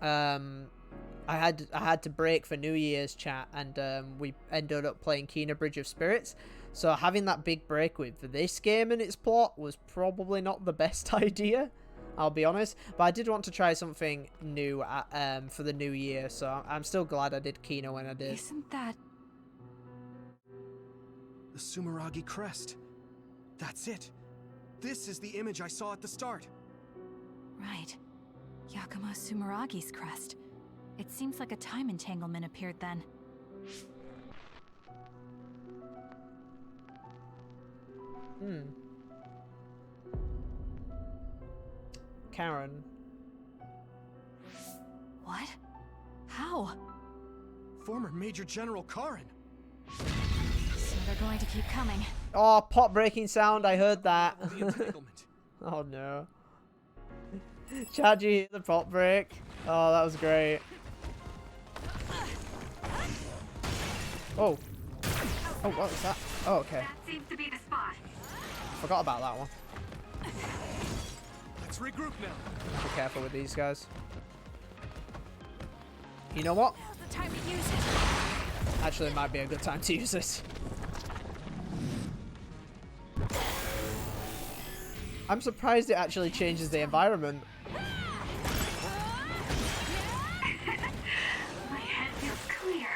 I had to break for New Year's, chat, and we ended up playing Kena Bridge of Spirits. So having that big break with this game and its plot was probably not the best idea, I'll be honest. But I did want to try something new for the new year, so I'm still glad I did Kena when I did. Isn't that... the Sumeragi crest. That's it. This is the image I saw at the start. Right. Yakumo Sumeragi's crest. It seems like a time entanglement appeared then. Karen. What? How? Former Major General Karen. So they're going to keep coming. Oh, pot breaking sound, I heard that. Oh no. Chaji, the pop break. Oh, that was great. Oh. Oh, what was that? Oh, okay. That seems to be the spot. Forgot about that one. Let's regroup now. Be careful with these guys. You know what? Now's the time to use it. Actually, it might be a good time to use this. I'm surprised it actually changes the environment. My head feels clear.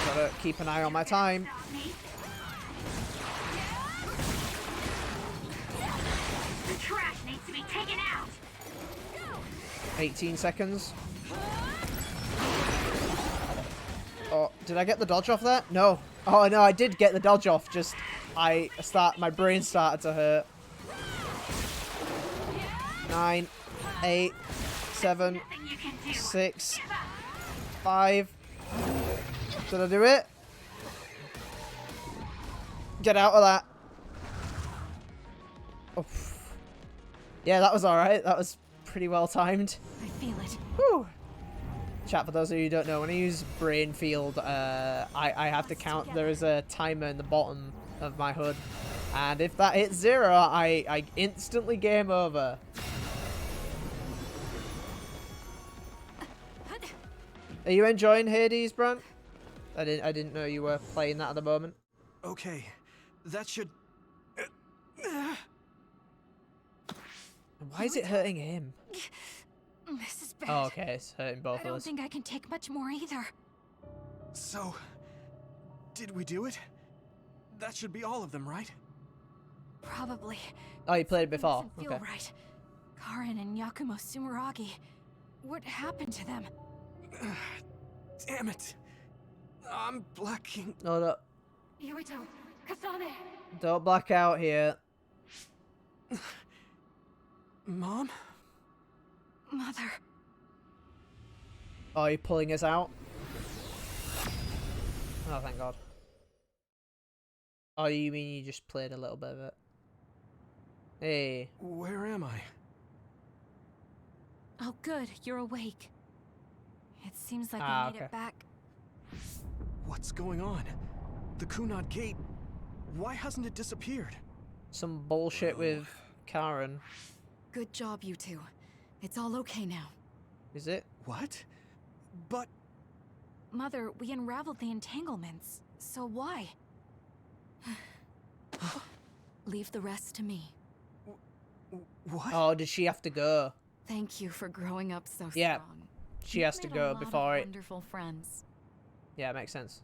Gotta keep an eye on my time. Stop me. The trash needs to be taken out. 18 seconds. Oh, did I get the dodge off that? No. Oh no, I did get the dodge off. Just my brain started to hurt. 9, 8, 7, Nothing you can do. 6, Give up. 5. Did I do it? Get out of that. Oh. Yeah, that was alright. That was pretty well timed. I feel it. Whew. Chat, for those of you who don't know, when I use brain field, I have to count. There is a timer in the bottom of my HUD, and if that hits 0, I instantly game over. Are you enjoying Hades, Brant? I didn't know you were playing that at the moment. Okay, that should... Why is it hurting him? This is bad. Oh, okay, it's hurting both I of don't us. think I can take much more either. So, did we do it? That should be all of them, right? Probably. Oh, you played it before? Doesn't feel Okay. right. Karin and Yakumo Sumeragi. What happened to them? Damn it. I'm blacking. No, no, Yuito, Kasane. don't black out here. Mom? Mother. Oh, you're pulling us out? Oh, thank God. Oh, you mean you just played a little bit of it? Hey. Where am I? Oh, good. You're awake. It seems like we made okay. it back. What's going on? The Kunad Gate. Why hasn't it disappeared? Some bullshit with Karen. Good job, you two. It's all okay now. Is it? What? But... Mother, we unraveled the entanglements. So why? Leave the rest to me. What? Oh, did she have to go? Thank you for growing up so Yeah. strong. She You've has to made a go lot of before it. wonderful friends. Yeah, makes sense.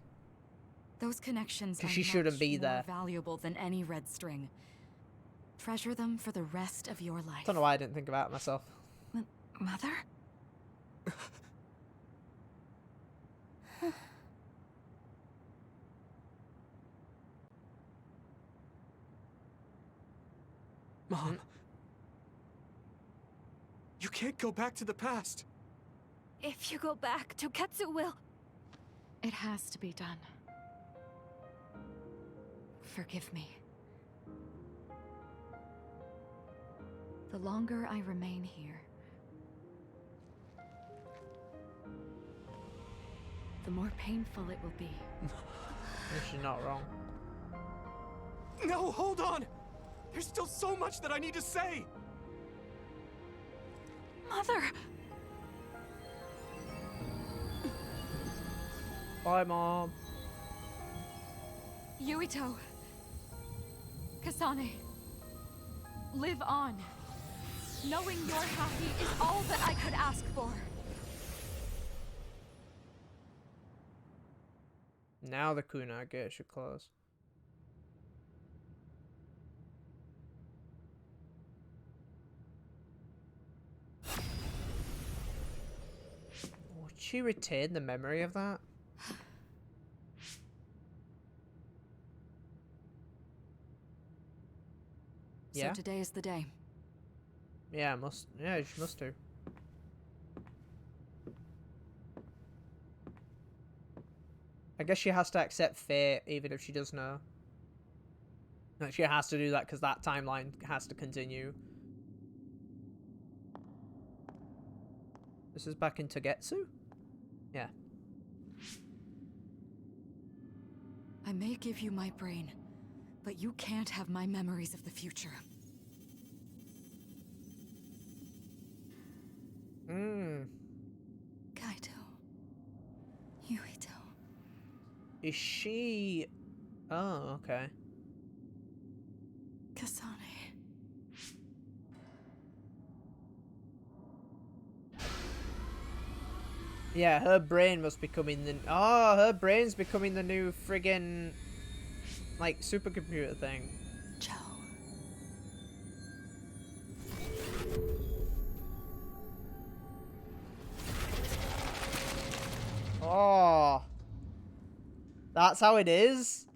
Those connections 'Cause are she shouldn't much be more there. valuable than any red string. Treasure them for the rest of your life. Don't know why I didn't think about it myself. Mother? Mom. You can't go back to the past. If you go back, Toketsu will... It has to be done. Forgive me. The longer I remain here, the more painful it will be. She's not wrong. No, hold on! There's still so much that I need to say! Mother! Bye, Mom. Yuito. Kasane. Live on. Knowing you're happy is all that I could ask for. Now the Kunad Gate should close. Would she retain the memory of that? Yeah. So today is the day. Yeah, must. Yeah, she must do. I guess she has to accept fate, even if she does know. Like, she has to do that because that timeline has to continue. This is back in Togetsu? Yeah. I may give you my brain, but you can't have my memories of the future. Kaito. Yuito. Is she... Oh, okay. Kasane. Yeah, her brain must be becoming the... Oh, her brain's becoming the new friggin... like, supercomputer thing. Joe. Oh. That's how it is?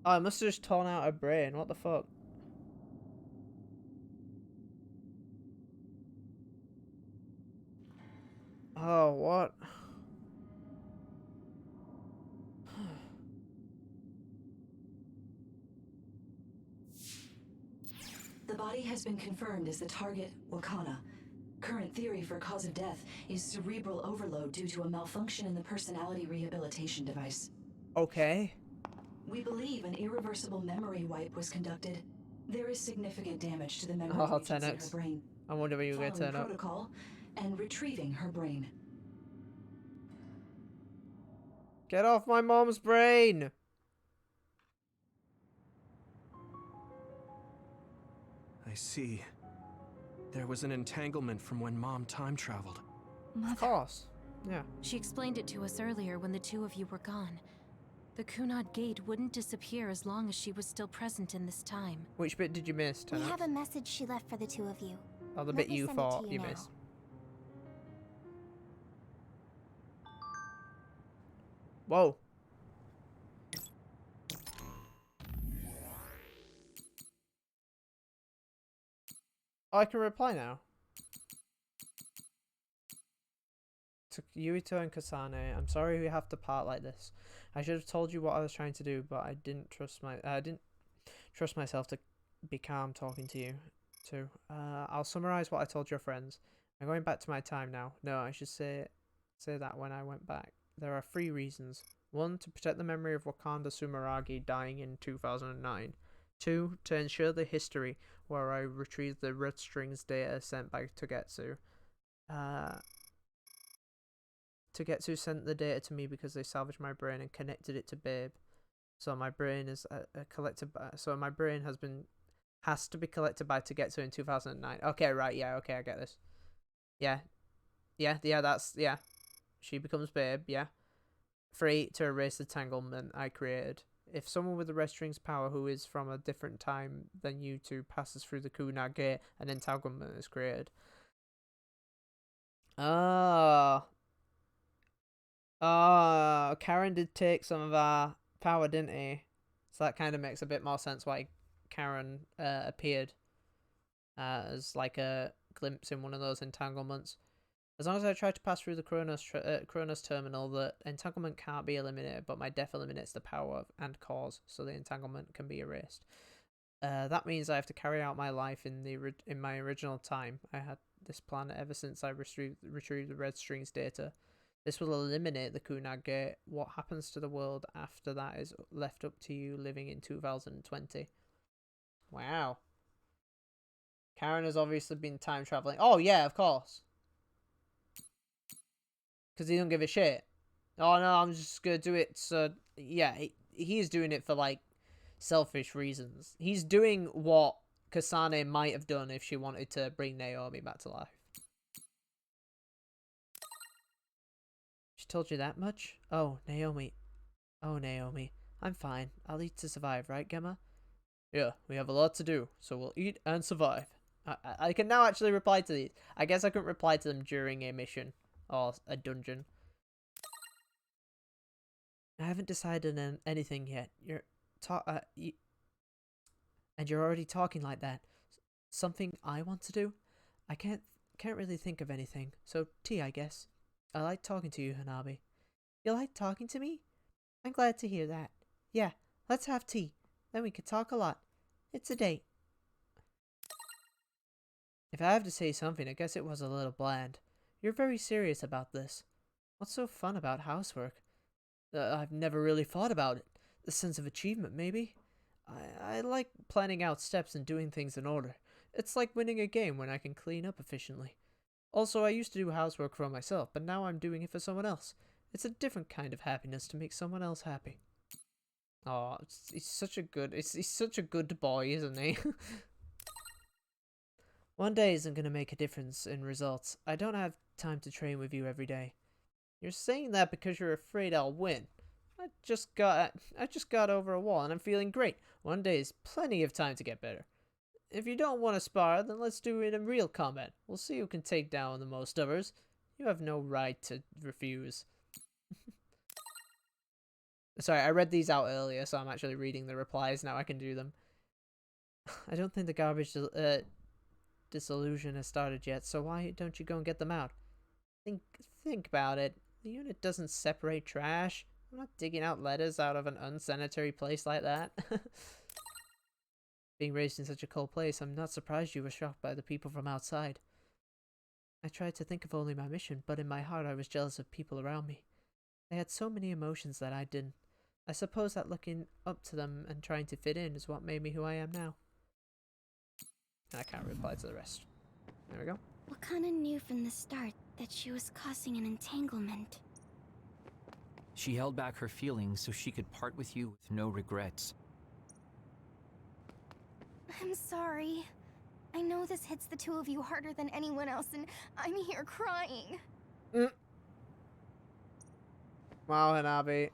Oh, I must have just torn out her brain. What the fuck? Oh, what? The body has been confirmed as the target, Wakana. Current theory for cause of death is cerebral overload due to a malfunction in the personality rehabilitation device. Okay. We believe an irreversible memory wipe was conducted. There is significant damage to the memory Oh, regions in her 10x. brain. I wonder where you get Following turned up. protocol and retrieving her brain. Get off my mom's brain! I see. There was an entanglement from when Mom time traveled. Of course. Yeah. She explained it to us earlier when the two of you were gone. The Kunad Gate wouldn't disappear as long as she was still present in this time. Which bit did you miss, We 10x? have a message she left for the two of you. Oh, the Let bit me you send it thought to you now. missed. Whoa. Oh, I can reply now. To Yuito and Kasane, I'm sorry we have to part like this. I should have told you what I was trying to do, but I didn't trust myself to be calm talking to you too. I'll summarize what I told your friends. I'm going back to my time now. No, I should say that when I went back. There are 3 reasons. 1, to protect the memory of Wakanda Sumeragi dying in 2009. 2, to ensure the history where I retrieved the Red Strings data sent by Togetsu. Togetsu sent the data to me because they salvaged my brain and connected it to Babe. So my brain is collected by, so my brain has to be collected by Togetsu in 2009. Okay, right, yeah, okay, I get this. Yeah. Yeah. She becomes Babe, yeah. 3, to erase the entanglement I created. If someone with the Red Strings power who is from a different time than you two passes through the Kunad Gate, an entanglement is created. Karen did take some of our power, didn't he? So that kind of makes a bit more sense why Karen appeared as like a glimpse in one of those entanglements. As long as I try to pass through the Kronos terminal, the entanglement can't be eliminated, but my death eliminates the power and cause, so the entanglement can be erased. That means I have to carry out my life in my original time. I had this plan ever since I retrieved the Red Strings data. This will eliminate the Kunad Gate. What happens to the world after that is left up to you living in 2020. Wow. Karen has obviously been time traveling. Oh yeah, of course. Because he don't give a shit. Oh no, I'm just gonna do it. So yeah, he's doing it for like selfish reasons. He's doing what Kasane might have done if she wanted to bring Naomi back to life. She told you that much? Oh, Naomi. Oh, Naomi. I'm fine. I'll eat to survive, right, Gemma? Yeah, we have a lot to do, so we'll eat and survive. I can now actually reply to these. I guess I couldn't reply to them during a mission or a dungeon. I haven't decided on anything yet. And you're already talking like that. Something I want to do? I can't really think of anything. So tea, I guess. I like talking to you, Hanabi. You like talking to me? I'm glad to hear that. Yeah, let's have tea. Then we could talk a lot. It's a date. If I have to say something, I guess it was a little bland. You're very serious about this. What's so fun about housework? I've never really thought about it. The sense of achievement, maybe? I like planning out steps and doing things in order. It's like winning a game when I can clean up efficiently. Also, I used to do housework for myself, but now I'm doing it for someone else. It's a different kind of happiness to make someone else happy. Oh, he's such a good boy, isn't he? One day isn't going to make a difference in results. I don't have time to train with you every day. You're saying that because you're afraid I'll win. I just got over a wall and I'm feeling great. One day is plenty of time to get better. If you don't want to spar, then let's do it in real combat. We'll see who can take down the most of us. You have no right to refuse. Sorry, I read these out earlier, so I'm actually reading the replies now. I can do them. I don't think the garbage disillusion has started yet, so why don't you go and get them out? Think about it. The unit doesn't separate trash. I'm not digging out letters out of an unsanitary place like that. Being raised in such a cold place, I'm not surprised you were shocked by the people from outside. I tried to think of only my mission, but in my heart I was jealous of people around me. They had so many emotions that I didn't. I suppose that looking up to them and trying to fit in is what made me who I am now. And I can't reply to the rest. There we go. Wakana knew from the start that she was causing an entanglement. She held back her feelings so she could part with you with no regrets. I'm sorry. I know this hits the two of you harder than anyone else, and I'm here crying. Wow, Hanabi.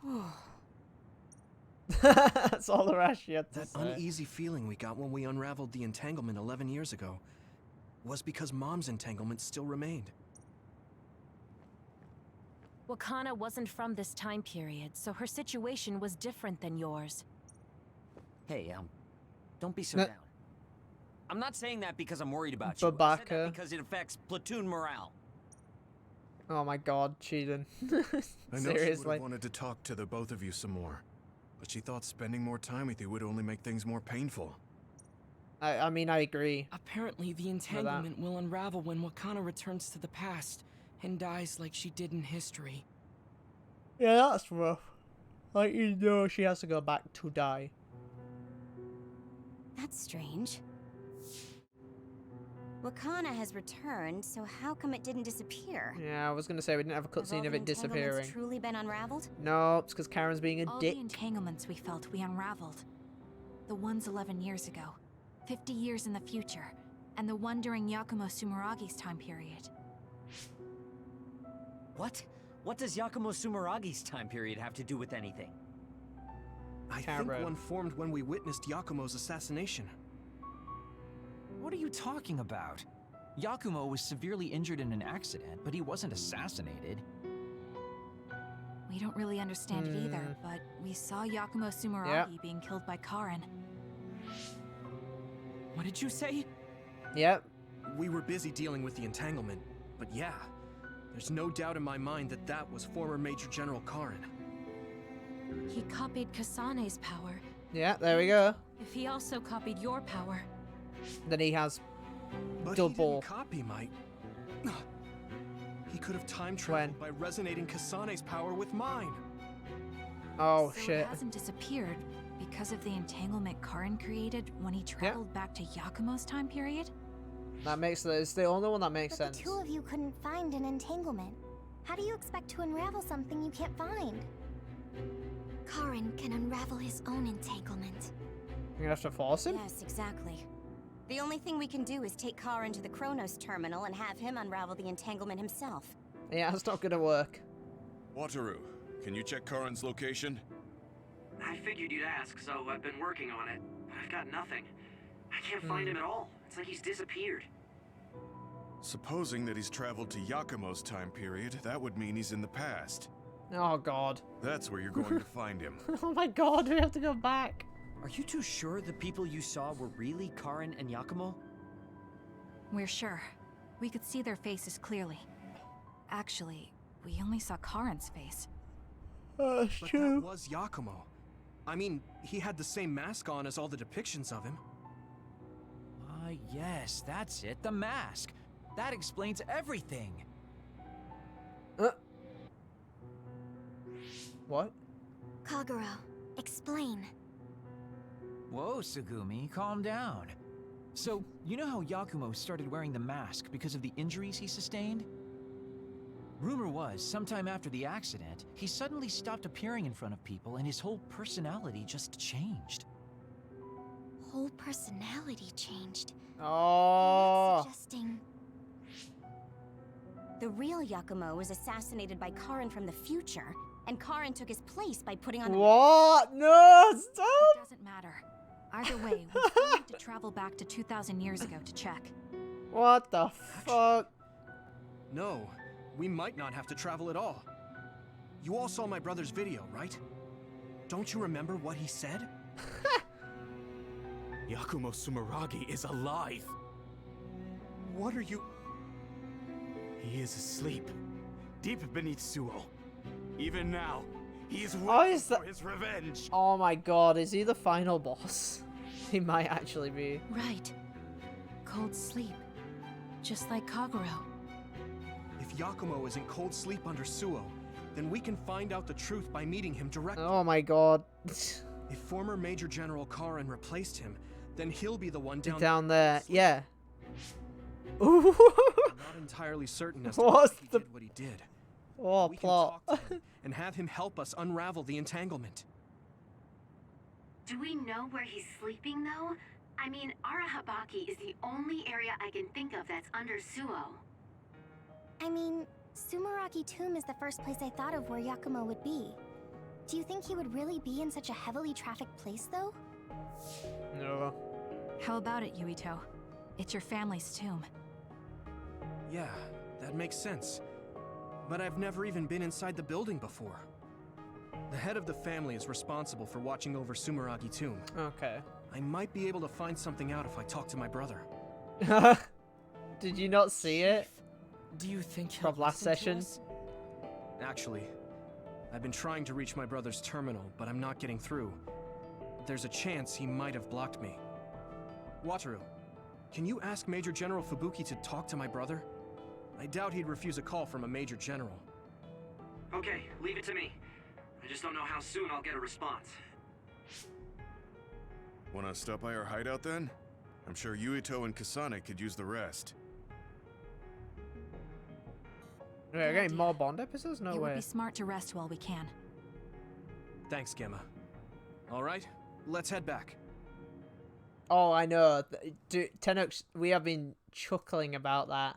That's all the Rash had to say. That uneasy feeling we got when we unraveled the entanglement 11 years ago was because Mom's entanglement still remained. Wakana wasn't from this time period, so her situation was different than yours. Hey, don't be so down. I'm not saying that because I'm worried about you. I said that because it affects platoon morale. Oh my god, Cheating. I know she would have wanted to talk to the both of you some more, but she thought spending more time with you would only make things more painful. I mean, I agree. Apparently, the entanglement will unravel when Wakana returns to the past and dies like she did in history. Yeah, that's rough. Like, you know, she has to go back to die. That's strange. Wakana has returned, so how come it didn't disappear? Yeah, I was gonna say we didn't have a cutscene of it disappearing. Truly been unraveled? No, it's because Karen's being a All dick. the entanglements we felt, we unraveled. The ones 11 years ago, 50 years in the future, and the one during Yakumo Sumeragi's time period. What? What does Yakumo Sumeragi's time period have to do with anything? I think one formed when we witnessed Yakumo's assassination. What are you talking about? Yakumo was severely injured in an accident, but he wasn't assassinated. We don't really understand it either, but we saw Yakumo Sumeragi being killed by Karen. What did you say? Yep. We were busy dealing with the entanglement, but yeah, there's no doubt in my mind that that was former Major General Karen. He copied Kasane's power. Yeah, there we go. If he also copied your power, then he has but double. He didn't copy my... He could have time traveled by resonating Kasane's power with mine. Oh, so shit. It hasn't disappeared because of the entanglement Karen created when he traveled back to Yakumo's time period? That makes sense. It's the only one that makes sense. The two of you couldn't find an entanglement. How do you expect to unravel something you can't find? Karen can unravel his own entanglement. You're gonna have to force him? Yes, exactly. The only thing we can do is take Karen to the Kronos terminal and have him unravel the entanglement himself. Yeah, that's not gonna work. Wataru, can you check Karen's location? I figured you'd ask, so I've been working on it, but I've got nothing. I can't find him at all. It's like he's disappeared. Supposing that he's traveled to Yakumo's time period, that would mean he's in the past. Oh god. That's where you're going to find him. Oh my god, we have to go back. Are you too sure the people you saw were really Karen and Yakumo? We're sure. We could see their faces clearly. Actually, we only saw Karen's face. But that was Yakumo. I mean, he had the same mask on as all the depictions of him. Yes, that's it, the mask. That explains everything. What? Kaguro, explain. Whoa, Sugumi, calm down. So, you know how Yakumo started wearing the mask because of the injuries he sustained? Rumor was, sometime after the accident, he suddenly stopped appearing in front of people and his whole personality just changed. Whole personality changed. Oh. That's suggesting... The real Yakumo was assassinated by Karin from the future, and Karin took his place by putting on What? No, stop! It doesn't matter. Either way, we still need to travel back to 2,000 years ago to check. What the fuck? No, we might not have to travel at all. You all saw my brother's video, right? Don't you remember what he said? Yakumo Sumeragi is alive. What are you... He is asleep, deep beneath Suo. Even now, he is Oh, waiting for his revenge. Oh my god, is he the final boss? He might actually be. Right. Cold sleep. Just like Kaguro. If Yakumo is in cold sleep under Suo, then we can find out the truth by meeting him directly. Oh my god. If former Major General Karin replaced him, then he'll be the one down there. Yeah. I'm not entirely certain as to why he did what he did. Oh, we plot. Can talk to him and have him help us unravel the entanglement. Do we know where he's sleeping, though? I mean, Arahabaki is the only area I can think of that's under Suo. I mean, Sumeragi Tomb is the first place I thought of where Yakumo would be. Do you think he would really be in such a heavily trafficked place, though? No. How about it, Yuito? It's your family's tomb. Yeah, that makes sense. But I've never even been inside the building before. The head of the family is responsible for watching over Sumeragi Tomb. Okay. I might be able to find something out if I talk to my brother. Did you not see it? Do you think from last session? Actually, I've been trying to reach my brother's terminal, but I'm not getting through. There's a chance he might have blocked me. Wataru, can you ask Major General Fubuki to talk to my brother? I doubt he'd refuse a call from a Major General. Okay, leave it to me. I just don't know how soon I'll get a response. Wanna stop by our hideout then? I'm sure Yuito and Kasane could use the rest. Wait, are getting more Bond episodes? No It way. would be smart to rest while we can. Thanks, Gemma. All right, let's head back. Oh, I know. Dude, Tennox, we have been chuckling about that.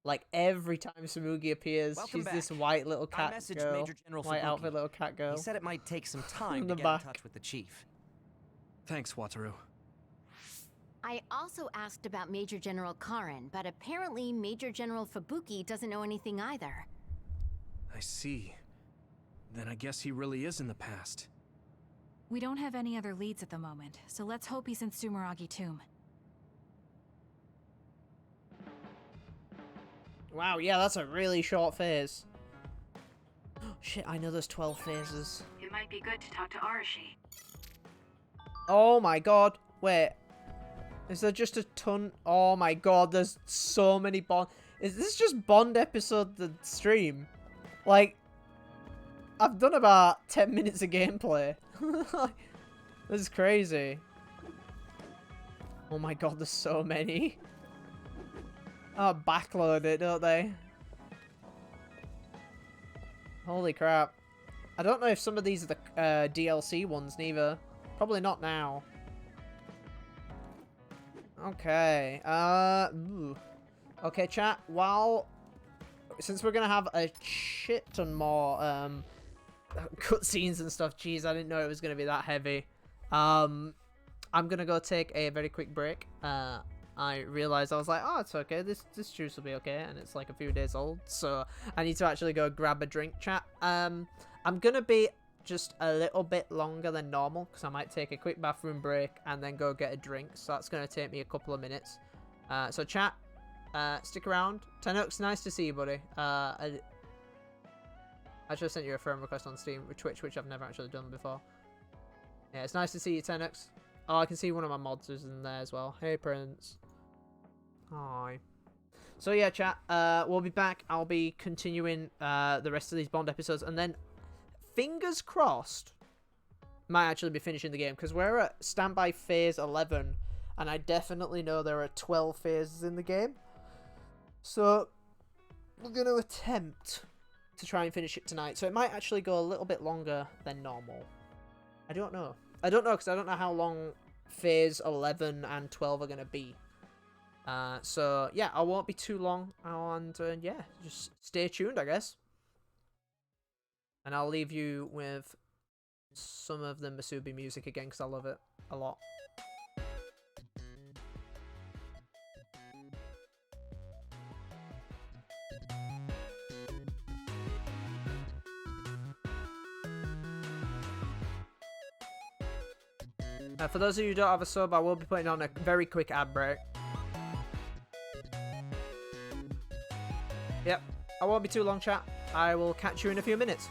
Like, every time Samugi appears, Welcome she's back. this white little I cat messaged girl. Major General White Fubuki. outfit little cat girl. He said it might take some time From to the get back. in touch with the chief. Thanks, Wataru. I also asked about Major General Karin, but apparently Major General Fubuki doesn't know anything either. I see. Then I guess he really is in the past. We don't have any other leads at the moment, so let's hope he's in Sumeragi Tomb. Wow, yeah, that's a really short phase. Shit, I know there's 12 phases. It might be good to talk to Arashi. Oh my god. Wait. Is there just a ton? Oh my god, there's so many Bond. Is this just Bond episode the stream? Like, I've done about 10 minutes of gameplay. This is crazy. Oh my god, there's so many. Oh, backload it, don't they? Holy crap. I don't know if some of these are the DLC ones, neither. Probably not now. Okay. Ooh. Okay, chat. Since we're gonna have a shit ton more cutscenes and stuff. Jeez, I didn't know it was gonna be that heavy. I'm gonna go take a very quick break. I realized I was like, oh, it's okay. This juice will be okay, and it's like a few days old, so I need to actually go grab a drink, chat. I'm gonna be just a little bit longer than normal because I might take a quick bathroom break and then go get a drink, so that's gonna take me a couple of minutes. So chat, stick around. Tennox, nice to see you, buddy. I just sent you a friend request on Steam with Twitch, which I've never actually done before. Yeah, it's nice to see you, Tenex. Oh, I can see one of my mods is in there as well. Hey, Prince. Hi. So yeah, chat. We'll be back. I'll be continuing the rest of these Bond episodes, and then fingers crossed, might actually be finishing the game because we're at standby phase 11, and I definitely know there are 12 phases in the game. So we're going to attempt to try and finish it tonight. So it might actually go a little bit longer than normal. I don't know. I don't know because I don't know how long phase 11 and 12 are going to be. So yeah, I won't be too long, and yeah, just stay tuned, I guess. And I'll leave you with some of the Masubi music again because I love it a lot. For those of you who don't have a sub, I will be putting on a very quick ad break. Yep, I won't be too long, chat. I will catch you in a few minutes.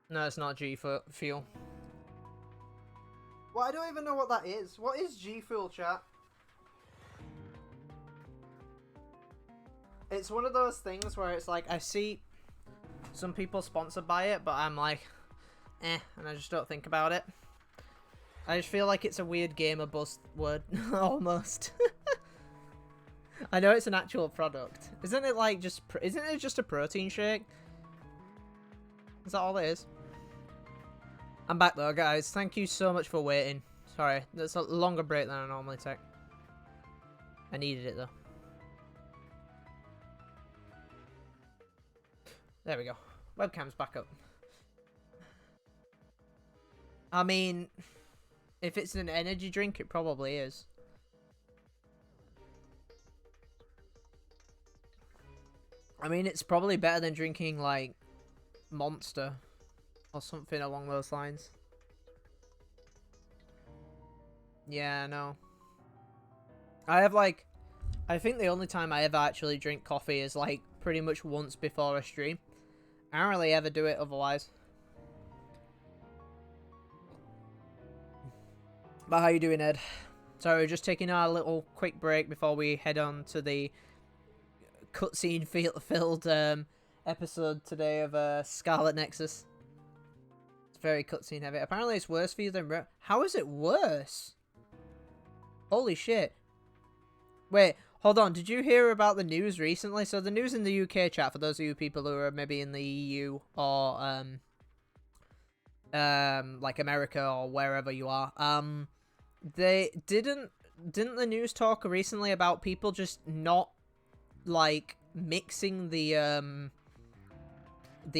No, it's not G Fuel. Well, I don't even know what that is. What is G Fuel, chat? It's one of those things where it's like, I see some people sponsored by it, but I'm like, and I just don't think about it. I just feel like it's a weird gamer buzzword, almost. I know it's an actual product. Isn't it like just, isn't it just a protein shake? Is that all it is? I'm back though, guys. Thank you so much for waiting. Sorry, that's a longer break than I normally take. I needed it though. There we go. Webcam's back up. I mean, if it's an energy drink, it probably is. I mean, it's probably better than drinking, like, Monster or something along those lines. Yeah, no. I have, like, I think the only time I ever actually drink coffee is, like, pretty much once before a stream. I don't really ever do it otherwise. But how you doing, Ed? Sorry, we're just taking our little quick break before we head on to the cutscene filled episode today of Scarlet Nexus. It's very cutscene heavy. Apparently it's worse for you than... How is it worse? Holy shit. Wait, hold on. Did you hear about the news recently? So the news in the UK chat, for those of you people who are maybe in the EU or like America or wherever you are, they didn't the news talk recently about people just not like mixing the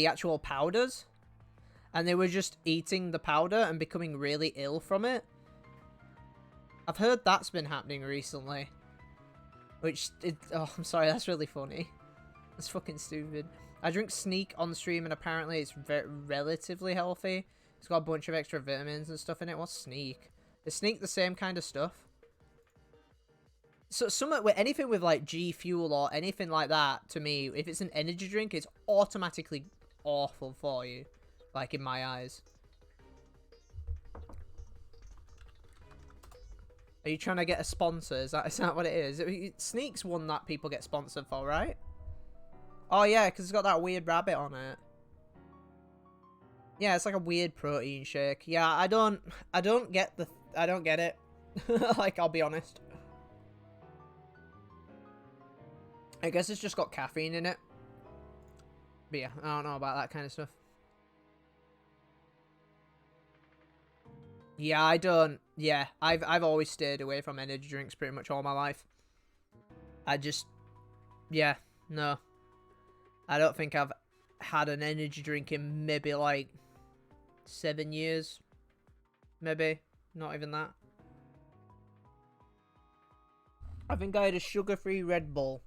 actual powders, and they were just eating the powder and becoming really ill from it? I've heard that's been happening recently. Which, oh, I'm sorry, that's really funny. That's fucking stupid. I drink Sneak on stream and apparently it's relatively healthy. It's got a bunch of extra vitamins and stuff in it. What's Sneak? Is Sneak the same kind of stuff? So, anything with like G Fuel or anything like that, to me, if it's an energy drink, it's automatically awful for you. Like, in my eyes. Are you trying to get a sponsor? Is that what it is? Sneak's one that people get sponsored for, right? Oh yeah, because it's got that weird rabbit on it. Yeah, it's like a weird protein shake. Yeah, I don't get it. Like, I'll be honest. I guess it's just got caffeine in it. But yeah, I don't know about that kind of stuff. Yeah, I don't. Yeah, I've always stayed away from energy drinks pretty much all my life. I just, yeah, no. I don't think I've had an energy drink in maybe like 7 years. Maybe, not even that. I think I had a sugar-free Red Bull.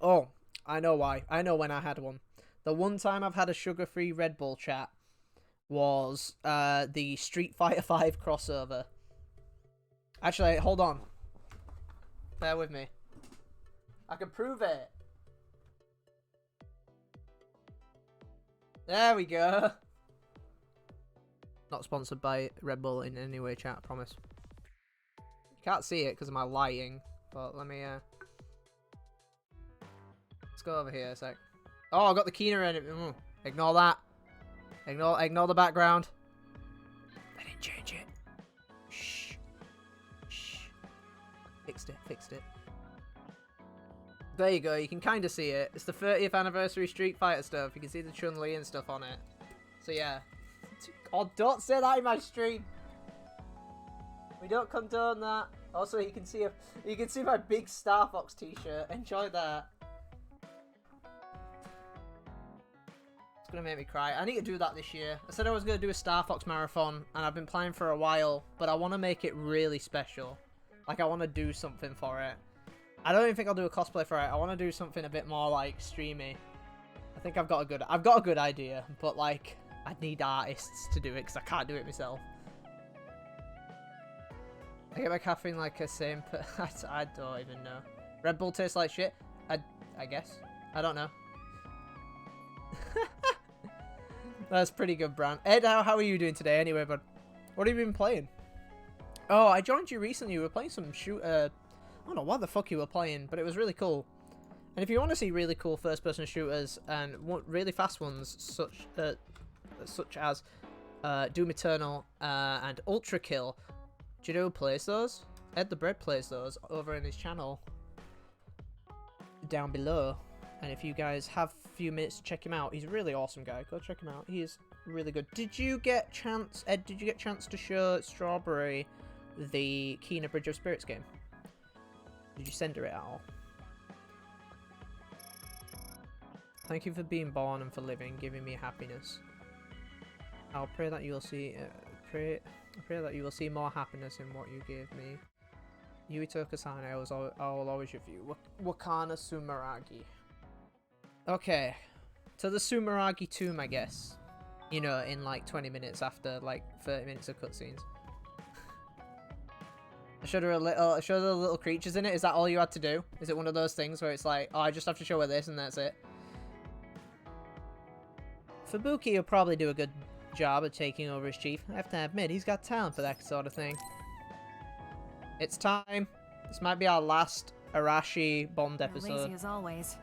Oh, I know why. I know when I had one. The one time I've had a sugar-free Red Bull, chat, was the Street Fighter 5 crossover. Actually, hold on. Bear with me. I can prove it. There we go. Not sponsored by Red Bull in any way, chat, I promise. You can't see it because of my lighting, but let me, let's go over here a sec. Oh, I got the keener in it. Ignore that. Ignore the background. I didn't change it. Shh. Shh. Fixed it. There you go, you can kind of see it. It's the 30th anniversary Street Fighter stuff. You can see the Chun-Li and stuff on it. So yeah. Oh, don't say that in my stream. We don't condone that. Also, you can see my big Star Fox t-shirt. Enjoy that. It's gonna make me cry. I need to do that this year. I said I was gonna do a Star Fox marathon, and I've been planning for a while, but I want to make it really special. Like, I want to do something for it. I don't even think I'll do a cosplay for it. I want to do something a bit more like streamy. I think I've got a good idea, but like I'd need artists to do it because I can't do it myself. I get my caffeine like a same. I don't even know. Red Bull tastes like shit. I guess. I don't know. That's pretty good, Bran. Ed, how are you doing today anyway, bud? What have you been playing? Oh, I joined you recently. You were playing some I don't know what the fuck you were playing, but it was really cool. And if you want to see really cool first-person shooters and really fast ones, such as Doom Eternal and Ultra Kill, do you know who plays those? Ed the Bread plays those over in his channel down below. And if you guys have a few minutes to check him out, he's a really awesome guy. Go check him out. He is really good. Did you get chance, Ed? Did you get chance to show Strawberry the Kena Bridge of Spirits game? Did you send her it at all? Thank you for being born and for living, giving me happiness. I'll pray that you will see. I pray that you will see more happiness in what you gave me. Yuito Kasane, I will always with you. Wakana Sumeragi. Okay, to the Sumeragi tomb, I guess. You know, in like 20 minutes after like 30 minutes of cutscenes. I showed her I showed her the little creatures in it. Is that all you had to do? Is it one of those things where it's like, oh, I just have to show her this and that's it? Fubuki will probably do a good job of taking over as chief. I have to admit, he's got talent for that sort of thing. It's time. This might be our last Arashi Bond episode. You're lazy as always.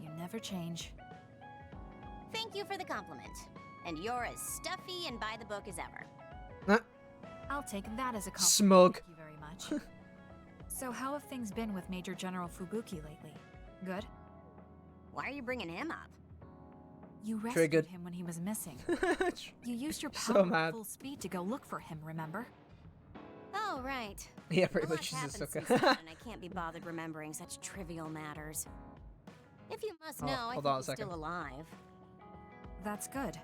You never change. Thank you for the compliment. And you're as stuffy and by the book as ever. I'll take that as a compliment. Smug. Thank you very much. So how have things been with Major General Fubuki lately? Good? Why are you bringing him up? You rescued Triggered. him when he was missing. You used your So power mad. at full speed to go look for him, remember? Oh, right. Yeah, pretty A lot much she's a happened sucker. since then, and I can't be bothered remembering such trivial matters. If you must know, I hold think on a he's second. still alive. That's good.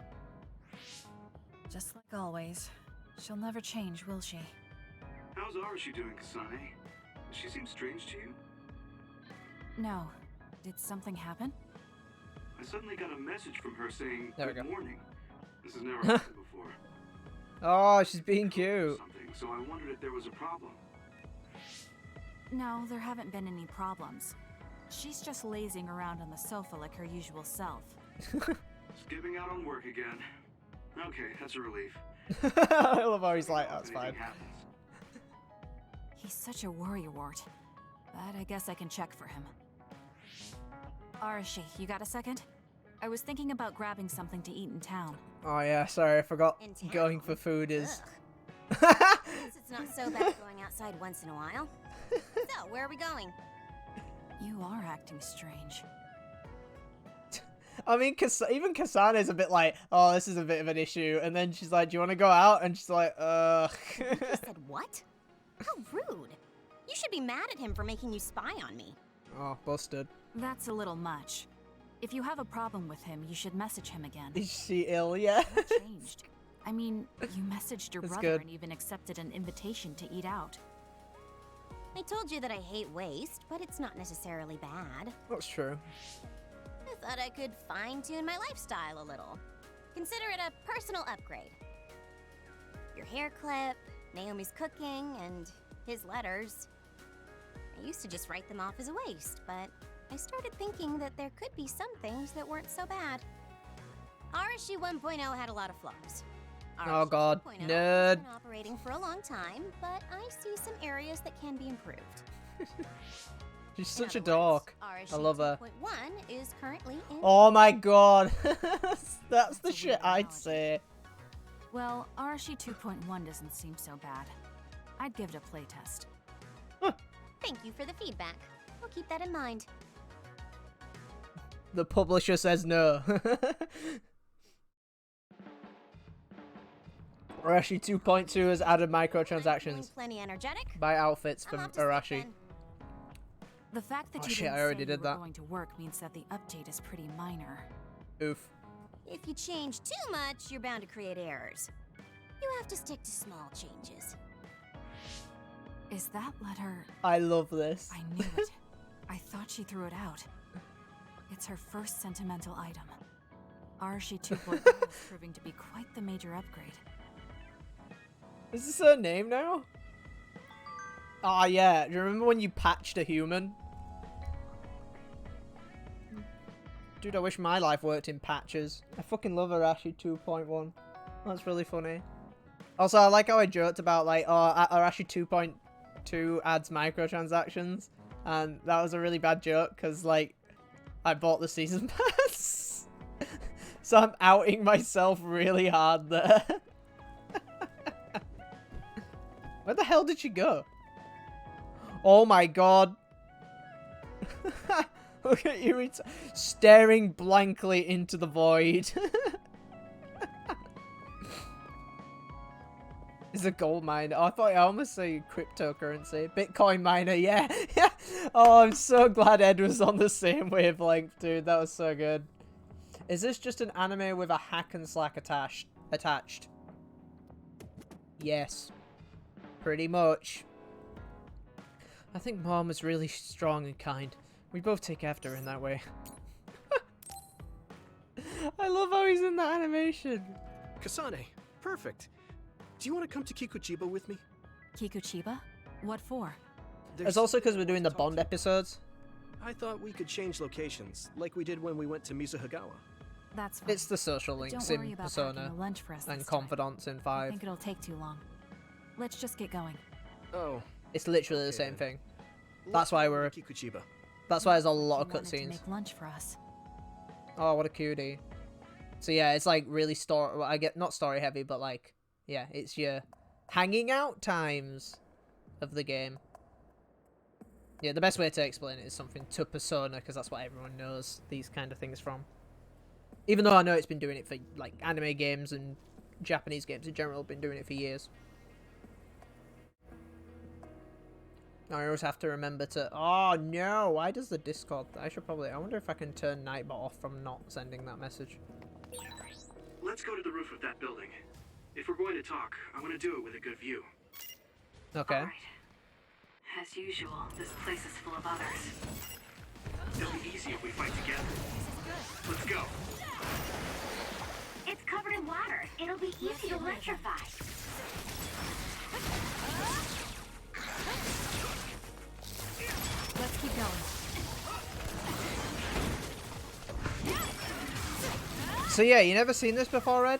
Just like always. She'll never change, will she? How's Arashi doing, Kasane? Does she seem strange to you? No. Did something happen? I suddenly got a message from her saying, There we "Good go." morning." This has never happened before. Oh, she's being cute. Something, so I wondered if there was a problem. No, there haven't been any problems. She's just lazing around on the sofa like her usual self. Skipping out on work again. Okay, that's a relief. I love how he's like, that's fine. He's such a worrywart. But I guess I can check for him. Arashi, you got a second? I was thinking about grabbing something to eat in town. Oh yeah, sorry, I forgot. In town? Going for food is... Guess it's not so bad going outside once in a while. So, where are we going? You are acting strange. I mean, even Kasane is a bit like, oh, this is a bit of an issue. And then she's like, do you want to go out? And she's like, ugh. You said what? How rude. You should be mad at him for making you spy on me. Oh, busted. That's a little much. If you have a problem with him, you should message him again. Is she ill? Yeah. What changed? I mean, you messaged your That's brother good. and even accepted an invitation to eat out. I told you that I hate waste, but it's not necessarily bad. That's true. I thought I could fine-tune my lifestyle a little. Consider it a personal upgrade. Your hair clip, Naomi's cooking, and his letters. I used to just write them off as a waste, but I started thinking that there could be some things that weren't so bad. Arashi 1.0 had a lot of flaws. Oh god, 2.0 has nerd. been operating for a long time, but I see some areas that can be improved. She's such a dork. I love her. 2.1 is currently in. Oh my god. That's the shit I'd say. Well, Arashi 2.1 doesn't seem so bad. I'd give it a playtest. Thank you for the feedback. I'll keep that in mind. The publisher says no. Arashi 2.2 has added microtransactions. Plenty energetic. Buy outfits from I'm off to sleep Arashi. then. The fact that Oh you shit, didn't I already say did you were that. going to work means that the update is pretty minor. Oof. If you change too much, you're bound to create errors. You have to stick to small changes. Is that letter... I love this. I knew it. I thought she threw it out. It's her first sentimental item. Arashi 2.1 is proving to be quite the major upgrade. Is this her name now? Ah, yeah. Do you remember when you patched a human? Dude, I wish my life worked in patches. I fucking love Arashi 2.1. That's really funny. Also, I like how I joked about, like, oh, Arashi 2.2 adds microtransactions. And that was a really bad joke, because, like, I bought the season pass. So I'm outing myself really hard there. Where the hell did she go? Oh my god. Look at you, it's staring blankly into the void. It's a gold miner. Oh, I almost say cryptocurrency. Bitcoin miner, yeah. Yeah. Oh, I'm so glad Ed was on the same wavelength, dude. That was so good. Is this just an anime with a hack and slack attached? Yes. Pretty much. I think Mom is really strong and kind. We both take after her in that way. I love how he's in that animation. Kasane, perfect. Do you want to come to Kikuchiba with me? Kikuchiba? What for? It's also because we're doing the Bond episodes. I thought we could change locations, like we did when we went to Mizuhagawa. That's fine. It's the social links Don't worry in about Persona packing a lunch for us and this time. Confidants in I 5. think it'll take too long. Let's just get going. Oh. It's literally the same thing. That's why we're... Kikuchiba. That's why there's a lot of You wanted to cutscenes. make lunch for us. Oh, what a cutie. So yeah, it's like really story... Well, I get not story heavy, but like... Yeah, it's your hanging out times of the game. Yeah, the best way to explain it is something to Persona, because that's what everyone knows these kind of things from. Even though I know it's been doing it for, like, anime games and Japanese games in general, been doing it for years. I always have to remember to... Oh, no! Why does the Discord... I wonder if I can turn Nightbot off from not sending that message. Let's go to the roof of that building. If we're going to talk, I want to do it with a good view. Okay. All right. As usual, this place is full of others. It'll be easy if we fight together. Let's go. It's covered in water. It'll be easy to electrify. Let's keep going. So yeah, you never seen this before, Red?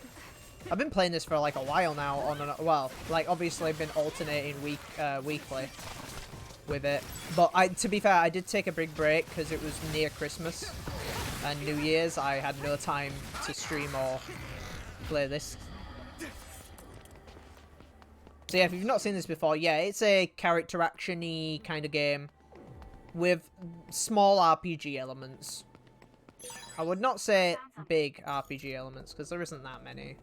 I've been playing this for like a while now. Well, like obviously I've been alternating weekly with it. But to be fair, I did take a big break because it was near Christmas and New Year's. I had no time to stream or play this. So yeah, if you've not seen this before, yeah, it's a character action-y kind of game with small RPG elements. I would not say big RPG elements because there isn't that many.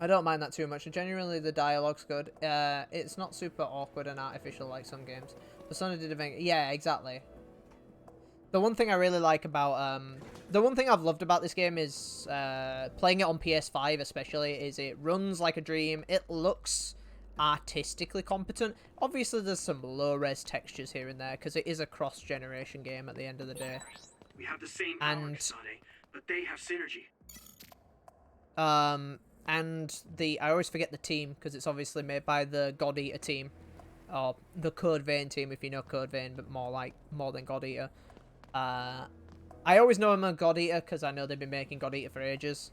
I don't mind that too much. Genuinely, the dialogue's good. It's not super awkward and artificial like some games. Persona did a thing. Yeah, exactly. The one thing I really like about... the one thing I've loved about this game is playing it on PS5 especially is it runs like a dream. It looks artistically competent. Obviously, there's some low-res textures here and there because it is a cross-generation game at the end of the day. We have the same power, Kasane, but they have synergy. And I always forget the team because it's obviously made by the God Eater team, or the Code Vein team if you know Code Vein, but more than God Eater. I always know I'm a God Eater because I know they've been making God Eater for ages.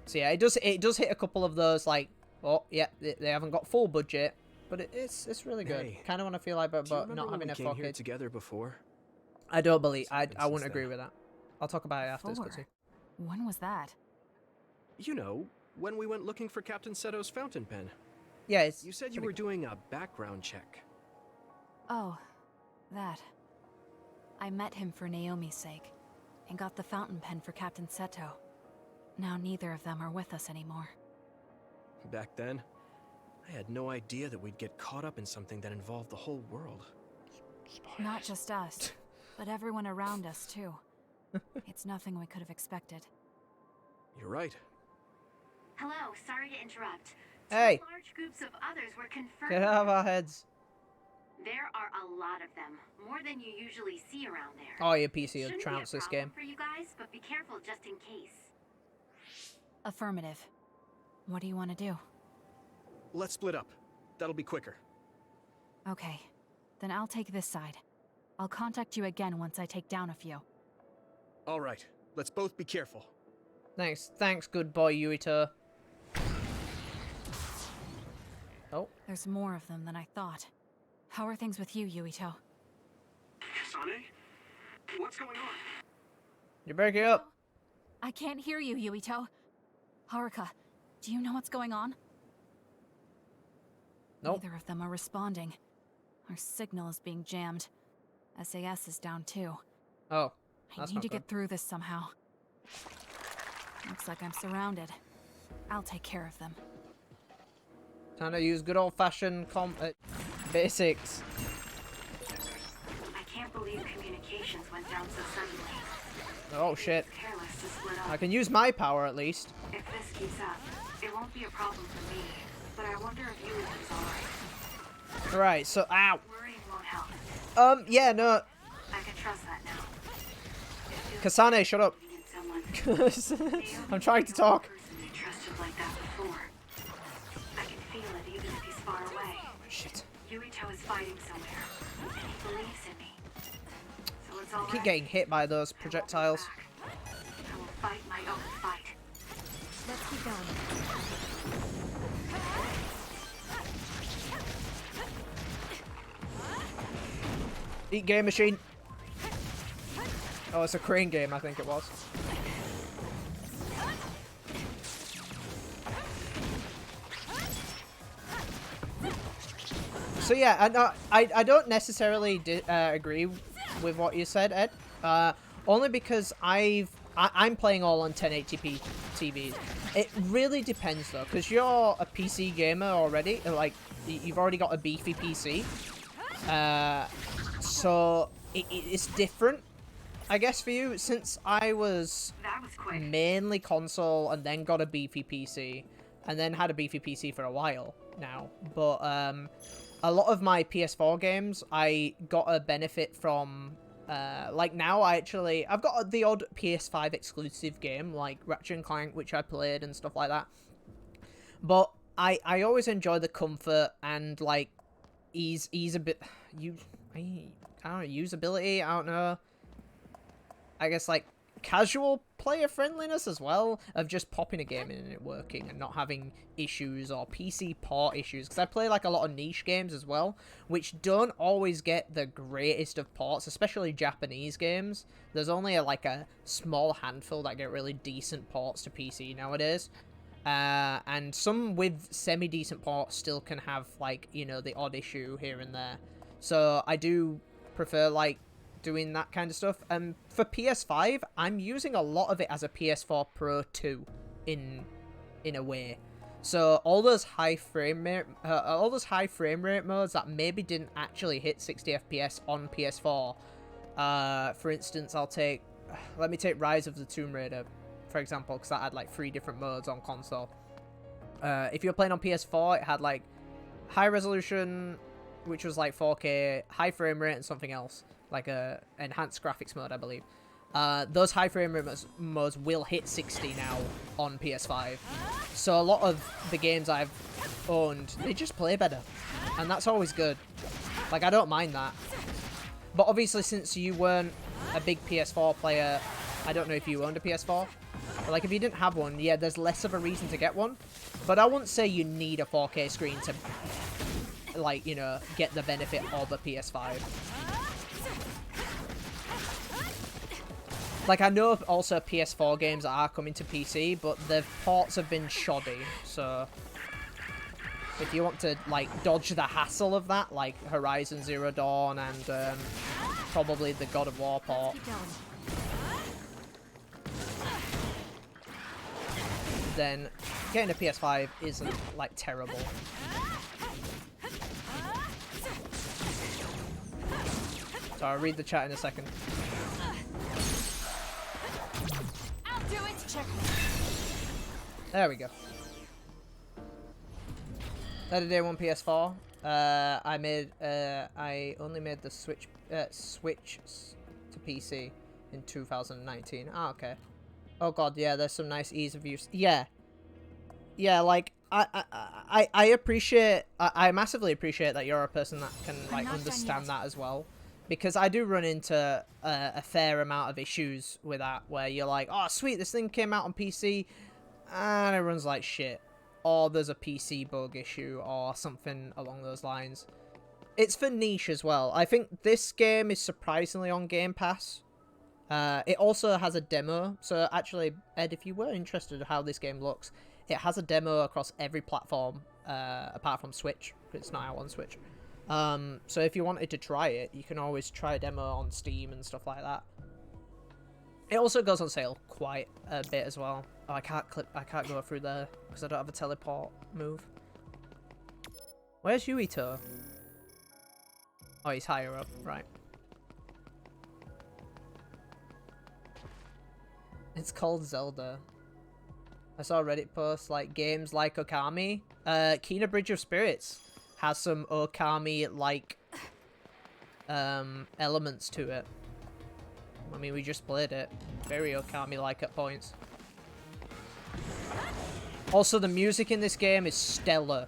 So yeah, it does hit a couple of those like, oh yeah, they haven't got full budget, but it's really good. Hey, kind of want to feel like, but not having a came here 4K together before. I don't believe I wouldn't agree with that. I'll talk about it after this 4. cutscene. When was that? You know, when we went looking for Captain Seto's fountain pen. Yeah, you said you were doing a background check. Oh, that. I met him for Naomi's sake, and got the fountain pen for Captain Seto. Now neither of them are with us anymore. Back then, I had no idea that we'd get caught up in something that involved the whole world. Not just us, but everyone around us too. It's nothing we could have expected. You're right. Hello, sorry to interrupt. Hey! 2 large groups of others were confirmed. Get out of our heads. There are a lot of them, more than you usually see around there. Oh, your PC will Shouldn't trounce be a this problem game. for you guys, but be careful just in case. Affirmative. What do you want to do? Let's split up. That'll be quicker. Okay, then I'll take this side. I'll contact you again once I take down a few. All right, let's both be careful. Thanks, good boy, Yuito. Oh. There's more of them than I thought. How are things with you, Yuito? Kasane? What's going on? You're breaking up. I can't hear you, Yuito. Haruka, do you know what's going on? Nope. Neither of them are responding. Our signal is being jammed. SAS is down too. Oh, I that's need not to good. get through this somehow. Looks like I'm surrounded. I'll take care of them. Time to use good old-fashioned basics. I can't believe communications went down so suddenly. Oh shit. Careless to split up. I can use my power at least. If this keeps up, it won't be a problem for me. But I wonder if Yuito's alright. Right, so ow. Worrying won't help. Yeah, no. I can trust that now. Kasane, shut up. I'm trying to talk. They trusted like that before. I can feel it even if he's far away. Shit. Yuito is fighting somewhere, and he believes in me. So it's all I keep getting hit by those projectiles. I will fight my own fight. Let's keep going. Eat game machine. Oh, it's a crane game, I think it was. So yeah, I don't necessarily agree with what you said, Ed. Only because I'm playing all on 1080p TVs. It really depends though, because you're a PC gamer already. Like you've already got a beefy PC. So it's different, I guess, for you, since I was mainly console and then got a beefy PC and then had a beefy PC for a while now. But a lot of my PS4 games, I got a benefit from, like now I've got the odd PS5 exclusive game like Ratchet & Clank, which I played and stuff like that. But I always enjoy the comfort and like ease a bit, I don't know, usability, I don't know. I guess like casual player friendliness as well, of just popping a game in and it working and not having issues or PC port issues, because I play like a lot of niche games as well, which don't always get the greatest of ports, especially Japanese games. There's only like a small handful that get really decent ports to PC nowadays, and some with semi-decent ports still can have like, you know, the odd issue here and there. So I do prefer like doing that kind of stuff. For PS5, I'm using a lot of it as a PS4 Pro 2 in a way. So all those high frame rate modes that maybe didn't actually hit 60 FPS on PS4. For instance, let me take Rise of the Tomb Raider, for example, because that had like 3 different modes on console. If you're playing on PS4, it had like high resolution, which was like 4K, high frame rate, and something else, like a enhanced graphics mode, I believe. Those high frame rate modes will hit 60 now on PS5. So a lot of the games I've owned, they just play better. And that's always good. Like, I don't mind that. But obviously, since you weren't a big PS4 player, I don't know if you owned a PS4. But like, if you didn't have one, yeah, there's less of a reason to get one. But I wouldn't say you need a 4K screen to, like, you know, get the benefit of a PS5. Like, I know also PS4 games are coming to PC, but the ports have been shoddy, so if you want to, like, dodge the hassle of that, like Horizon Zero Dawn and probably the God of War port, then getting a PS5 isn't, like, terrible. So I'll read the chat in a second. I'll do it. Check. There we go. Another day one PS4. I only made the switch to PC in 2019. Ah, okay. Oh god, yeah, there's some nice ease of use. Yeah, like I appreciate. I massively appreciate that you're a person that can like understand that as well. because I do run into a fair amount of issues with that, where you're like, oh sweet, this thing came out on PC and it runs like shit, or there's a PC bug issue or something along those lines. It's for niche as well. I think this game is surprisingly on Game Pass. It also has a demo, so actually, Ed, if you were interested in how this game looks, it has a demo across every platform apart from Switch, because it's not out on Switch. So if you wanted to try it, you can always try a demo on Steam and stuff like that. It also goes on sale quite a bit as well. Oh, I can't go through there because I don't have a teleport move. Where's Yuito? Oh, he's higher up, right. It's called Zelda. I saw a Reddit post like games like Okami. Kena Bridge of Spirits has some Okami-like elements to it. I mean, we just played it. Very Okami-like at points. Also, the music in this game is stellar.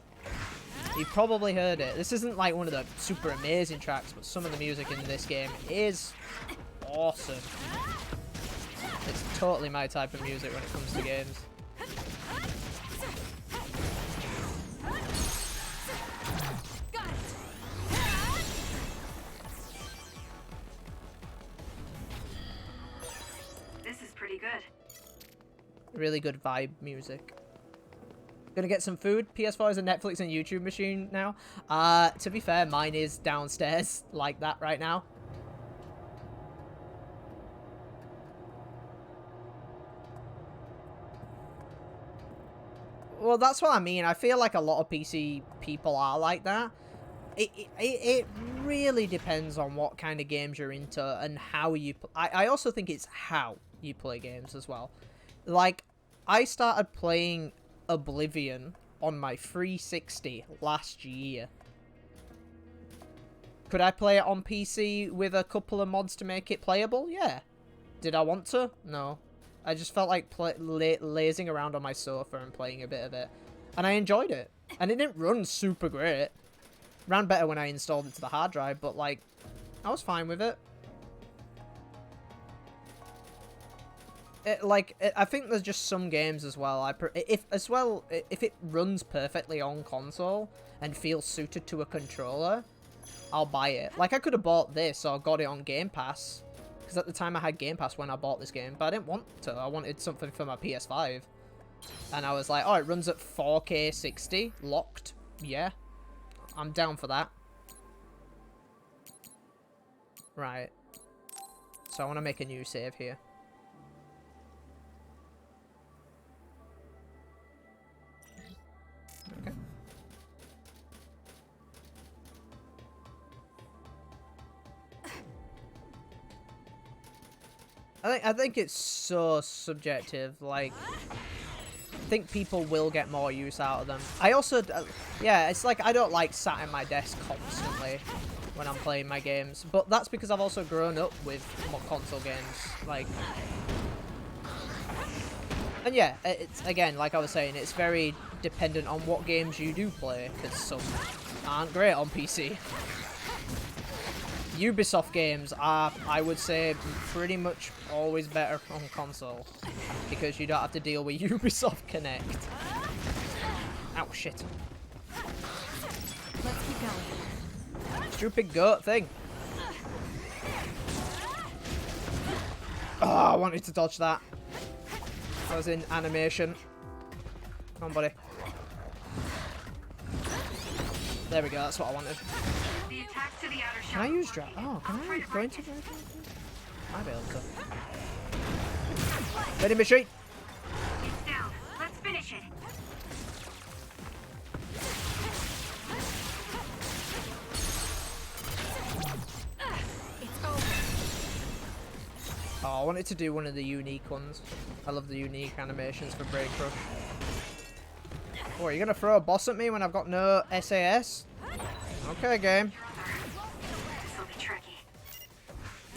You've probably heard it. This isn't like one of the super amazing tracks, but some of the music in this game is awesome. It's totally my type of music when it comes to games. This is pretty good. Really good vibe music. Gonna get some food. PS4 is a Netflix and YouTube machine now. To be fair, mine is downstairs like that right now. Well, that's what I mean. I feel like a lot of PC people are like that. It really depends on what kind of games you're into and how you... I also think it's how you play games as well. Like, I started playing Oblivion on my 360 last year. Could I play it on PC with a couple of mods to make it playable? Yeah. Did I want to? No. I just felt like lazing around on my sofa and playing a bit of it. And I enjoyed it. And it didn't run super great. Ran better when I installed it to the hard drive, but like, I was fine with it. I think there's just some games as well. If it runs perfectly on console and feels suited to a controller, I'll buy it. Like, I could have bought this or got it on Game Pass, because at the time I had Game Pass when I bought this game, but I didn't want to. I wanted something for my PS5, and I was like, oh, it runs at 4K 60 locked. Yeah, I'm down for that. Right. So I want to make a new save here. Okay. I think it's so subjective. Like, I think people will get more use out of them. I also, yeah, it's like I don't like sat at my desk constantly when I'm playing my games, but that's because I've also grown up with console games. Like, and yeah, it's again, like I was saying, it's very dependent on what games you do play, because some aren't great on PC. Ubisoft games are, I would say, pretty much always better on console, because you don't have to deal with Ubisoft Connect. Ow, shit. Let's keep going. Stupid goat thing. Oh, I wanted to dodge that. I was in animation. Come on, buddy. There we go, that's what I wanted. The attack to the outer shell. Can I use drop? Oh, can I go into drop? Might be able to. Ready, machine? It's down. Let's finish it. It's over. Oh, I wanted to do one of the unique ones. I love the unique animations for Brain Crush. Oh, are you gonna throw a boss at me when I've got no SAS? Okay, game. This'll be tricky.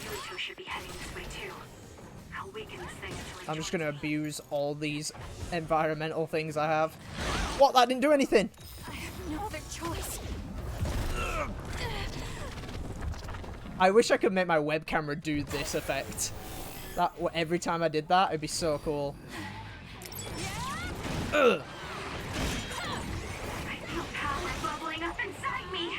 Yuito should be heading this way too. I'll weaken this thing until I'm just gonna abuse all these environmental things I have. What? That didn't do anything! I have no other choice. I wish I could make my web camera do this effect. That every time I did that, it'd be so cool. Ugh. I feel power bubbling up inside me.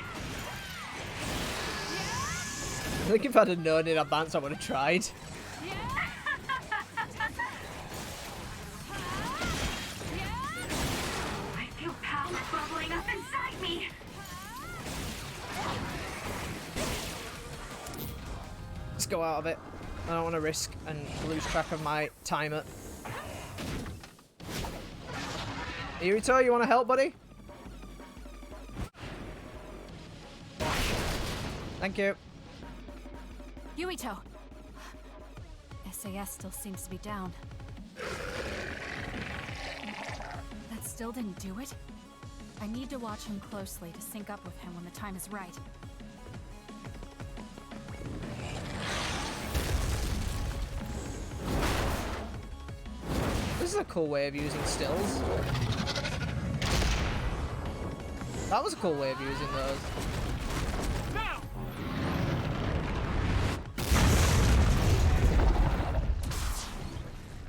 I think if I'd have known in advance, I would have tried. I feel power bubbling up inside me. Let's go out of it. I don't want to risk and lose track of my timer. Irito, you want to help, buddy? Thank you. Yuito! SAS still seems to be down. That still didn't do it? I need to watch him closely to sync up with him when the time is right. This is a cool way of using stills. That was a cool way of using those.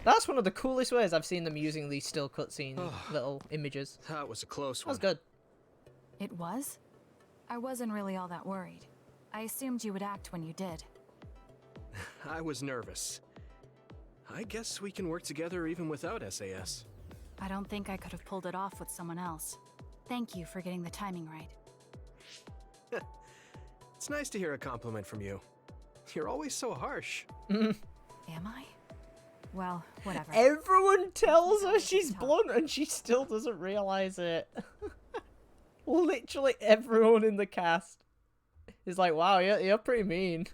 That's one of the coolest ways I've seen them using these still cutscene little images. That was a close That one. was good. It was? I wasn't really all that worried. I assumed you would act when you did. I was nervous. I guess we can work together even without SAS. I don't think I could have pulled it off with someone else. Thank you for getting the timing right. It's nice to hear a compliment from you. You're always so harsh. Am I? Well, whatever. Everyone tells her she's blunt and she still doesn't realize it. Literally everyone in the cast is like, wow, you're pretty mean.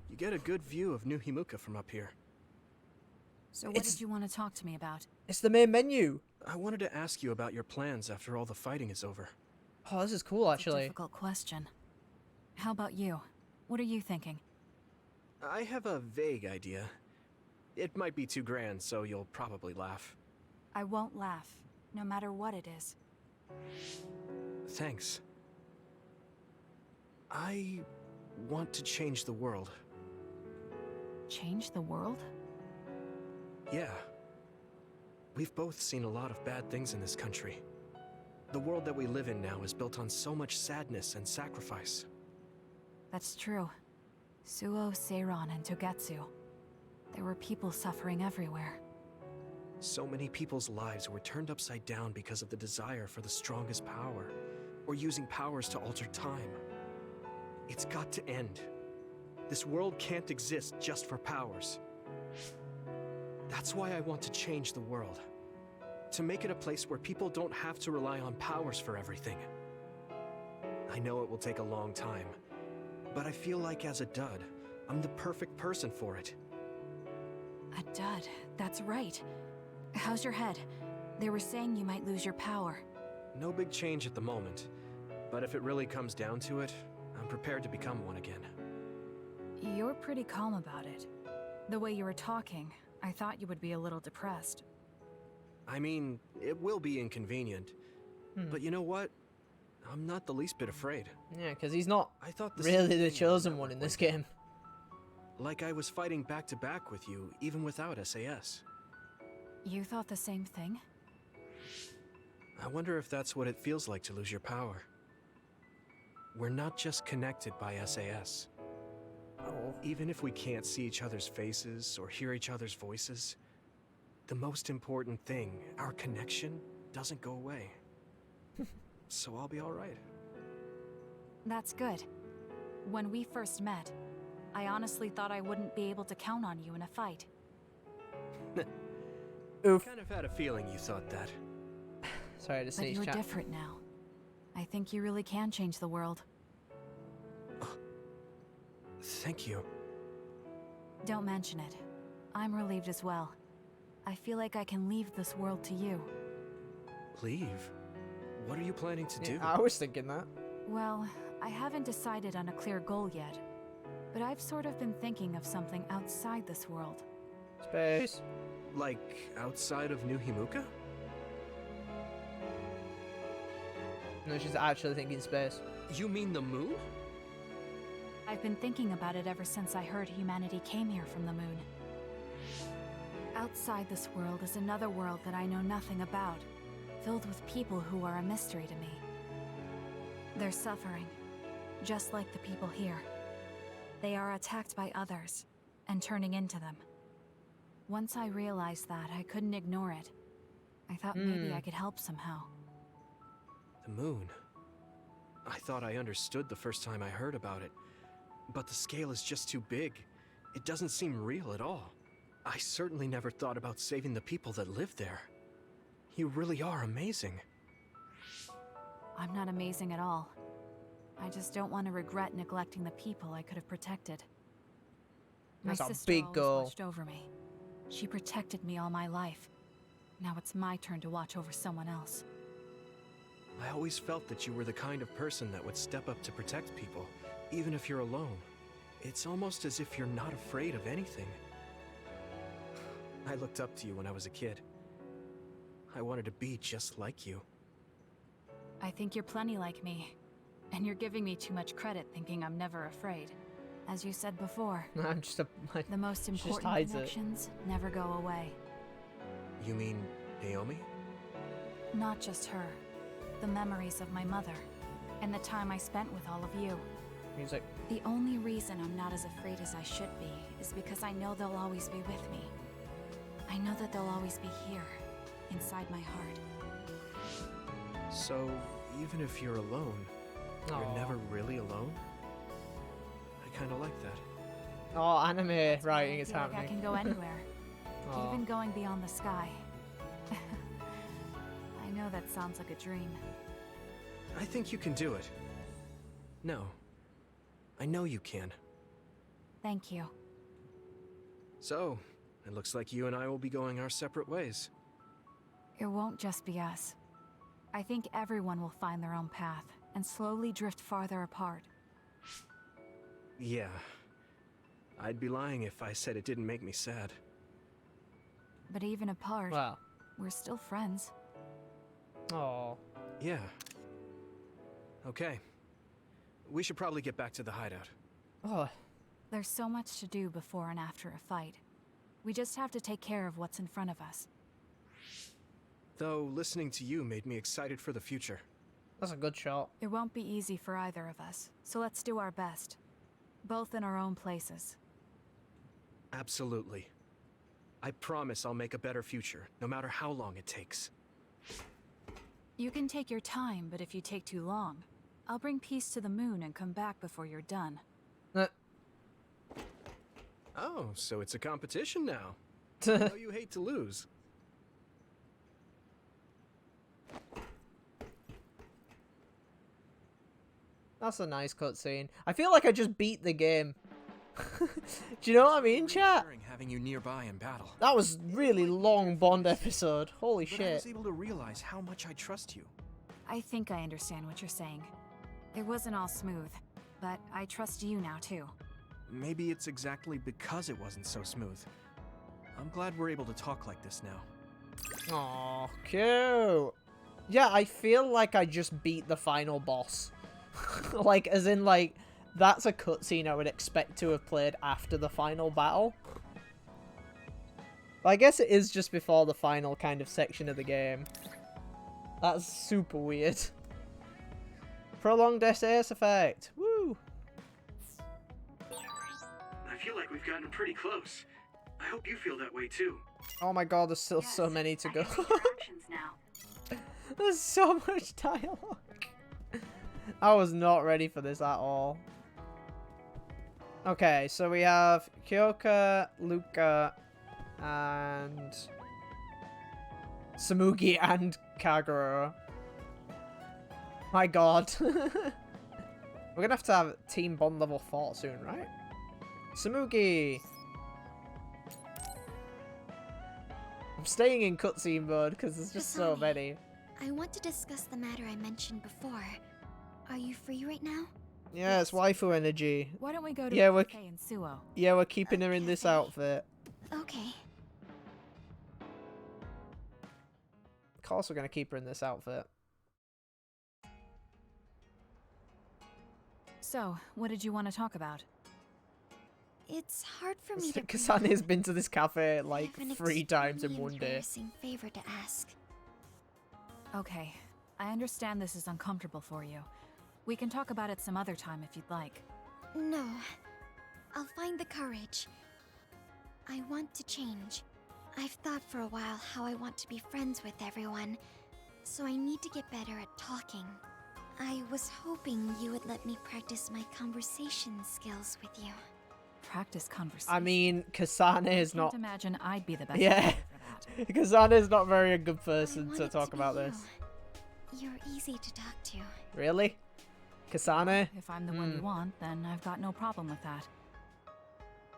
You get a good view of New Himuka from up here. So what did you want to talk to me about? It's the main menu. I wanted to ask you about your plans after all the fighting is over. Oh, this is cool, It's a actually. difficult question. How about you? What are you thinking? I have a vague idea. It might be too grand, so you'll probably laugh. I won't laugh, no matter what it is. Thanks. I want to change the world. Change the world? Yeah. We've both seen a lot of bad things in this country. The world that we live in now is built on so much sadness and sacrifice. That's true. Suo, Seiran, and Togetsu. There were people suffering everywhere. So many people's lives were turned upside down because of the desire for the strongest power, or using powers to alter time. It's got to end. This world can't exist just for powers. That's why I want to change the world. To make it a place where people don't have to rely on powers for everything. I know it will take a long time, but I feel like as a dud, I'm the perfect person for it. A dud, that's right. How's your head? They were saying you might lose your power. No big change at the moment, but if it really comes down to it, I'm prepared to become one again. You're pretty calm about it. The way you were talking, I thought you would be a little depressed. I mean, it will be inconvenient, but you know what? I'm not the least bit afraid. Yeah, because he's not I thought the really same the thing chosen one in this game. Like I was fighting back to back with you, even without SAS. You thought the same thing? I wonder if that's what it feels like to lose your power. We're not just connected by SAS. Oh. Even if we can't see each other's faces or hear each other's voices, the most important thing, our connection, doesn't go away. So I'll be all right. That's good. When we first met, I honestly thought I wouldn't be able to count on you in a fight. Oof. Kind of had a feeling you thought that. Sorry to But sneeze, you're chat. different now. I think you really can change the world. Thank you. Don't mention it. I'm relieved as well. I feel like I can leave this world to you. Leave? What are you planning to do? I was thinking that. Well, I haven't decided on a clear goal yet. But I've sort of been thinking of something outside this world. Space. Like, outside of New Himuka? No, she's actually thinking space. You mean the moon? I've been thinking about it ever since I heard humanity came here from the moon. Outside this world is another world that I know nothing about, filled with people who are a mystery to me. They're suffering, just like the people here. They are attacked by others, and turning into them. Once I realized that, I couldn't ignore it. I thought maybe I could help somehow. The moon. I thought I understood the first time I heard about it, but the scale is just too big. It doesn't seem real at all. I certainly never thought about saving the people that live there. You really are amazing. I'm not amazing at all. I just don't want to regret neglecting the people I could have protected. That's My a sister big always goal. watched over me. She protected me all my life. Now it's my turn to watch over someone else. I always felt that you were the kind of person that would step up to protect people, even if you're alone. It's almost as if you're not afraid of anything. I looked up to you when I was a kid. I wanted to be just like you. I think you're plenty like me. And you're giving me too much credit thinking I'm never afraid. As you said before, I'm just a... the most important connections never go away. You mean Naomi? Not just her. The memories of my mother. And the time I spent with all of you. Music. The only reason I'm not as afraid as I should be is because I know they'll always be with me. I know that they'll always be here, inside my heart. So, even if you're alone, you're never really alone? I kinda like that. Oh, anime writing is I feel like happening. I can go anywhere. Aw. Even going beyond the sky. I know that sounds like a dream. I think you can do it. No. I know you can. Thank you. So, it looks like you and I will be going our separate ways. It won't just be us. I think everyone will find their own path and slowly drift farther apart. Yeah. I'd be lying if I said it didn't make me sad. But even apart, Wow. we're still friends. Oh. Yeah. Okay. We should probably get back to the hideout. Oh. There's so much to do before and after a fight. We just have to take care of what's in front of us. Though, listening to you made me excited for the future. That's a good shot. It won't be easy for either of us, so let's do our best. Both in our own places. Absolutely. I promise I'll make a better future, no matter how long it takes. You can take your time, but if you take too long, I'll bring peace to the moon and come back before you're done. Oh, so it's a competition now. I know you hate to lose. That's a nice cutscene. I feel like I just beat the game. Do you know what I mean, chat? Having you nearby in battle. That was really long Bond episode. Holy But I shit. was able to realize how much I trust you. I think I understand what you're saying. It wasn't all smooth, but I trust you now too. Maybe it's exactly because it wasn't so smooth. I'm glad we're able to talk like this now. Aw, cute. Yeah, I feel like I just beat the final boss. Like, as in, like, that's a cutscene I would expect to have played after the final battle. But I guess it is just before the final kind of section of the game. That's super weird. Prolonged SAS effect. Woo! I feel like we've gotten pretty close. I hope you feel that way too. Oh my god, there's still so many to go. Directions now. There's so much dialogue. I was not ready for this at all. Okay, so we have Kyoka, Luca, and Samugi and Kagura. My god. We're gonna have Team Bond level 4 soon, right? Samugi! I'm staying in cutscene mode because there's just so Kasane, many. I want to discuss the matter I mentioned before. Are you free right now? Yeah, it's waifu energy. Why don't we go to Yeah, a cafe in Suo? Yeah, we're keeping her in this outfit. Okay. Of course we're gonna keep her in this outfit. So, what did you want to talk about? It's hard for me to Kasane has been to this cafe I like have an 3 times in extremely one day. embarrassing favor to ask. Okay, I understand this is uncomfortable for you. We can talk about it some other time if you'd like. No. I'll find the courage. I want to change. I've thought for a while how I want to be friends with everyone, so I need to get better at talking. I was hoping you would let me practice my conversation skills with you. Practice conversation. I mean, Kasane is I not. can't imagine I'd be the best Yeah, for that. Kasane is not very a good person want to it talk be about you. this. You're easy to talk to. Really, Kasane? If I'm the one you want, then I've got no problem with that.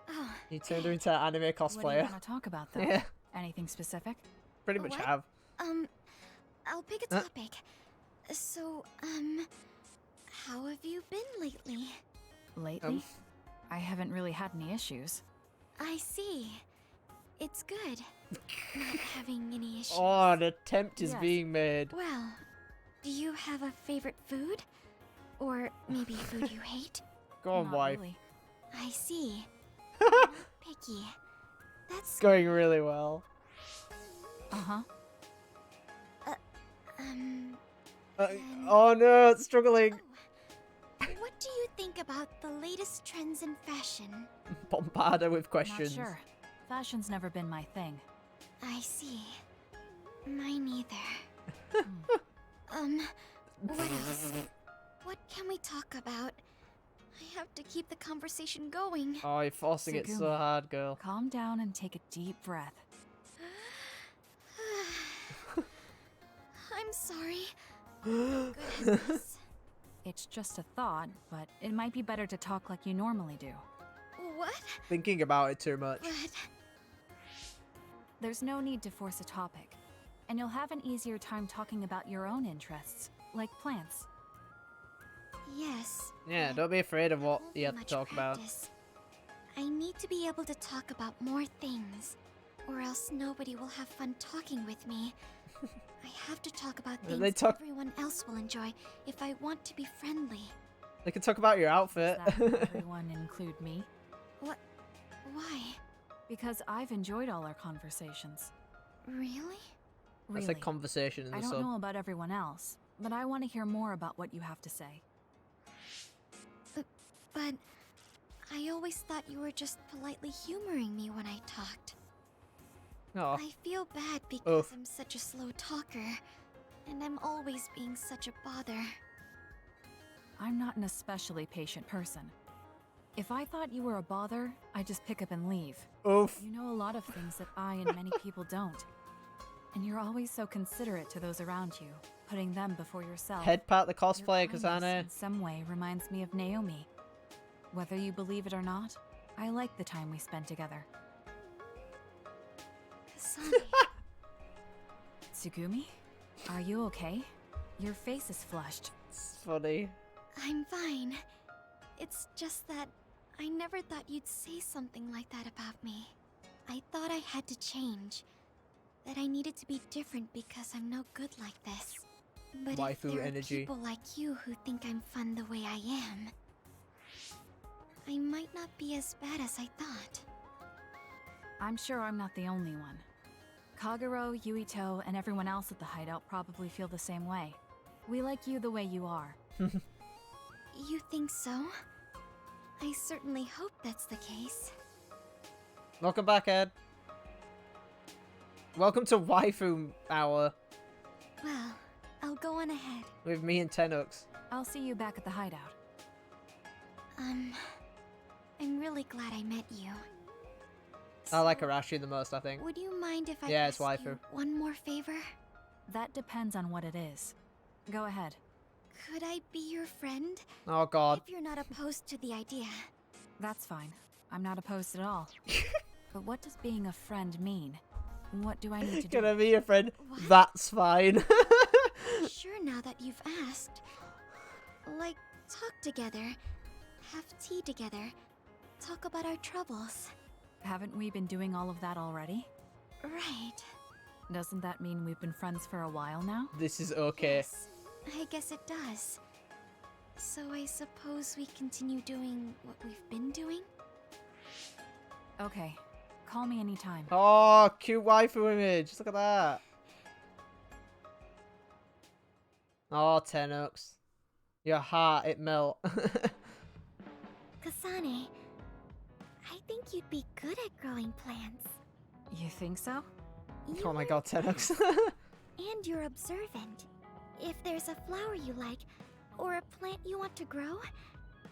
Oh, You turned her into an anime What do you cosplayer. want to talk about, though? Yeah, Anything specific? pretty much What? have. I'll pick a topic. So, how have you been lately? Lately? I haven't really had any issues. I see. It's good. Not having any issues. Oh, an attempt is Yes. being made. Well, do you have a favorite food? Or maybe food you hate? Go on, Not wife. really. I see. Not picky. That's It's going really well. Uh-huh. Oh no, it's struggling. What do you think about the latest trends in fashion? Bombard her with questions. Not sure. Fashion's never been my thing. I see. Mine either. What else? What can we talk about? I have to keep the conversation going. Oh, you're forcing it so Sugumi. hard, girl. Calm down and take a deep breath. I'm sorry. Goodness. It's just a thought, but it might be better to talk like you normally do. What? Thinking about it too much. But There's no need to force a topic, and you'll have an easier time talking about your own interests, like plants. yes. Yeah, don't be afraid of what won't you be have to much talk about. practice. I need to be able to talk about more things, or else nobody will have fun talking with me. I have to talk about They things talk- everyone else will enjoy if I want to be friendly. They can talk about your outfit. Does that everyone include me? What? Why? Because I've enjoyed all our conversations. Really? That's Really. a conversation in I the don't sub. know about everyone else, but I want to hear more about what you have to say. But I always thought you were just politely humoring me when I talked. Oh, I feel bad because Oof. I'm such a slow talker, and I'm always being such a bother. I'm not an especially patient person. If I thought you were a bother, I'd just pick up and leave. oof. You know a lot of things that I and many people don't. And you're always so considerate to those around you, putting them before yourself. Head pat the Your cosplayer, kindness Kasane. in some way reminds me of Naomi. Whether you believe it or not, I like the time we spent together. Kasane. Tsugumi? Are you okay? Your face is flushed. It's funny. I'm fine. It's just that I never thought you'd say something like that about me. I thought I had to change. That I needed to be different because I'm no good like this. But if Waifu there are energy. people like you who think I'm fun the way I am, I might not be as bad as I thought. I'm sure I'm not the only one. Kagero, Yuito, and everyone else at the hideout probably feel the same way. We like you the way you are. You think so? I certainly hope that's the case. Welcome back, Ed. Welcome to Waifu Hour Well, I'll go on ahead. with me and Tenux. I'll see you back at the hideout. I'm really glad I met you. I like Arashi the most, I think. Would you mind if I Yeah, it's asked you waifu. one more favor? That depends on what it is. Go ahead. Could I be your friend? Oh god. If you're not opposed to the idea. That's fine. I'm not opposed at all. But what does being a friend mean? What do I need to do? Can I be your friend? That's fine. Sure, now that you've asked. Like, talk together. Have tea together. Talk about our troubles. Haven't we been doing all of that already? Right. Doesn't that mean we've been friends for a while now? This is okay. I guess it does. So I suppose we continue doing what we've been doing? Okay. Call me anytime. Oh, cute waifu image. Look at that. Oh, Tenux. Your heart, it melt. Kasane, I think you'd be good at growing plants. You think so? Oh my god, Tenux. And you're observant. If there's a flower you like, or a plant you want to grow,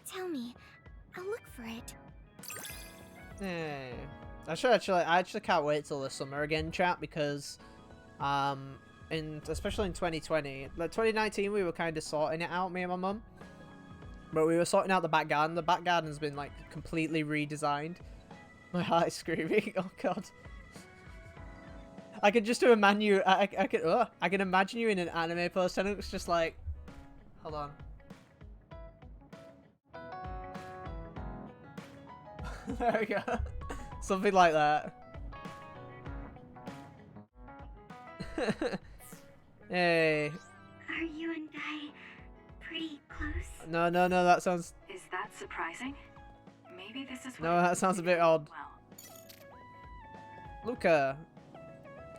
tell me. I'll look for it. Yeah. I actually can't wait till the summer again, chat, because especially in 2020, like 2019 we were kind of sorting it out, me and my mum. But we were sorting out the back garden. The back garden's been like completely redesigned. My heart is screaming. Oh god. I can just imagine you. I can imagine you in an anime post, and it's just like, hold on. There we go. Something like that. Hey. Are you and I pretty close? No, that sounds... Is that surprising? Maybe this is No, that sounds a bit odd. Luca.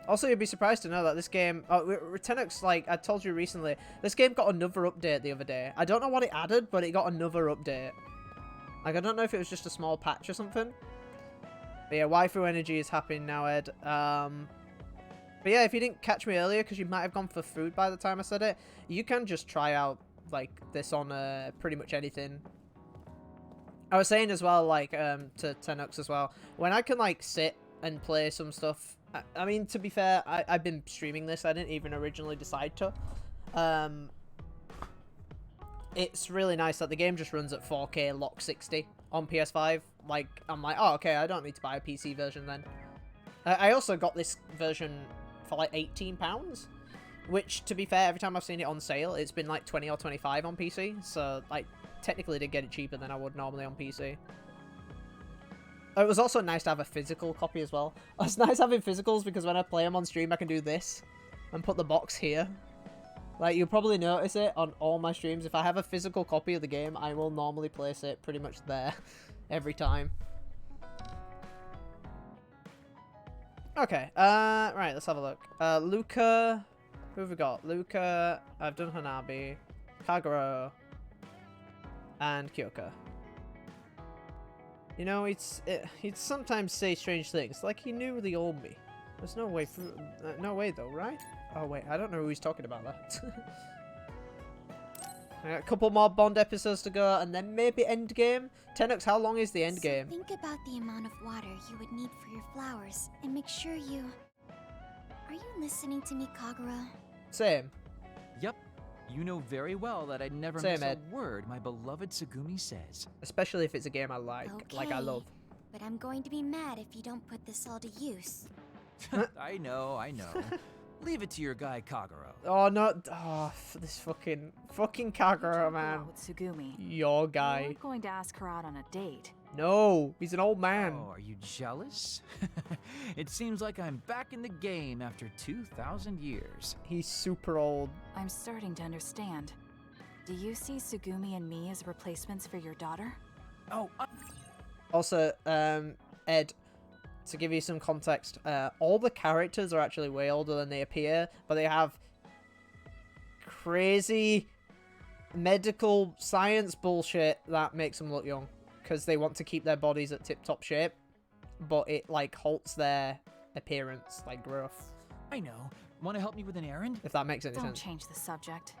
Also, you'd be surprised to know that this game... Oh, Tenux, like, I told you recently, this game got another update the other day. I don't know what it added, but it got another update. Like, I don't know if it was just a small patch or something. But yeah, waifu energy is happening now, Ed. But yeah, if you didn't catch me earlier, because you might have gone for food by the time I said it, you can just try out, like, this on pretty much anything. I was saying as well, like, to Tenux as well, when I can, like, sit and play some stuff... I mean, to be fair, I've been streaming this. I didn't even originally decide to. It's really nice that the game just runs at 4K lock 60 on PS5. Like, I'm like, oh, okay, I don't need to buy a PC version then. I also got this version for like £18, which, to be fair, every time I've seen it on sale, it's been like 20 or 25 on PC. So, like, technically did get it cheaper than I would normally on PC. It was also nice to have a physical copy as well. It's nice having physicals because when I play them on stream, I can do this and put the box here. Like, you'll probably notice it on all my streams. If I have a physical copy of the game, I will normally place it pretty much there every time. Okay, right, let's have a look. Luca, who have we got? Luca, I've done Hanabi, Kagero, and Kyoka. You know, he'd sometimes say strange things, like he knew the old me. There's no way through, no way though, right? Oh wait, I don't know who he's talking about that. I got a couple more Bond episodes to go, and then maybe Endgame. Tenux, how long is the Endgame? So think about the amount of water you would need for your flowers, and make sure you... Are you listening to me, Kagura? Same. Yep. You know very well that I'd never Same, miss Ed. a word my beloved Tsugumi says. Especially if it's a game I like I love. But I'm going to be mad if you don't put this all to use. I know. Leave it to your guy Kagero. Oh no! Oh, this fucking Kagura, man. Tsugumi. Your guy. You're going to ask her out on a date. No, he's an old man. Oh, are you jealous? It seems like I'm back in the game after 2,000 years. He's super old. I'm starting to understand. Do you see Tsugumi and me as replacements for your daughter? Oh. Also, Ed, to give you some context, all the characters are actually way older than they appear, but they have crazy medical science bullshit that makes them look young. Because they want to keep their bodies at tip-top shape, but it, like, halts their appearance, like, growth. I know. Want to help me with an errand? If that makes any sense. Don't change the subject.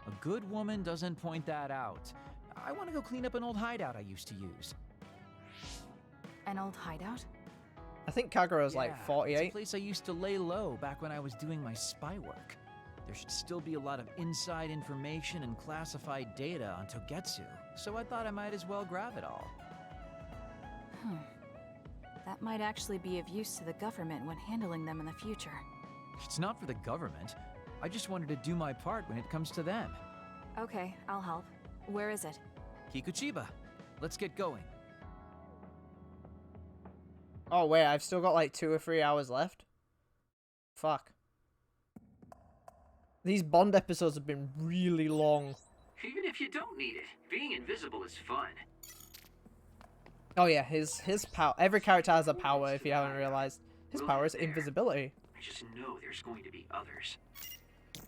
A good woman doesn't point that out. I want to go clean up an old hideout I used to use. An old hideout? I think Kagero's like 48. It's a place I used to lay low back when I was doing my spy work. There should still be a lot of inside information and classified data on Togetsu, so I thought I might as well grab it all. That might actually be of use to the government when handling them in the future. It's not for the government. I just wanted to do my part when it comes to them. Okay, I'll help. Where is it? Kikuchiba. Let's get going. Oh wait, I've still got like 2 or 3 hours left? Fuck. These Bond episodes have been really long. Even if you don't need it, being invisible is fun. Oh yeah, his power. Every character has a power. If you haven't realized, his power is invisibility. I just know there's going to be others.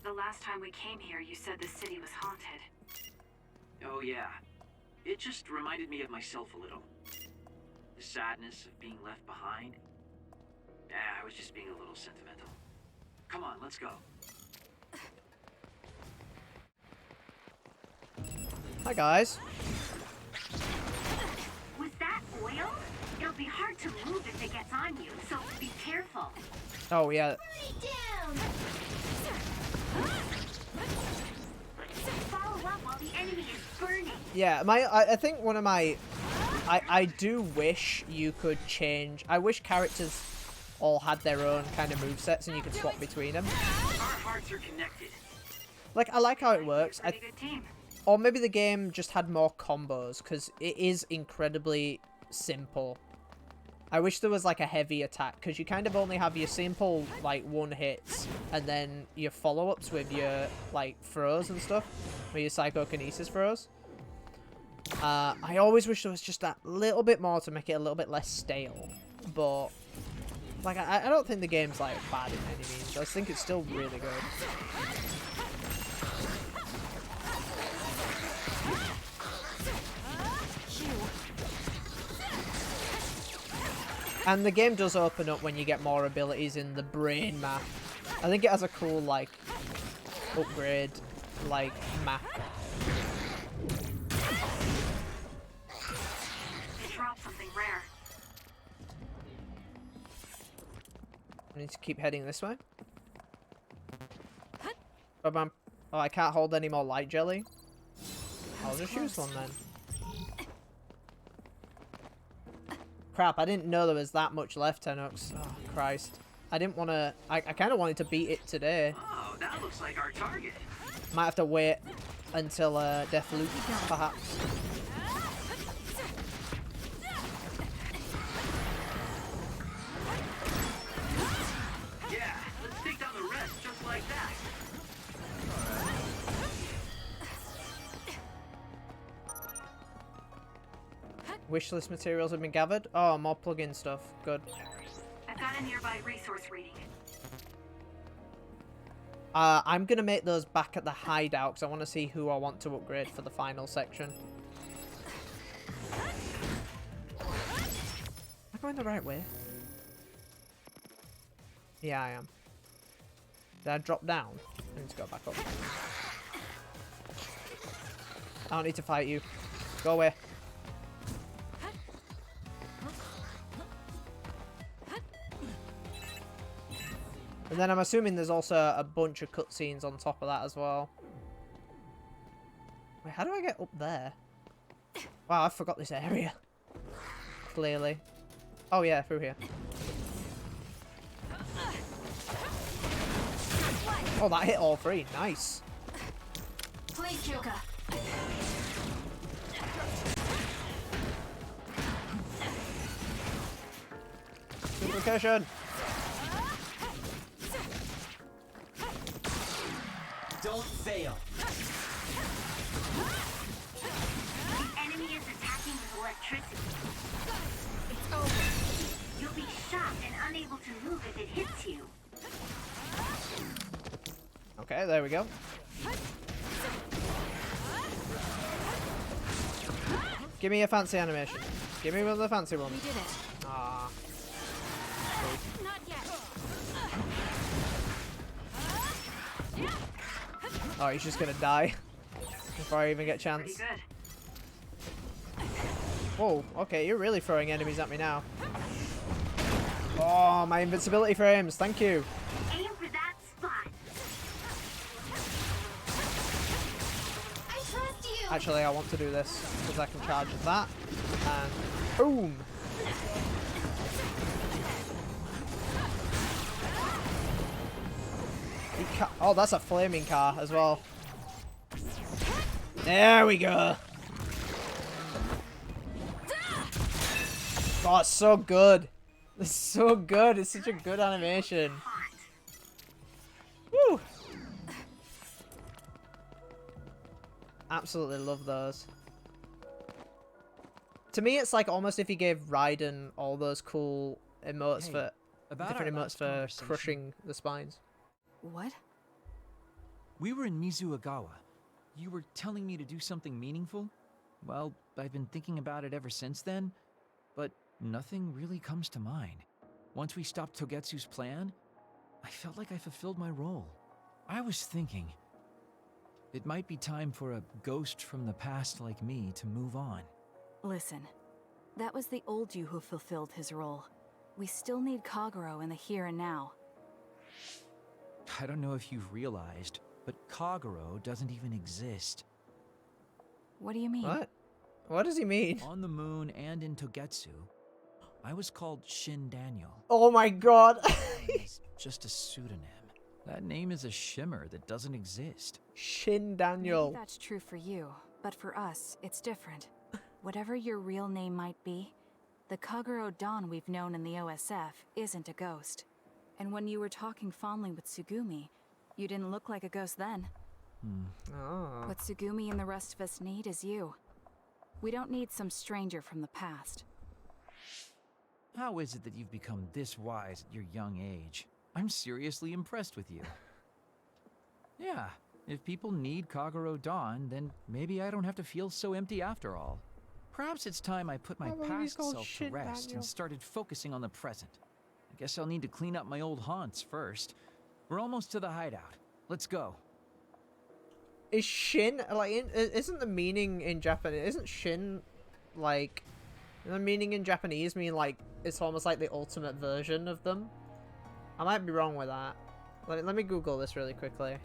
The last time we came here, you said the city was haunted. Oh yeah. It just reminded me of myself a little. The sadness of being left behind. I was just being a little sentimental. Come on, let's go. Hi guys. Was that oil? It'll be hard to move if it gets on you, so be careful. Oh yeah. Follow up while the enemy is burning. Yeah, I think one of my I do wish you could change. I wish characters all had their own kind of movesets and you could swap between them. Our hearts are connected. Like, I like how it works. Pretty good team. Or maybe the game just had more combos, because it is incredibly simple. I wish there was like a heavy attack, because you kind of only have your simple like one hits, and then your follow-ups with your like throws and stuff, with your psychokinesis throws. I always wish there was just that little bit more to make it a little bit less stale, but like I don't think the game's like bad in any means. I just think it's still really good. And the game does open up when you get more abilities in the brain map. I think it has a cool, like, upgrade, like, map. Drop something rare. I need to keep heading this way. Oh, I can't hold any more light jelly. I'll just use one then. Crap, I didn't know there was that much left, Tenux. Oh, Christ. I didn't want to... I kind of wanted to beat it today. Oh, that looks like our target. Might have to wait until Deathloop, perhaps. Yeah, let's take down the rest just like that. Wishlist materials have been gathered. Oh, more plug-in stuff. Good. I've got a nearby resource reading. I'm going to make those back at the hideout because I want to see who I want to upgrade for the final section. Am I going the right way? Yeah, I am. Did I drop down? I need to go back up. I don't need to fight you. Go away. And then I'm assuming there's also a bunch of cutscenes on top of that as well. Wait, how do I get up there? Wow, I forgot this area. Clearly. Oh yeah, through here. Oh, that hit all three. Nice. Please, Joker. Duplication. Don't fail. The enemy is attacking with electricity. It's over. You'll be shocked and unable to move if it hits you. Okay, there we go. Give me a fancy animation. Give me one of the fancy ones. We did it. Ah. Not yet. Oh, he's just gonna die before I even get a chance. Pretty good. Whoa, okay, you're really throwing enemies at me now. Oh, my invincibility frames, thank you. Aim for that spot. I trust you. Actually, I want to do this because I can charge that. And boom. Oh, that's a flaming car as well. There we go. Oh, it's so good. It's so good. It's such a good animation. Woo. Absolutely love those. To me, it's like almost if you gave Raiden all those cool emotes for different emotes for crushing the spines. What? We were in Mizuagawa. You were telling me to do something meaningful? Well, I've been thinking about it ever since then, but nothing really comes to mind. Once we stopped Togetsu's plan, I felt like I fulfilled my role. I was thinking, it might be time for a ghost from the past like me to move on. Listen, that was the old you who fulfilled his role. We still need Kagero in the here and now. I don't know if you've realized, but Kagero doesn't even exist. What do you mean? What? What does he mean? On the moon and in Togetsu, I was called Shin Daniel. Oh my god. It's just a pseudonym. That name is a shimmer that doesn't exist. Shin Daniel. Maybe that's true for you, but for us, it's different. Whatever your real name might be, the Kagero Dawn we've known in the OSF isn't a ghost. And when you were talking fondly with Tsugumi, you didn't look like a ghost then. Oh. What Tsugumi and the rest of us need is you. We don't need some stranger from the past. How is it that you've become this wise at your young age? I'm seriously impressed with you. Yeah, if people need Kagero Dawn, then maybe I don't have to feel so empty after all. Perhaps it's time I put my past self to rest and started focusing on the present. I guess I'll need to clean up my old haunts first. We're almost to the hideout. Let's go. Is Shin, like, isn't the meaning in Japanese, isn't Shin, like, the meaning in Japanese mean, like, it's almost like the ultimate version of them? I might be wrong with that. Let me Google this really quickly.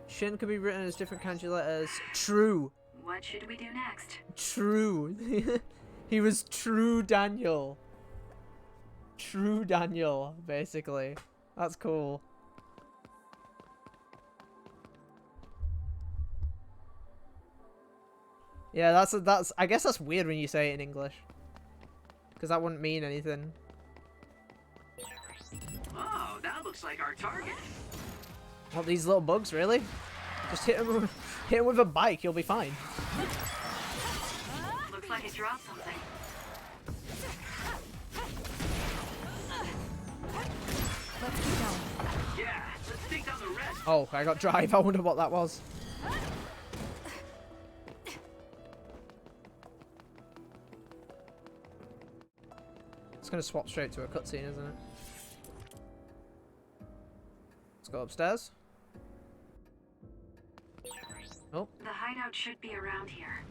Shin could be written as different kanji letters. True. What should we do next? True. He was True Daniel. True Daniel, basically. That's cool. Yeah, that's I guess that's weird when you say it in English. Because that wouldn't mean anything. Oh, that looks like our target. What, these little bugs, really? Just hit him with a bike, you'll be fine. Looks like it dropped something. Let's keep going. Yeah, let's take down the rest. Oh, I got drive. I wonder what that was. It's gonna swap straight to a cutscene, isn't it? Let's go upstairs. Oh. The hideout should be around here.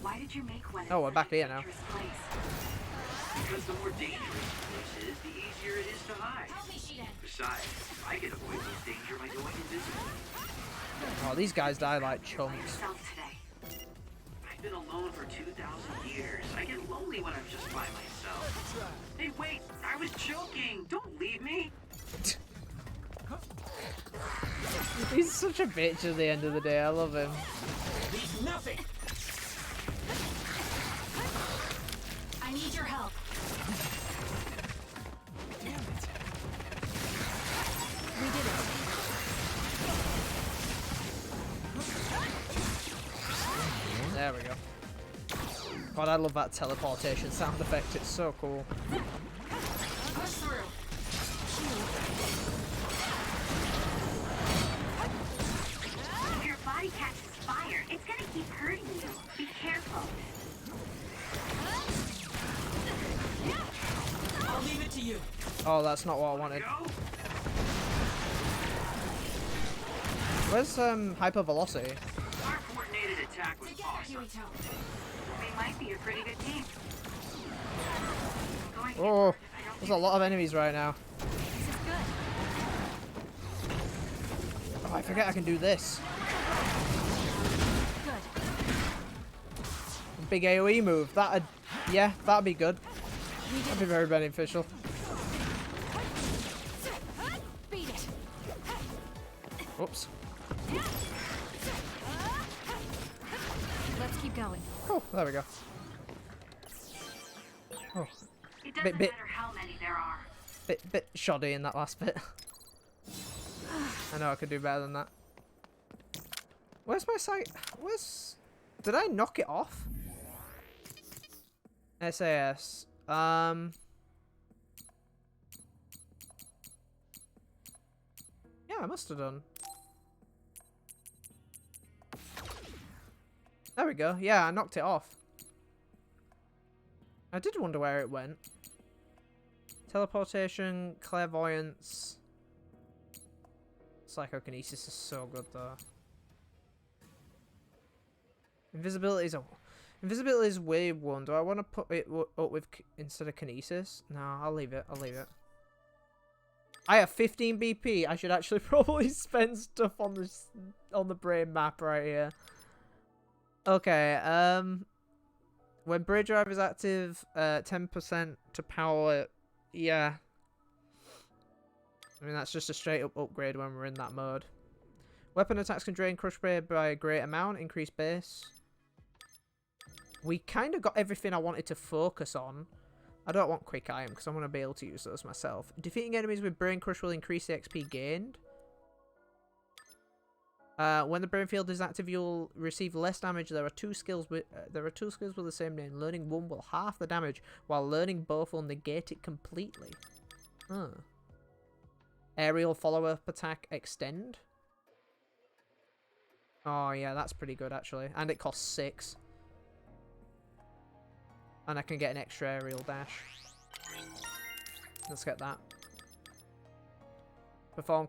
Why did you make one? Oh, we're back here now. Because the more dangerous the place is, the easier it is to hide. Besides, I can avoid this danger by going invisible. Oh, these guys die like chunks. I've been alone for 2,000 years. I get lonely when I'm just by myself. Hey, wait! I was joking! Don't leave me! He's such a bitch at the end of the day. I love him. Leave nothing! I need your help. Damn it. We did it. There we go. God, I love that teleportation sound effect. It's so cool. Push through. If your body catches fire, it's gonna keep hurting you. Be careful. I'll leave it to you. Oh, that's not what I wanted. Where's hyper velocity? Our coordinated attack was awesome. We might be a pretty good team. Oh, there's a lot of enemies right now. Oh, I forget I can do this. Big AoE move. That'd be good. That'd be very beneficial. Beat it. Oops. Let's keep going. Oh, there we go. Oh. It doesn't matter how many there are. Bit shoddy in that last bit. I know I could do better than that. Where's my sight? Did I knock it off? SAS. Yeah, I must have done. There we go. Yeah, I knocked it off. I did wonder where it went. Teleportation, clairvoyance. Psychokinesis is so good though. Invisibility is wave 1. Do I want to put it up with instead of kinesis? No, I'll leave it. I'll leave it. I have 15 BP. I should actually probably spend stuff on the brain map right here. Okay. When brain drive is active, 10% to power. Yeah. I mean, that's just a straight up upgrade when we're in that mode. Weapon attacks can drain crush brain by a great amount. Increase base. We kind of got everything I wanted to focus on. I don't want quick item because I want to be able to use those myself. Defeating enemies with brain crush will increase the XP gained. When the brain field is active, you'll receive less damage. There are two skills with the same name. Learning one will half the damage, while learning both will negate it completely. Huh. Aerial follow-up attack extend. Oh yeah, that's pretty good actually, and it costs 6. And I can get an extra aerial dash. Let's get that. Perform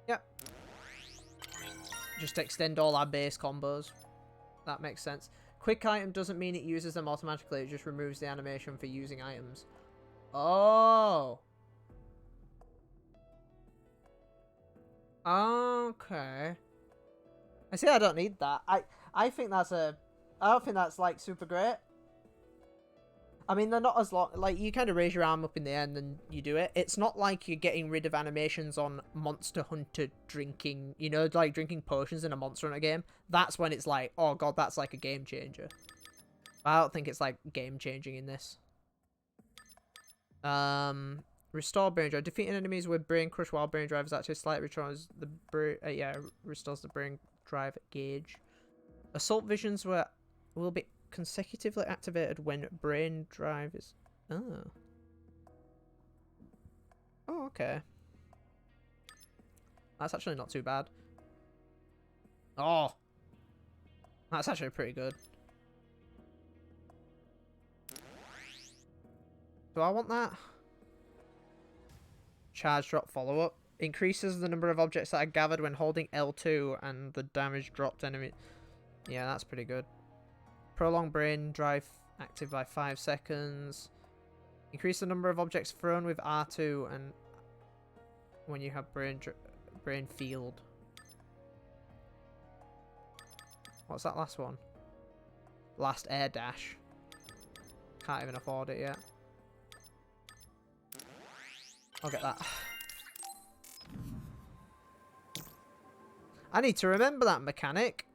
Yep. Just extend all our base combos. That makes sense. Quick item doesn't mean it uses them automatically. It just removes the animation for using items. Oh. Okay. I see. I don't need that. I think that's I don't think that's like super great. I mean, they're not as long. Like, you kind of raise your arm up in the air and then you do it. It's not like you're getting rid of animations on Monster Hunter drinking, you know, like drinking potions in a Monster Hunter game. That's when it's like, oh god, that's like a game changer. I don't think it's like game changing in this. Restore brain drive. Defeating enemies with brain crush while brain drive is actually slightly restores the restores the brain drive gauge. Assault visions will be consecutively activated when brain drive is... Oh, okay. That's actually not too bad. Oh! That's actually pretty good. Do I want that? Charge drop follow-up. Increases the number of objects that are gathered when holding L2 and the damage dropped enemy... Yeah, that's pretty good. Prolong brain drive active by 5 seconds. Increase the number of objects thrown with R2 and when you have brain field. What's that last one? Last air dash. Can't even afford it yet. I'll get that. I need to remember that mechanic.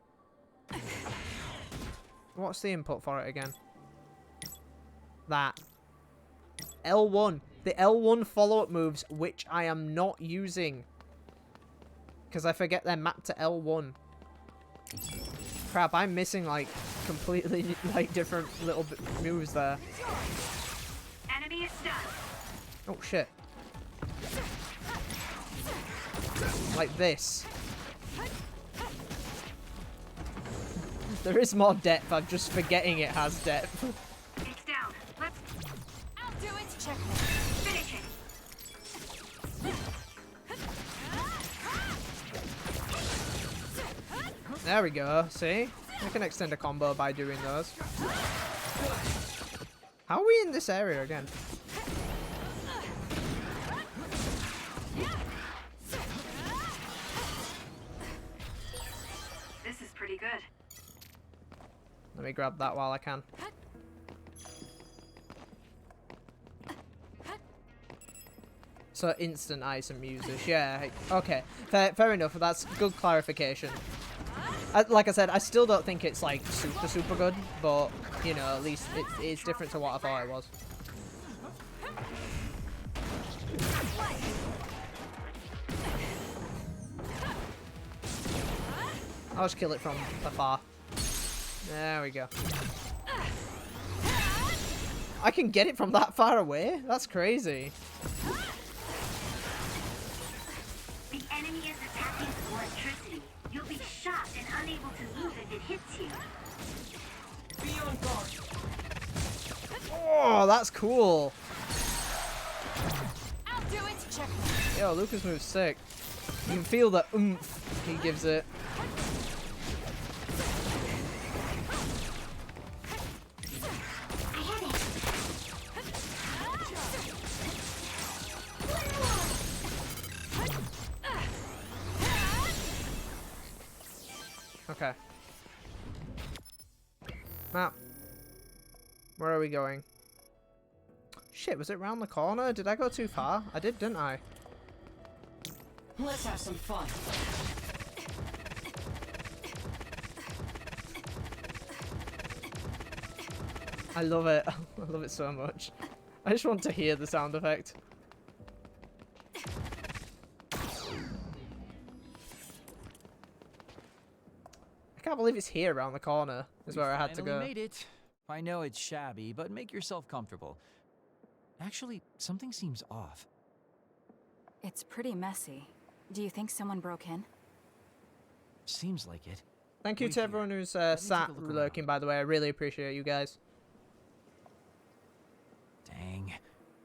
What's the input for it again? That. L1. The L1 follow-up moves, which I am not using. Because I forget they're mapped to L1. Crap, I'm missing, like, completely, like, different little moves there. Enemy is stunned. Oh, shit. Like this. There is more depth, I'm just forgetting it has depth. It's down. Let's... I'll do it. Check. Finish it. There we go, see? I can extend a combo by doing those. How are we in this area again? This is pretty good. Let me grab that while I can. So instant item users, yeah. Okay, fair enough. That's good clarification. Like I said, I still don't think it's like super good, but you know, at least it's different to what I thought it was. I'll just kill it from afar. There we go. I can get it from that far away? That's crazy. The enemy is attacking with electricity. You'll be shocked and unable to move if it hits you. Be on guard. Oh, that's cool. I'll do it. Check. Yo, Lucas moves sick. You can feel the oomph he gives it. Okay. Map. Where are we going? Shit, was it round the corner? Did I go too far? I did, didn't I? Let's have some fun. I love it. I love it so much. I just want to hear the sound effect. I can't believe it's here around the corner. Is where I had to go. Made it. I know it's shabby, but make yourself comfortable. Actually, something seems off. It's pretty messy. Do you think someone broke in? Seems like it. Thank you to everyone who's sat lurking, by the way. I really appreciate you guys. Dang.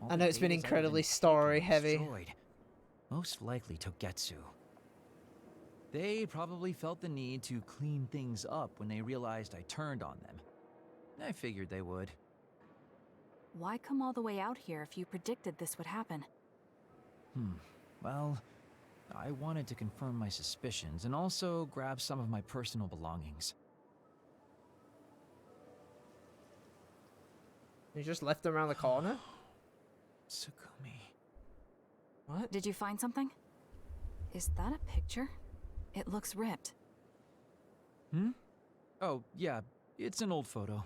I know it's been incredibly story heavy. Most likely Togetsu. They probably felt the need to clean things up when they realized I turned on them. I figured they would. Why come all the way out here if you predicted this would happen? Well, I wanted to confirm my suspicions and also grab some of my personal belongings. You just left them around the corner? Tsugumi. What? Did you find something? Is that a picture? It looks ripped. Oh, yeah, it's an old photo.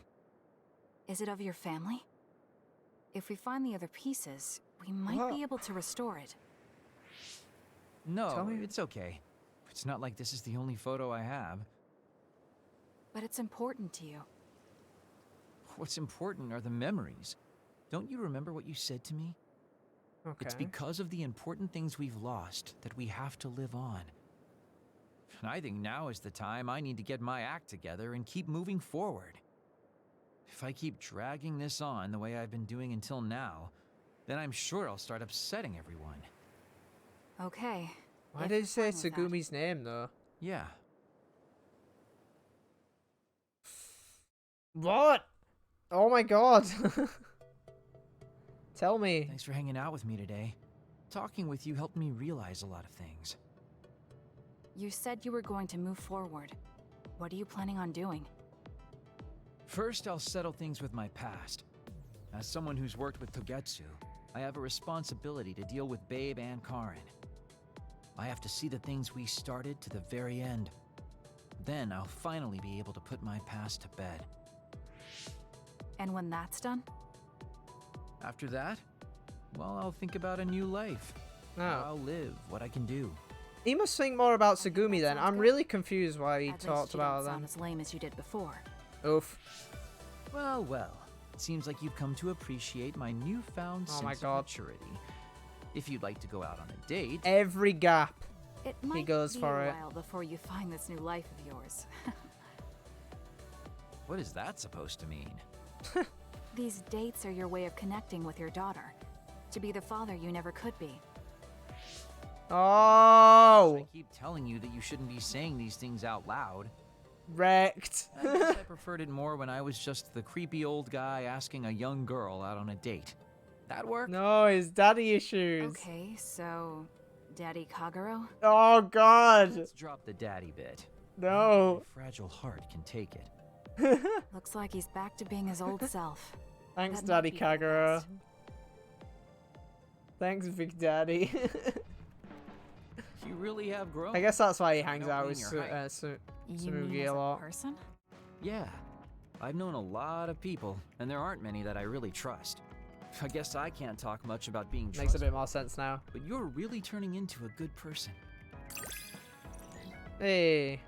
Is it of your family? If we find the other pieces, we might be able to restore it. No, it's okay. It's not like this is the only photo I have. But it's important to you. What's important are the memories. Don't you remember what you said to me? Okay. It's because of the important things we've lost that we have to live on. And I think now is the time I need to get my act together and keep moving forward. If I keep dragging this on the way I've been doing until now, then I'm sure I'll start upsetting everyone. Okay. Why did you say Tsugumi's name, though? Yeah. What? Oh my god. Tell me. Thanks for hanging out with me today. Talking with you helped me realize a lot of things. You said you were going to move forward. What are you planning on doing? First, I'll settle things with my past. As someone who's worked with Togetsu, I have a responsibility to deal with Babe and Karin. I have to see the things we started to the very end. Then I'll finally be able to put my past to bed. And when that's done? After that, well, I'll think about a new life. How I'll live, what I can do. He must think more about Tsugumi then. I'm really confused why he talked about them. them. As lame as you did before. Oof. Well, well. It seems like you've come to appreciate my newfound sense of maturity. If you'd like to go out on a date... Every gap, it might he goes be for a it. while before you find this new life of yours. What is that supposed to mean? These dates are your way of connecting with your daughter. To be the father you never could be. Oh! I keep telling you that you shouldn't be saying these things out loud. Wrecked. I guess I preferred it more when I was just the creepy old guy asking a young girl out on a date. That work? No, his daddy issues. Okay, so Daddy Kagero? Oh god. Let's drop the daddy bit. No. My fragile heart can take it. Looks like he's back to being his old self. Thanks, That Daddy might be for the Kagero. best. Thanks, Big Daddy. You really have grown. I guess that's why he I hangs don't out mean with your height. You mean Tsumugi as a lot. person? Yeah. I've known a lot of people, and there aren't many that I really trust. I guess I can't talk much about being Makes a bit more sense now. But you're really turning into a good person. Hey.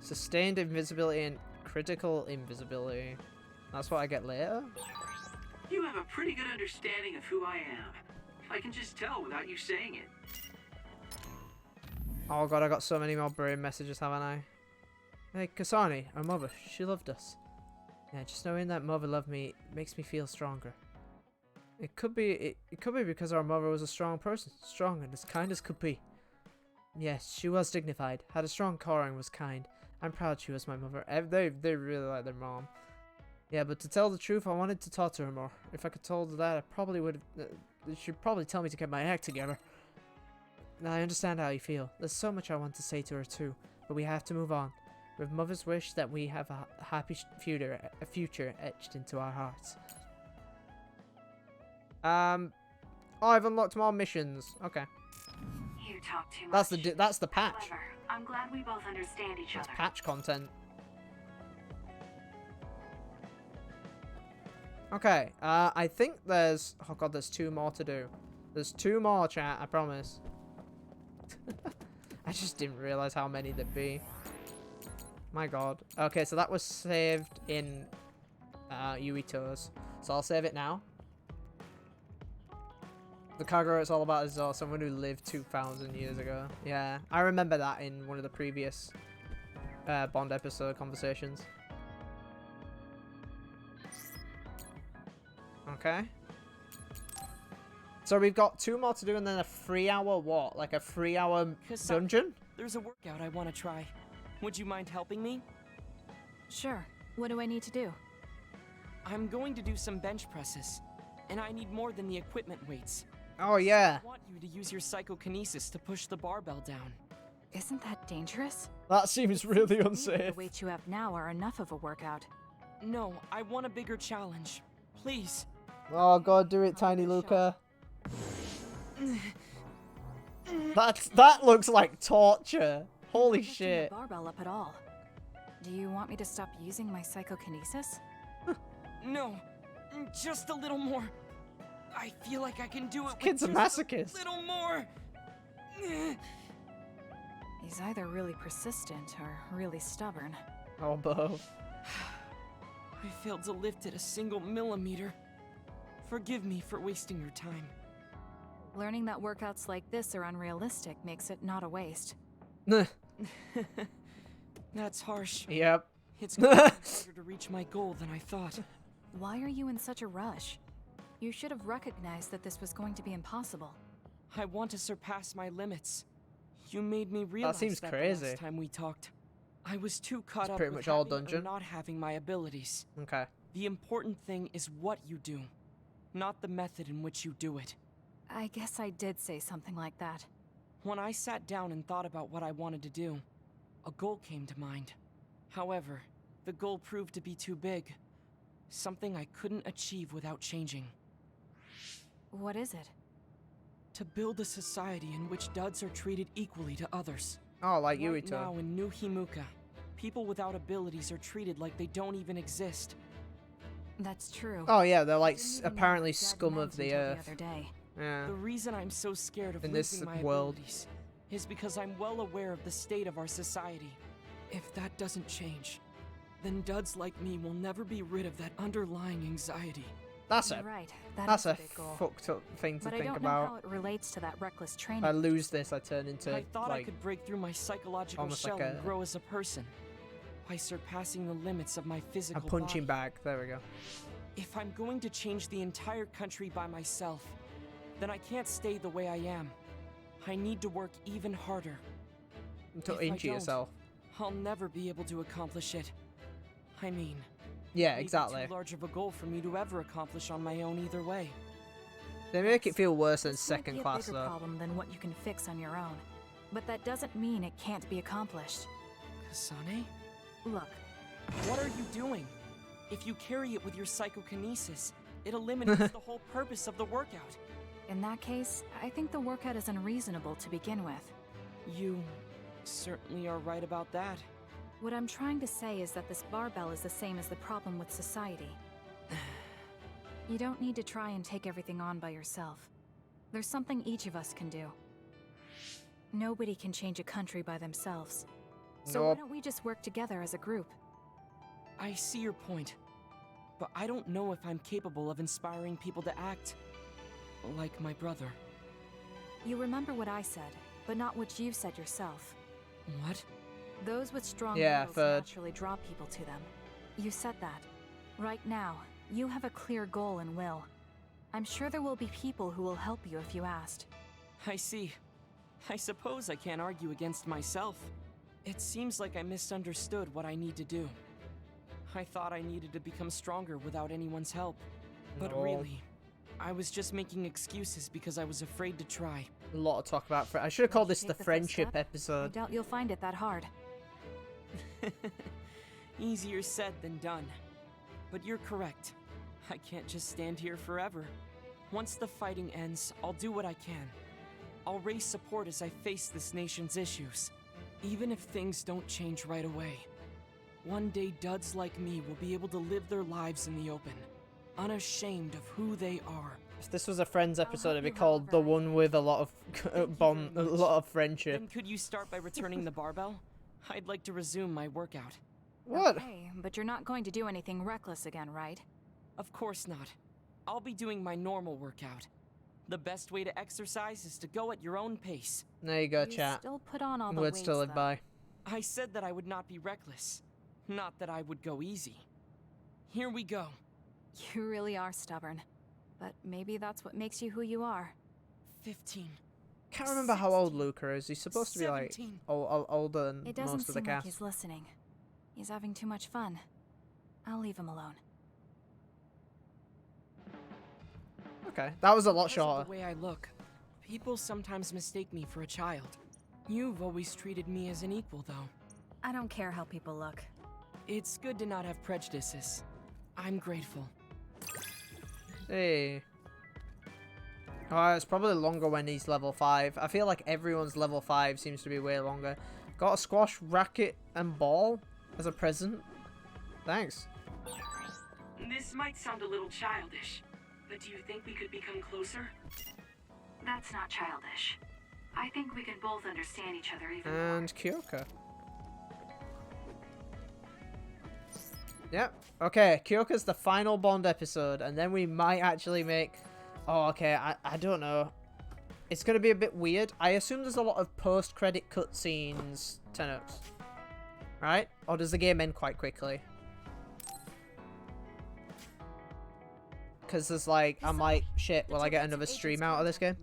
Sustained invisibility and critical invisibility. That's what I get later? You have a pretty good understanding of who I am. I can just tell without you saying it. Oh god, I got so many more brain messages, haven't I? Hey, Kasane, our mother, she loved us. Yeah, just knowing that mother loved me makes me feel stronger. It could be because our mother was a strong person, strong and as kind as could be. Yes, she was dignified, had a strong core and was kind. I'm proud she was my mother. They really like their mom. Yeah, but to tell the truth, I wanted to talk to her more. If I could told her that, I probably would have... she'd probably tell me to get my act together. Now, I understand how you feel. There's so much I want to say to her too, but we have to move on. With Mother's wish that we have a happy future etched into our hearts. Oh, I've unlocked more missions. Okay. You talk too much. That's the patch. However, I'm glad we both understand each That's other. patch content. Okay, I think there's... oh god, there's 2 more to do. There's 2 more, chat, I promise. I just didn't realize how many there'd be. My god. Okay, so that was saved in Yuito's. So I'll save it now. The Kagura it's all about is someone who lived 2,000 years ago. Yeah, I remember that in one of the previous Bond episode conversations. Okay. So we've got 2 more to do and then a 3-hour what? Like a 3-hour dungeon? There's a workout I want to try. Would you mind helping me? Sure. What do I need to do? I'm going to do some bench presses, and I need more than the equipment weights. Oh yeah. I want you to use your psychokinesis to push the barbell down. Isn't that dangerous? That seems really unsafe. The weights you have now are enough of a workout. No, I want a bigger challenge. Please. Oh god, do it, Tiny Luca. That looks like torture. Holy shit. The barbell up at all. Do you want me to stop using my psychokinesis? No, just a little more. I feel like I can do it. This kid's a masochist. A little more. He's either really persistent or really stubborn. Oh, both. I failed to lift it a single millimeter. Forgive me for wasting your time. Learning that workouts like this are unrealistic makes it not a waste. That's harsh. Yep. It's going to be harder to reach my goal than I thought. Why are you in such a rush? You should have recognized that this was going to be impossible. I want to surpass my limits. You made me realize that seems that crazy. The last time we talked. I was too caught up pretty with much all having or dungeon. not having my abilities. Okay. The important thing is what you do, not the method in which you do it. I guess I did say something like that. When I sat down and thought about what I wanted to do, a goal came to mind. However, the goal proved to be too big. Something I couldn't achieve without changing. What is it? To build a society in which duds are treated equally to others. Oh, like right Yuito. Now in New Himuka, people without abilities are treated like they don't even exist. That's true. Oh yeah, they're like apparently scum of the earth. The other day. Yeah. The reason I'm so scared of in losing this my world abilities is because I'm well aware of the state of our society. If that doesn't change, then duds like me will never be rid of that underlying anxiety. That's You're right. That's a big goal. fucked up thing to but think I don't about. know how it relates to that reckless training. If I lose this, I turn into I thought like I could break through my psychological almost shell like and grow as a person by surpassing the limits of my a physical punching body. bag. There we go. If I'm going to change the entire country by myself, then I can't stay the way I am. I need to work even harder. To If I injure don't, yourself. I'll never be able to accomplish it. I mean, Yeah, it may be exactly. too large of a goal for me to ever accomplish on my own either way. They make it feel worse than This might second be a class bigger though. problem than what you can fix on your own. But that doesn't mean it can't be accomplished. Kasane? Look. What are you doing? If you carry it with your psychokinesis, it eliminates the whole purpose of the workout. In that case, I think the workout is unreasonable to begin with. You certainly are right about that. What I'm trying to say is that this barbell is the same as the problem with society. You don't need to try and take everything on by yourself. There's something each of us can do. Nobody can change a country by themselves. So why don't we just work together as a group? I see your point, but I don't know if I'm capable of inspiring people to act like my brother. You remember what I said, but not what you said yourself. What? Those with strong Yeah, wills Fudge. naturally draw people to them. You said that. Right now, you have a clear goal and will. I'm sure there will be people who will help you if you asked. I see. I suppose I can't argue against myself. It seems like I misunderstood what I need to do. I thought I needed to become stronger without anyone's help. But No. really, I was just making excuses because I was afraid to try. A lot to talk about. I should have called this the Take first friendship step? I episode. doubt you'll find it that hard. Easier said than done. But you're correct. I can't just stand here forever. Once the fighting ends, I'll do what I can. I'll raise support as I face this nation's issues. Even if things don't change right away. One day duds like me will be able to live their lives in the open, unashamed of who they are. If this was a Friends episode, it'd be called the one with a lot of a lot of friendship. Then could you start by returning the barbell? I'd like to resume my workout. What? Okay, but you're not going to do anything reckless again, right? Of course not. I'll be doing my normal workout. The best way to exercise is to go at your own pace. There you go, You chat. still put on all the Words to weights, live though. by. I said that I would not be reckless. Not that I would go easy. Here we go. You really are stubborn. But maybe that's what makes you who you are. 15. Can't remember how old Luca is. He's supposed to be like 17. older than It doesn't most of the seem like cast. he's listening. He's having too much fun. I'll leave him alone. Okay, that was a lot Because of shorter. the way I look, people sometimes mistake me for a child. You've always treated me as an equal, though. I don't care how people look. It's good to not have prejudices. I'm grateful. Hey. Oh, it's probably longer when he's level 5. I feel like everyone's level 5 seems to be way longer. Got a squash, racket, and ball as a present. Thanks. This might sound a little childish, but do you think we could become closer? That's not childish. I think we can both understand each other even more. And Kyoka. Yep. Okay, Kyoka's the final Bond episode, and then we might actually make... Oh, okay, I don't know. It's going to be a bit weird. I assume there's a lot of post-credit cutscenes, Tenox. Right? Or does the game end quite quickly? Because there's like... I'm like, shit, will I get another stream out of this game?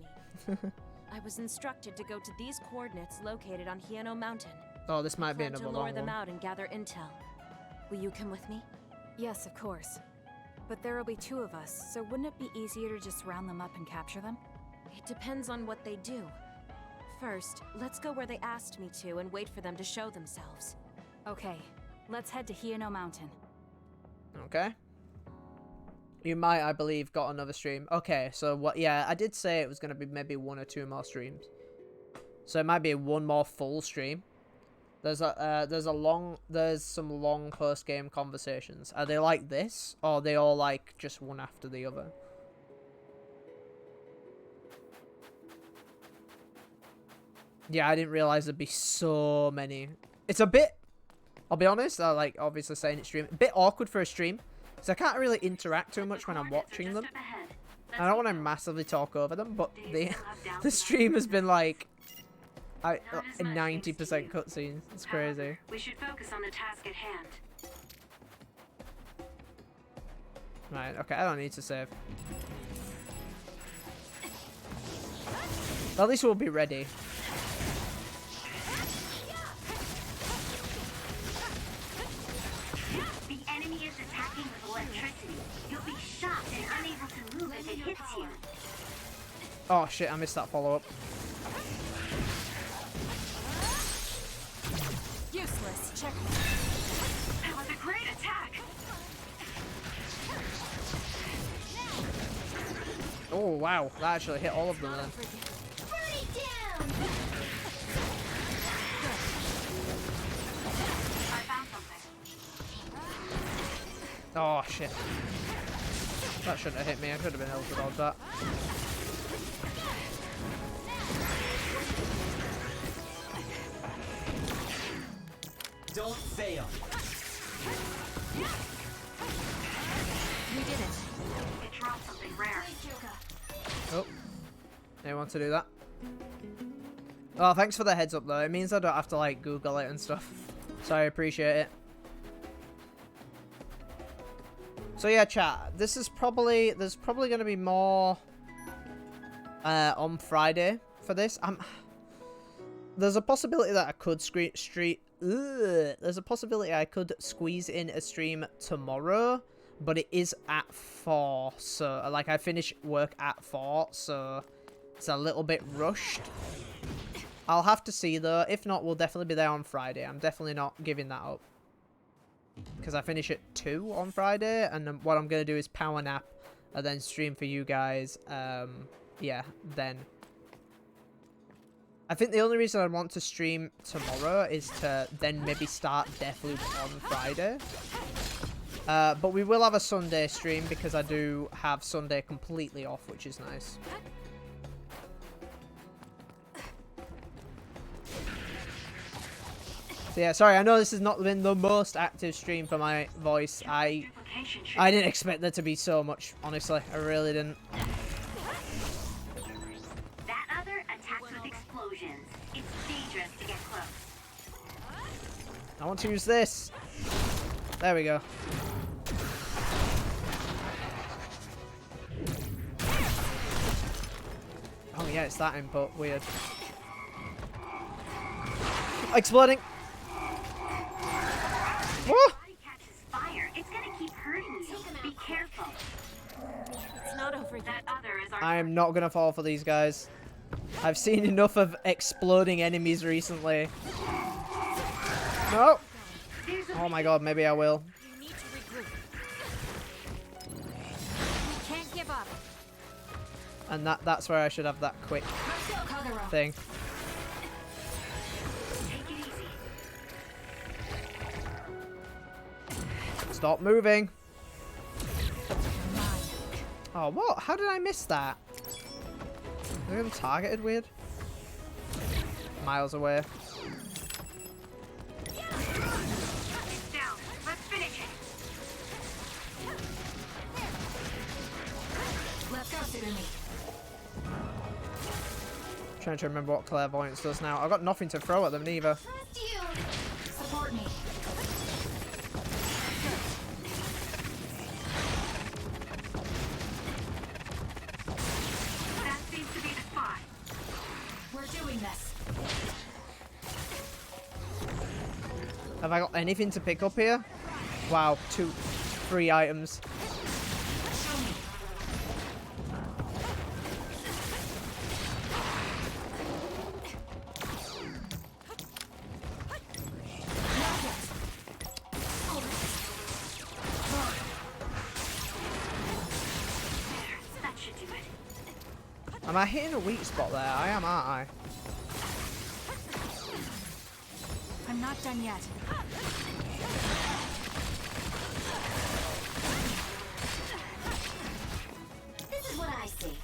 I was instructed to go to these coordinates located on Hieno Mountain. Oh, this might be Plan another to lure long them one. out and gather intel. Will you come with me? Yes, of course. But there will be 2 of us, so wouldn't it be easier to just round them up and capture them? It depends on what they do. First, let's go where they asked me to and wait for them to show themselves. Okay, let's head to Hieno Mountain. Okay. You might, I believe, got another stream. Okay, so what? Yeah, I did say it was going to be maybe 1 or 2 more streams. So it might be 1 more full stream. There's some long post-game conversations. Are they like this, or are they all like just one after the other? Yeah, I didn't realize there'd be so many. It's a bit, I'll be honest, I like obviously saying it stream, a bit awkward for a stream, so I can't really interact too much when I'm watching them. I don't want to massively talk over them, but the stream has been like 90% cutscenes. It's crazy. We should focus on the task at hand. Right, okay, I don't need to save. At least we'll be ready. The enemy is attacking with electricity. You'll be shocked and unable to move if it hits you. Oh shit, I missed that follow-up. Useless. Check. That was a great attack. Oh wow, that actually hit all of them then. I found something. Oh shit. That shouldn't have hit me, I could have been able to dodge that. don't fail. We did it. It dropped something rare. Oh. Anyone want to do that? Oh, thanks for the heads up though. It means I don't have to like Google it and stuff. So I appreciate it. So yeah, chat. There's probably going to be more on Friday for this. There's a possibility that I could there's a possibility I could squeeze in a stream tomorrow, but it is at 4. So like I finish work at 4, so it's a little bit rushed. I'll have to see though. If not, we'll definitely be there on Friday. I'm definitely not giving that up. Because I finish at 2 on Friday, and then what I'm going to do is power nap, and then stream for you guys. Yeah, then. I think the only reason I want to stream tomorrow is to then maybe start Deathloop on Friday. But we will have a Sunday stream, because I do have Sunday completely off, which is nice. So yeah, sorry, I know this has not been the most active stream for my voice. I didn't expect there to be so much, honestly. I really didn't. That other attacks with explosions. It's dangerous to get close. I want to use this. There we go. Oh yeah, it's that input. Weird. Exploding. Whoa! Fire. It's gonna keep hurting you. Be careful. It's not over that other is our I am not gonna fall for these guys. I've seen enough of exploding enemies recently. No! Oh my god, maybe I will. You need to regroup. You can't give up. And that's where I should have that quick thing. Stop moving. Oh, what? How did I miss that? Are they targeted weird? Miles away. It's down. Let's finish it. Let's go, Sugumi. Trying to remember what clairvoyance does now. I've got nothing to throw at them neither. Support me. That seems to be the spot. We're doing this. Have I got anything to pick up here? Wow, 3 items. Am I hitting a weak spot there? I am, aren't I? I'm not done yet. This is what I see.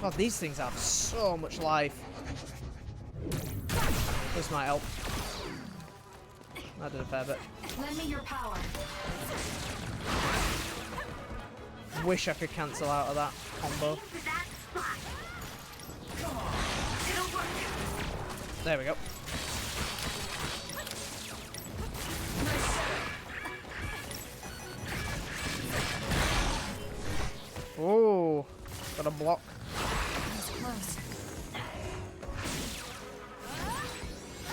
God, these things have so much life. This might help. That did a fair bit. Lend me your power. Wish I could cancel out of that combo. There we go. Oh, got a block. That's close.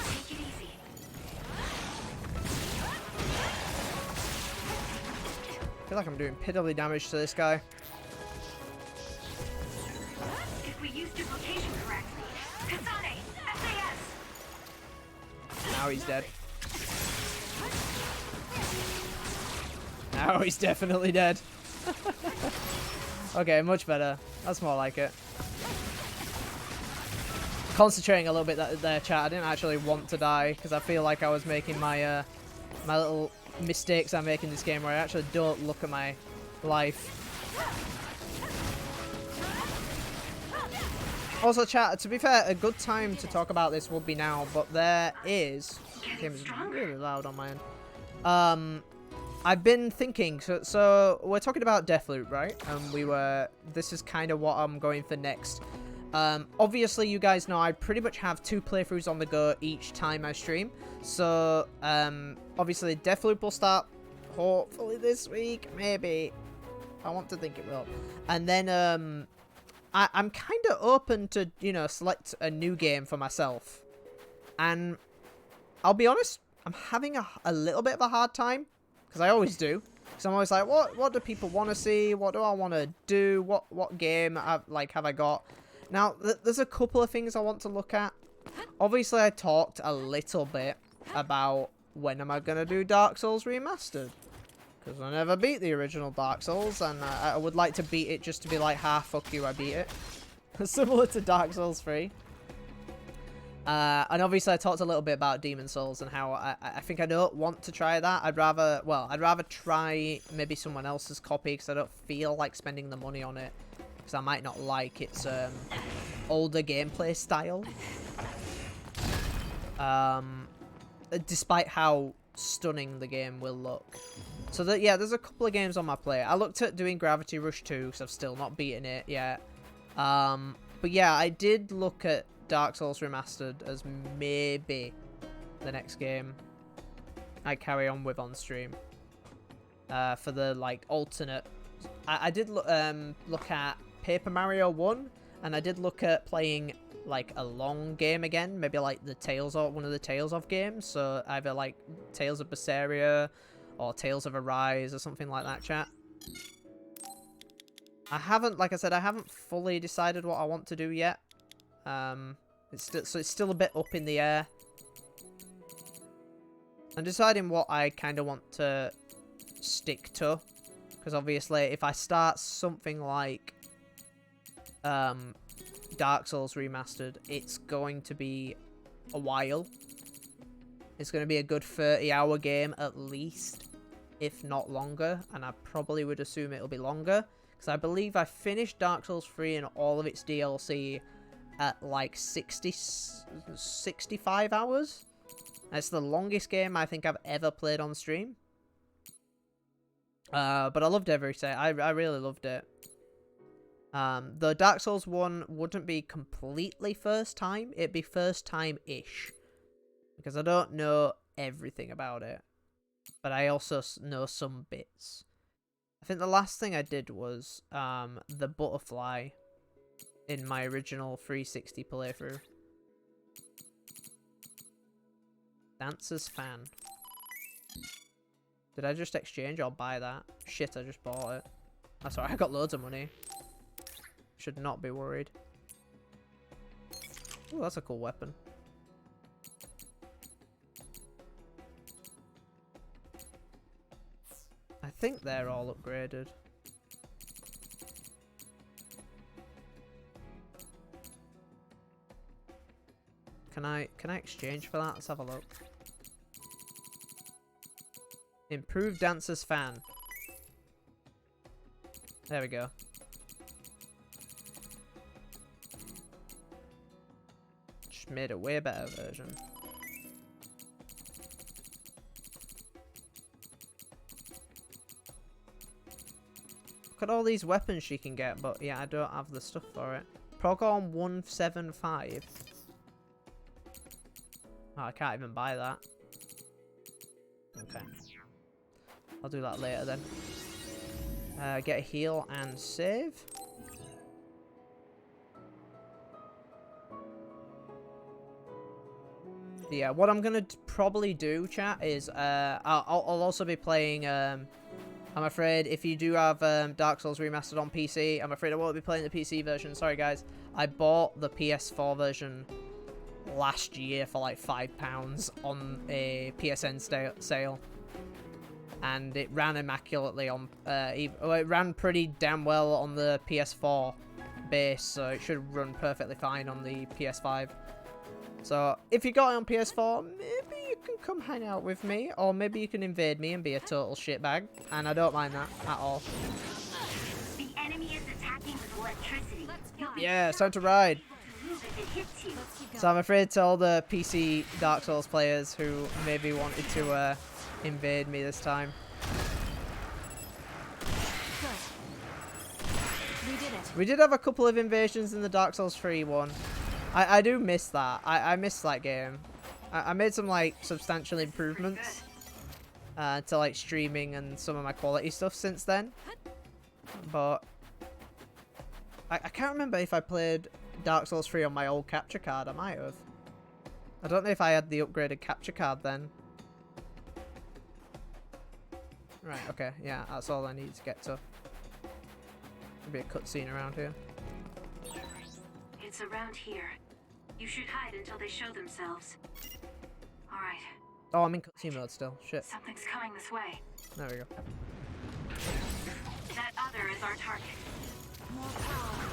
Take it easy. I feel like I'm doing piddly damage to this guy. If we use duplication correctly. Kasane! SAS! Now he's dead. Now he's definitely dead. Okay, much better. That's more like it. Concentrating a little bit there, chat. I didn't actually want to die because I feel like I was making my my little mistakes I make in this game where I actually don't look at my life. Also, chat, to be fair, a good time to talk about this would be now, but there is... Game is really loud on my end. I've been thinking, so we're talking about Deathloop, right? This is kind of what I'm going for next. Obviously, you guys know I pretty much have 2 playthroughs on the go each time I stream. So, obviously, Deathloop will start hopefully this week, maybe. I want to think it will. And then, I'm kind of open to, you know, select a new game for myself. And I'll be honest, I'm having a little bit of a hard time. Because I always do. Because I'm always like, what do people want to see? What do I want to do? What game have I got? Now, there's a couple of things I want to look at. Obviously, I talked a little bit about when am I going to do Dark Souls Remastered. Because I never beat the original Dark Souls, and I would like to beat it just to be like, fuck you, I beat it. Similar to Dark Souls 3. And obviously I talked a little bit about Demon Souls and how I think I don't want to try that. I'd rather try maybe someone else's copy because I don't feel like spending the money on it. Because I might not like its older gameplay style. Despite how stunning the game will look. So yeah, there's a couple of games on my plate. I looked at doing Gravity Rush 2 because I've still not beaten it yet. But yeah, I did look at Dark Souls Remastered as maybe the next game I carry on with on stream. For the like alternate. I did look at Paper Mario 1, and I did look at playing like a long game again, maybe like the one of the Tales of games, so either like Tales of Berseria or Tales of Arise or something like that, chat. I haven't, like I said, I haven't fully decided what I want to do yet. It's still a bit up in the air. I'm deciding what I kind of want to stick to, because obviously if I start something like Dark Souls Remastered, it's going to be a while. It's going to be a good 30-hour game at least, if not longer, and I probably would assume it'll be longer, because I believe I finished Dark Souls 3 and all of its DLC at like 65 hours. That's the longest game I think I've ever played on stream. But I loved every set. I really loved it. The Dark Souls 1 wouldn't be completely first time. It'd be first time-ish. Because I don't know everything about it. But I also know some bits. I think the last thing I did was the butterfly in my original 360 playthrough. Dancer's Fan. Did I just exchange or buy that? Shit, I just bought it. That's alright, I got loads of money. Should not be worried. Oh, that's a cool weapon. I think they're all upgraded. Can I exchange for that? Let's have a look. Improved Dancer's Fan. There we go. Just made a way better version. Look at all these weapons she can get, but yeah, I don't have the stuff for it. Progon 175. Oh, I can't even buy that. Okay. I'll do that later then. Get a heal and save. Yeah, what I'm gonna probably do, chat, is I'll also be playing. I'm afraid if you do have Dark Souls Remastered on PC, I'm afraid I won't be playing the PC version. Sorry, guys. I bought the PS4 version last year for like £5 on a PSN sale, and it ran immaculately on it ran pretty damn well on the PS4 base, so it should run perfectly fine on the PS5. So if you got it on PS4, maybe you can come hang out with me, or maybe you can invade me and be a total shitbag, and I don't mind that at all. The enemy is attacking with electricity. Yeah, it's time to ride. move if it hits you. So I'm afraid to all the PC Dark Souls players who maybe wanted to invade me this time. We did it. We did have a couple of invasions in the Dark Souls 3 one. I do miss that. I miss that game. I made some like substantial improvements to like streaming and some of my quality stuff since then. But I can't remember if I played Dark Souls 3 on my old capture card. I might have. I don't know if I had the upgraded capture card then. Right, okay, yeah, that's all I need to get to. There'll be a cutscene around here. It's around here. You should hide until they show themselves. Alright. Oh, I'm in cutscene mode still. Shit. Something's coming this way. There we go. That other is our target. More power.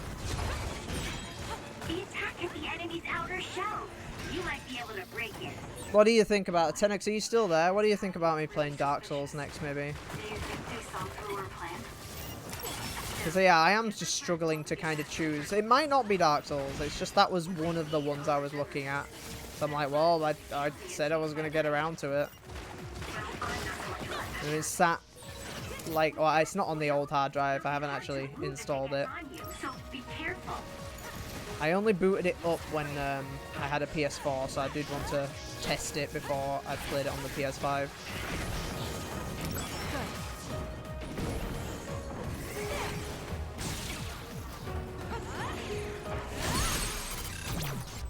The attack hit the enemy's outer shell. You might be able to break it. What do you think about 10x? Are you still there? What do you think about me playing Dark Souls next, maybe? Do you think they saw through our plan? Because yeah, I am just struggling to kind of choose. It might not be Dark Souls. It's just that was one of the ones I was looking at. So I'm like, well, I said I was going to get around to it. And it's sat, like, well, it's not on the old hard drive. I haven't actually installed it. So be careful. I only booted it up when I had a PS4, so I did want to test it before I played it on the PS5.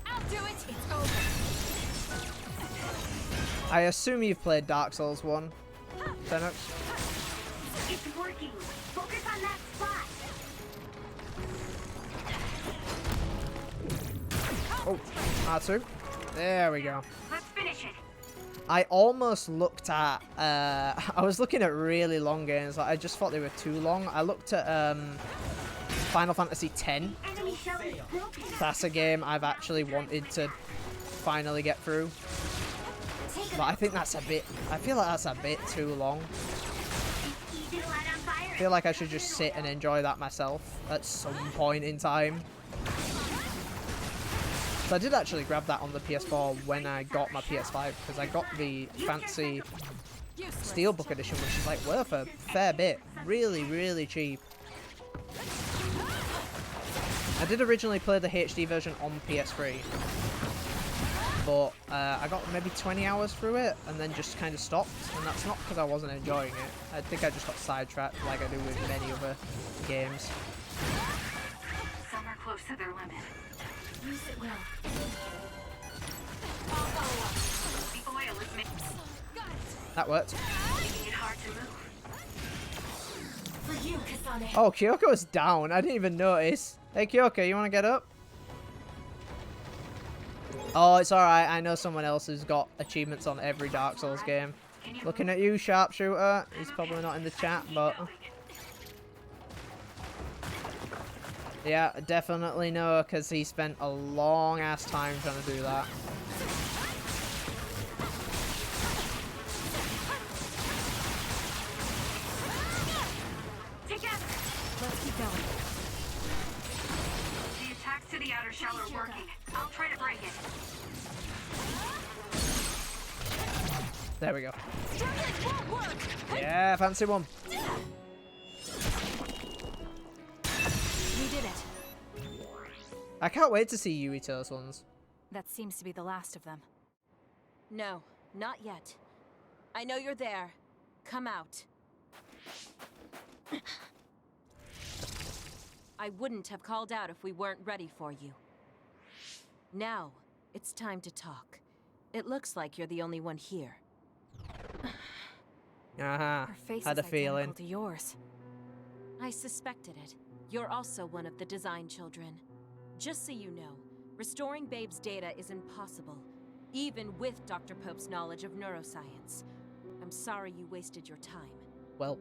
I'll do it. It's over. I assume you've played Dark Souls 1, Xenox? It's working. Focus on that spot. Oh, R2. There we go. Let's finish it. I almost looked at, I was looking at really long games. Like, I just thought they were too long. I looked at Final Fantasy X. Enemy shell is broken. That's a game I've actually wanted to finally get through. But I think that's a bit, I feel like that's a bit too long. I feel like I should just sit and enjoy that myself at some point in time. So I did actually grab that on the PS4 when I got my PS5, because I got the fancy Steelbook edition, which is like worth a fair bit. Really, really cheap. I did originally play the HD version on PS3, but I got maybe 20 hours through it and then just kind of stopped, and that's not because I wasn't enjoying it. I think I just got sidetracked like I do with many other games. Some are close to their limit. Use it well. The oil is making That worked. it hard to move. For you, Kasane. Oh, Kyoko's down. I didn't even notice. Hey, Kyoko, you want to get up? Oh, it's alright. I know someone else who's got achievements on every Dark Souls game. Looking at you, Sharpshooter. He's probably not in the chat, but... yeah, definitely no, because he spent a long-ass time trying to do that. Together. Let's keep going. The attacks to the outer shell are working. I'll try to break it. There we go. Yeah, fancy one. We did it. I can't wait to see Yuito's ones. That seems to be the last of them. No, not yet. I know you're there. Come out. I wouldn't have called out if we weren't ready for you. Now, it's time to talk. It looks like you're the only one here. Aha, Her face had a is feeling. identical to yours. I suspected it. You're also one of the design children. Just so you know, restoring Babe's data is impossible, even with Dr. Pope's knowledge of neuroscience. I'm sorry you wasted your time. Welp.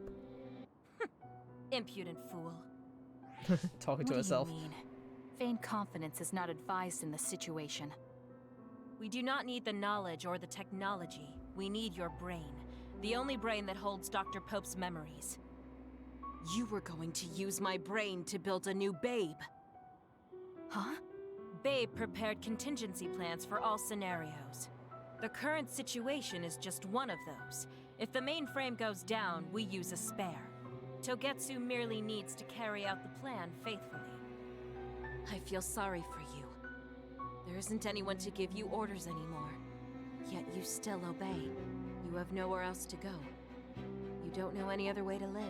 Impudent fool. Talking to What herself. do you mean? Vain confidence is not advised in this situation. We do not need the knowledge or the technology. We need your brain. The only brain that holds Dr. Pope's memories. You were going to use my brain to build a new Babe. Huh? Babe prepared contingency plans for all scenarios. The current situation is just one of those. If the mainframe goes down, we use a spare. Togetsu merely needs to carry out the plan faithfully. I feel sorry for you. There isn't anyone to give you orders anymore. Yet you still obey. You have nowhere else to go. You don't know any other way to live.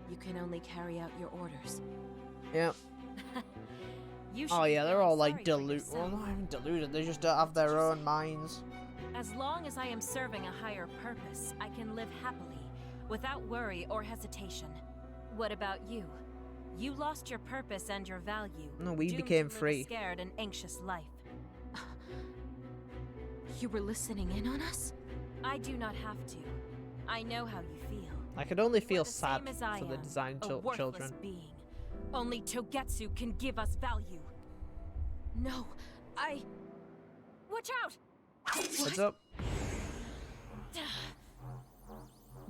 You can only carry out your orders. Yep. Oh yeah, they're all like deluded. Well, not even deluded. They just don't have their own minds. As long as I am serving a higher purpose, I can live happily, without worry or hesitation. What about you? You lost your purpose and your value. No, we doomed became to live a free. scared and anxious life. You were listening in on us? I do not have to. I know how you feel. I could only feel The sad same as I for the am, design a worthless children. being. Only Togetsu can give us value. No, Watch out! What's up?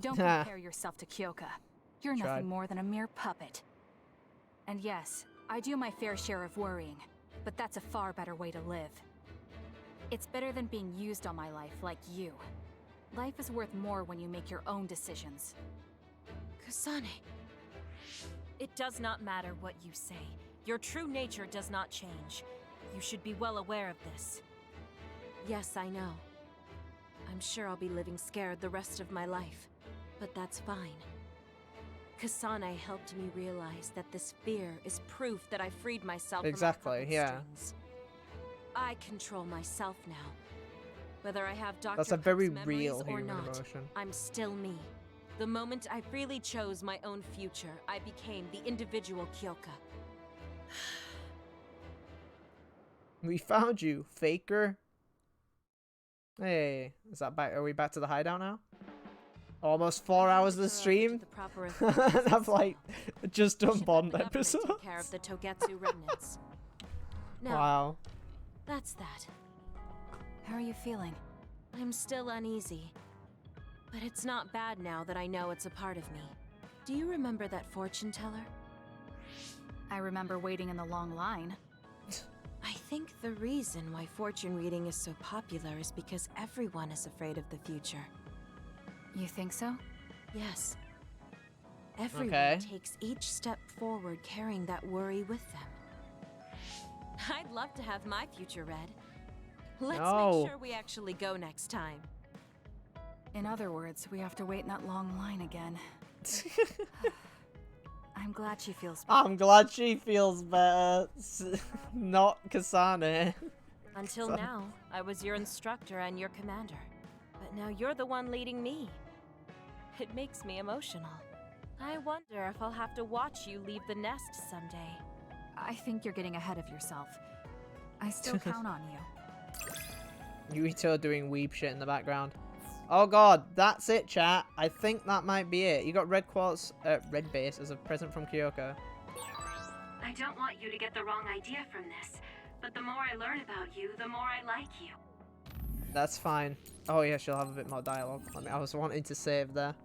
Don't compare yourself to Kyoka. You're Tried. nothing more than a mere puppet. And yes, I do my fair share of worrying, but that's a far better way to live. It's better than being used on my life like you. Life is worth more when you make your own decisions. Kasane. It does not matter what you say. Your true nature does not change. You should be well aware of this. Yes, I know. I'm sure I'll be living scared the rest of my life, but that's fine. Kasane helped me realize that this fear is proof that I freed myself from my puppet strings. I control myself now. Whether I have Dr. That's a very Cook's memories real or human not, emotion. I'm still me. The moment I freely chose my own future, I became the individual Kyoka. We found you, faker. Hey, is that back? Are we back to the hideout now? Almost 4 hours of the stream. I've like just done Bond episode. Take care of the Togetsu remnants. No, Wow. that's that. How are you feeling? I'm still uneasy. But it's not bad now that I know it's a part of me. Do you remember that fortune teller? I remember waiting in the long line. I think the reason why fortune reading is so popular is because everyone is afraid of the future. You think so? Yes. Everyone takes each step forward carrying that worry with them. I'd love to have my future read. Let's make sure we actually go next time. In other words, we have to wait in that long line again. I'm glad she feels better. I'm glad she feels better. Not Kasane. Until now, I was your instructor and your commander. But now you're the one leading me. It makes me emotional. I wonder if I'll have to watch you leave the nest someday. I think you're getting ahead of yourself. I still count on you. Yuito doing weeb shit in the background. Oh god, that's it, chat. I think that might be it. You got red quartz, red base as a present from Kyoka. I don't want you to get the wrong idea from this, but the more I learn about you, the more I like you. That's fine. Oh yeah, she'll have a bit more dialogue. I was wanting to save there.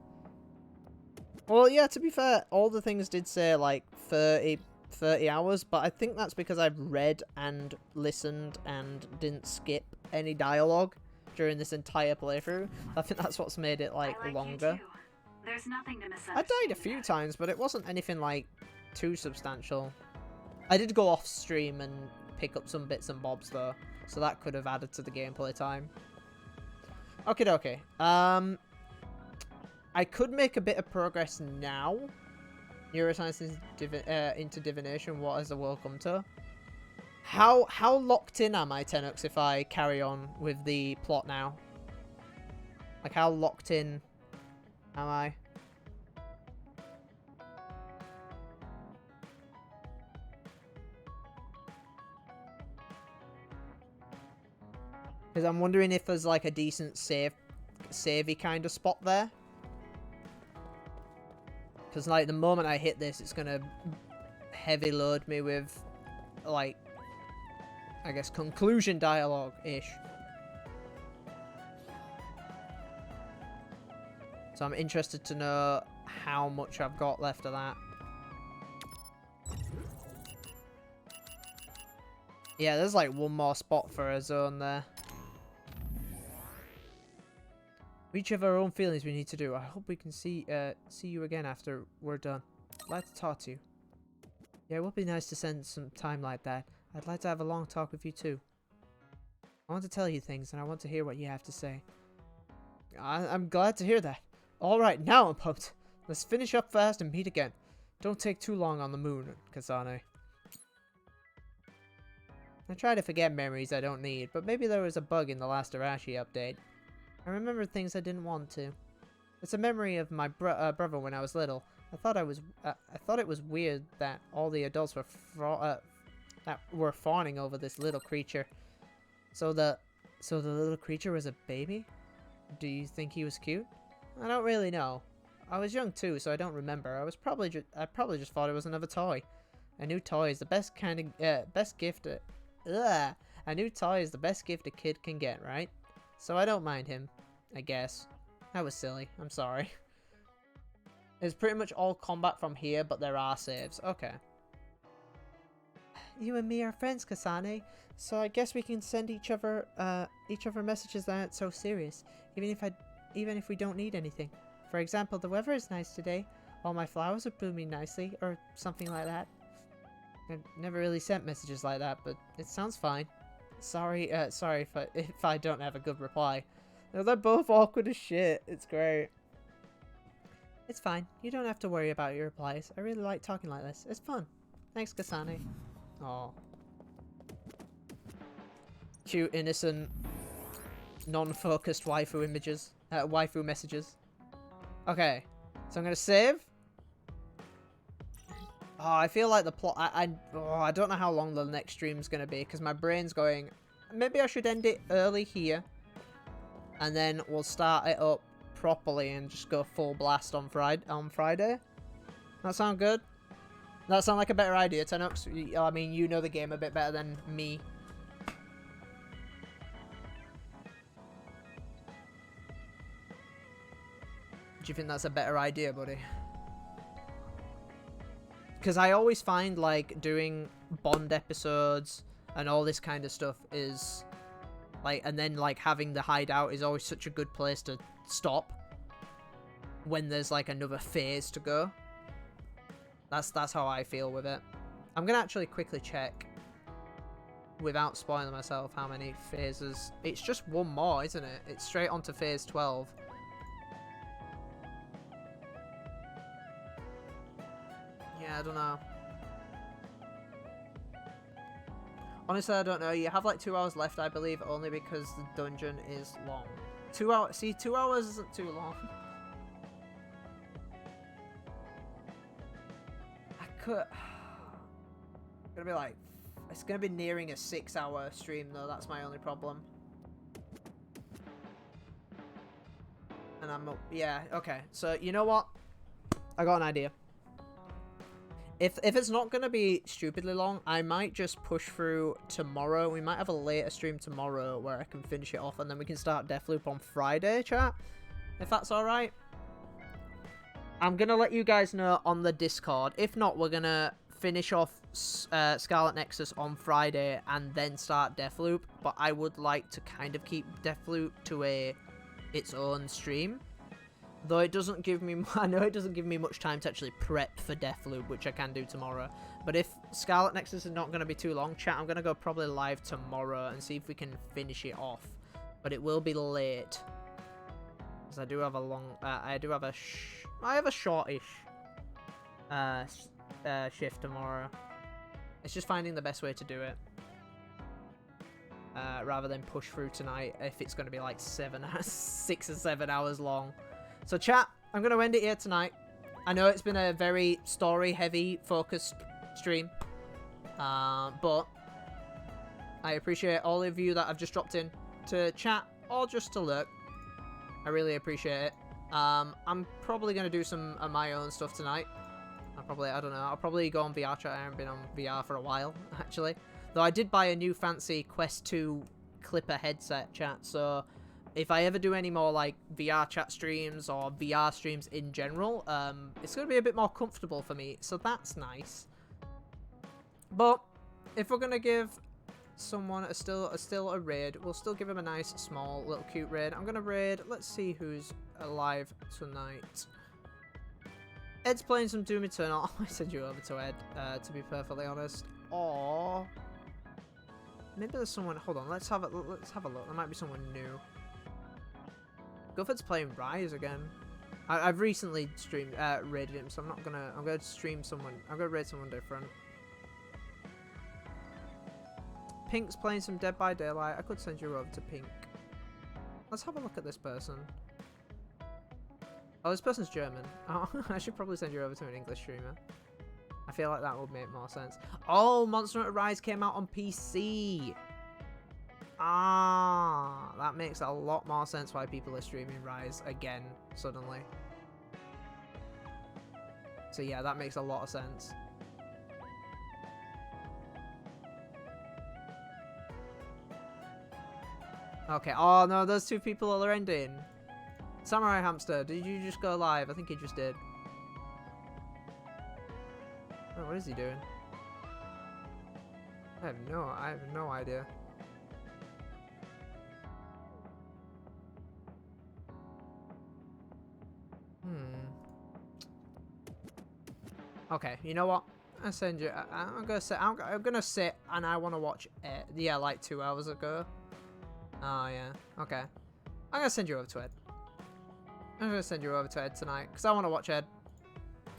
Well, yeah, to be fair, all the things did say like 30 hours, but I think that's because I've read and listened and didn't skip any dialogue during this entire playthrough. I think that's what's made it like longer. There's nothing to I died a few times, but it wasn't anything like too substantial. I did go off stream and pick up some bits and bobs though, so that could have added to the gameplay time. Okay. I could make a bit of progress now. Neuroscience into divination. What has the world come to? How locked in am I, Tenux, if I carry on with the plot now? Like, how locked in am I? Because I'm wondering if there's like a decent savey kind of spot there. Because like the moment I hit this, it's gonna heavy load me with like, I guess, conclusion dialogue-ish. So I'm interested to know how much I've got left of that. Yeah, there's like one more spot for a zone there. Each of our own feelings we need to do. I hope we can see you again after we're done. I'd like to talk to you. Yeah, it would be nice to spend some time like that. I'd like to have a long talk with you too. I want to tell you things and I want to hear what you have to say. I'm glad to hear that. Alright, now I'm pumped. Let's finish up fast and meet again. Don't take too long on the moon, Kasane. I try to forget memories I don't need, but maybe there was a bug in the last Arashi update. I remember things I didn't want to. It's a memory of my brother when I was little. I thought it was weird that all the adults were fawning over this little creature. So the little creature was a baby? Do you think he was cute? I don't really know. I was young too, so I don't remember. I probably just thought it was another toy. A new toy is the best kind of best gift. A new toy is the best gift a kid can get, right? So I don't mind him, I guess. That was silly. I'm sorry. It's pretty much all combat from here, but there are saves. Okay. You and me are friends, Kasane. So I guess we can send each other messages that aren't so serious, even if we don't need anything. For example, the weather is nice today, all my flowers are blooming nicely, or something like that. I've never really sent messages like that, but it sounds fine. Sorry if I don't have a good reply. No, they're both awkward as shit. It's great. It's fine. You don't have to worry about your replies. I really like talking like this. It's fun. Thanks, Kasane. Aw. Cute, innocent, non-focused waifu images. Waifu messages. Okay. So I'm gonna save. Oh, I feel like the plot... I don't know how long the next stream's gonna be, because my brain's going... Maybe I should end it early here. And then we'll start it up properly and just go full blast on Friday. That sound good? That sound like a better idea, Tenox? I mean, you know the game a bit better than me. Do you think that's a better idea, buddy? Because I always find, like, doing Bond episodes and all this kind of stuff is, like, and then, like, having the hideout is always such a good place to stop when there's, like, another phase to go. That's how I feel with it. I'm gonna actually quickly check, without spoiling myself, how many phases. It's just one more, isn't it? It's straight on to phase 12. Yeah, I don't know. Honestly, I don't know. You have like 2 hours left, I believe, only because the dungeon is long. 2 hours. See, 2 hours isn't too long. I could. It's gonna be like. It's gonna be nearing a 6-hour stream, though. That's my only problem. And I'm. Yeah. Okay. So you know what? I got an idea. If it's not going to be stupidly long, I might just push through tomorrow. We might have a later stream tomorrow where I can finish it off and then we can start Deathloop on Friday, chat. If that's alright. I'm going to let you guys know on the Discord. If not, we're going to finish off Scarlet Nexus on Friday and then start Deathloop. But I would like to kind of keep Deathloop to its own stream. Though it doesn't give me, I know it doesn't give me much time to actually prep for Deathloop, which I can do tomorrow. But if Scarlet Nexus is not going to be too long, chat, I'm going to go probably live tomorrow and see if we can finish it off. But it will be late. Because I do have a long, I have a shortish shift tomorrow. It's just finding the best way to do it. Rather than push through tonight if it's going to be like 6 or 7 hours long. So chat, I'm going to end it here tonight. I know it's been a very story-heavy, focused stream. But I appreciate all of you that have just dropped in to chat or just to lurk. I really appreciate it. I'm probably going to do some of my own stuff tonight. I don't know. I'll probably go on VR chat. I haven't been on VR for a while, actually. Though I did buy a new fancy Quest 2 Clipper headset, chat, so... If I ever do any more, like, VR chat streams or VR streams in general, it's going to be a bit more comfortable for me, so that's nice. But, if we're going to give someone still a raid. We'll still give him a nice, small, little cute raid. I'm going to raid. Let's see who's alive tonight. Ed's playing some Doom Eternal. I send you over to Ed, to be perfectly honest. Or maybe there's someone. Hold on, let's have a look. There might be someone new. Gufford's playing Rise again. I've recently streamed raided him, so I'm gonna stream someone. I'm gonna raid someone different. Pink's playing some Dead by Daylight. I could send you over to Pink. Let's have a look at this person. Oh, this person's German. Oh, I should probably send you over to an English streamer. I feel like that would make more sense. Oh, Monster Hunter Rise came out on PC. Ah, that makes a lot more sense why people are streaming Rise again suddenly. So yeah, that makes a lot of sense. Okay, oh no, those two people are ending. Samurai Hamster, did you just go live? I think he just did. Oh, what is he doing? I have no idea. Okay, you know what? I send you. I'm gonna sit and I want to watch it. Yeah, like 2 hours ago. Oh yeah. Okay. I'm gonna send you over to Ed. I'm gonna send you over to Ed tonight because I want to watch Ed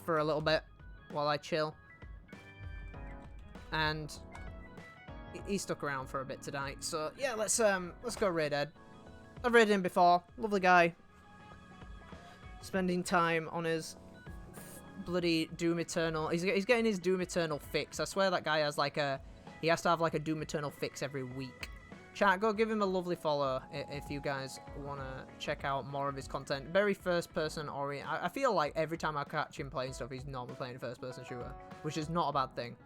for a little bit while I chill. And he stuck around for a bit tonight, so yeah, let's go raid Ed. I've raided him before. Lovely guy. Spending time on his bloody Doom Eternal. He's getting his Doom Eternal fix. I swear that guy has like he has to have like a Doom Eternal fix every week. Chat, go give him a lovely follow if you guys want to check out more of his content. Very first person oriented. I feel like every time I catch him playing stuff, he's normally playing a first person shooter, which is not a bad thing.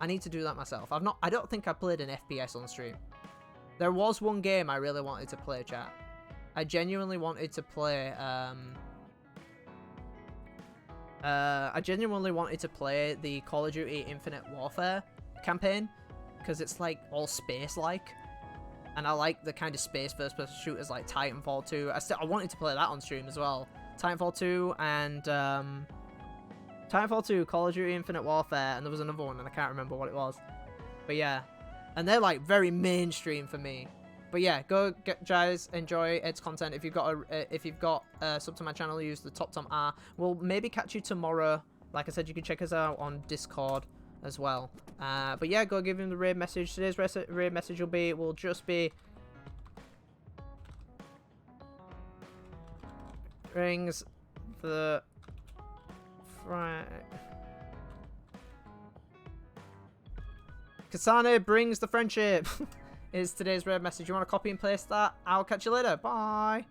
I need to do that myself. I don't think I played an FPS on stream. There was one game I really wanted to play, chat. I genuinely wanted to play the Call of Duty Infinite Warfare campaign, because it's like all space-like, and I like the kind of space first-person shooters like Titanfall 2. I wanted to play that on stream as well. Titanfall 2 and Titanfall 2, Call of Duty Infinite Warfare, and there was another one and I can't remember what it was. But yeah, and they're like very mainstream for me. But yeah, go guys, enjoy Ed's content. If you've got sub to my channel, use the top R. We'll maybe catch you tomorrow. Like I said, you can check us out on Discord as well. But yeah, go give him the raid message. Today's raid message will just be rings the Kasane brings the friendship. Is today's raid message. You want to copy and paste that? I'll catch you later. Bye.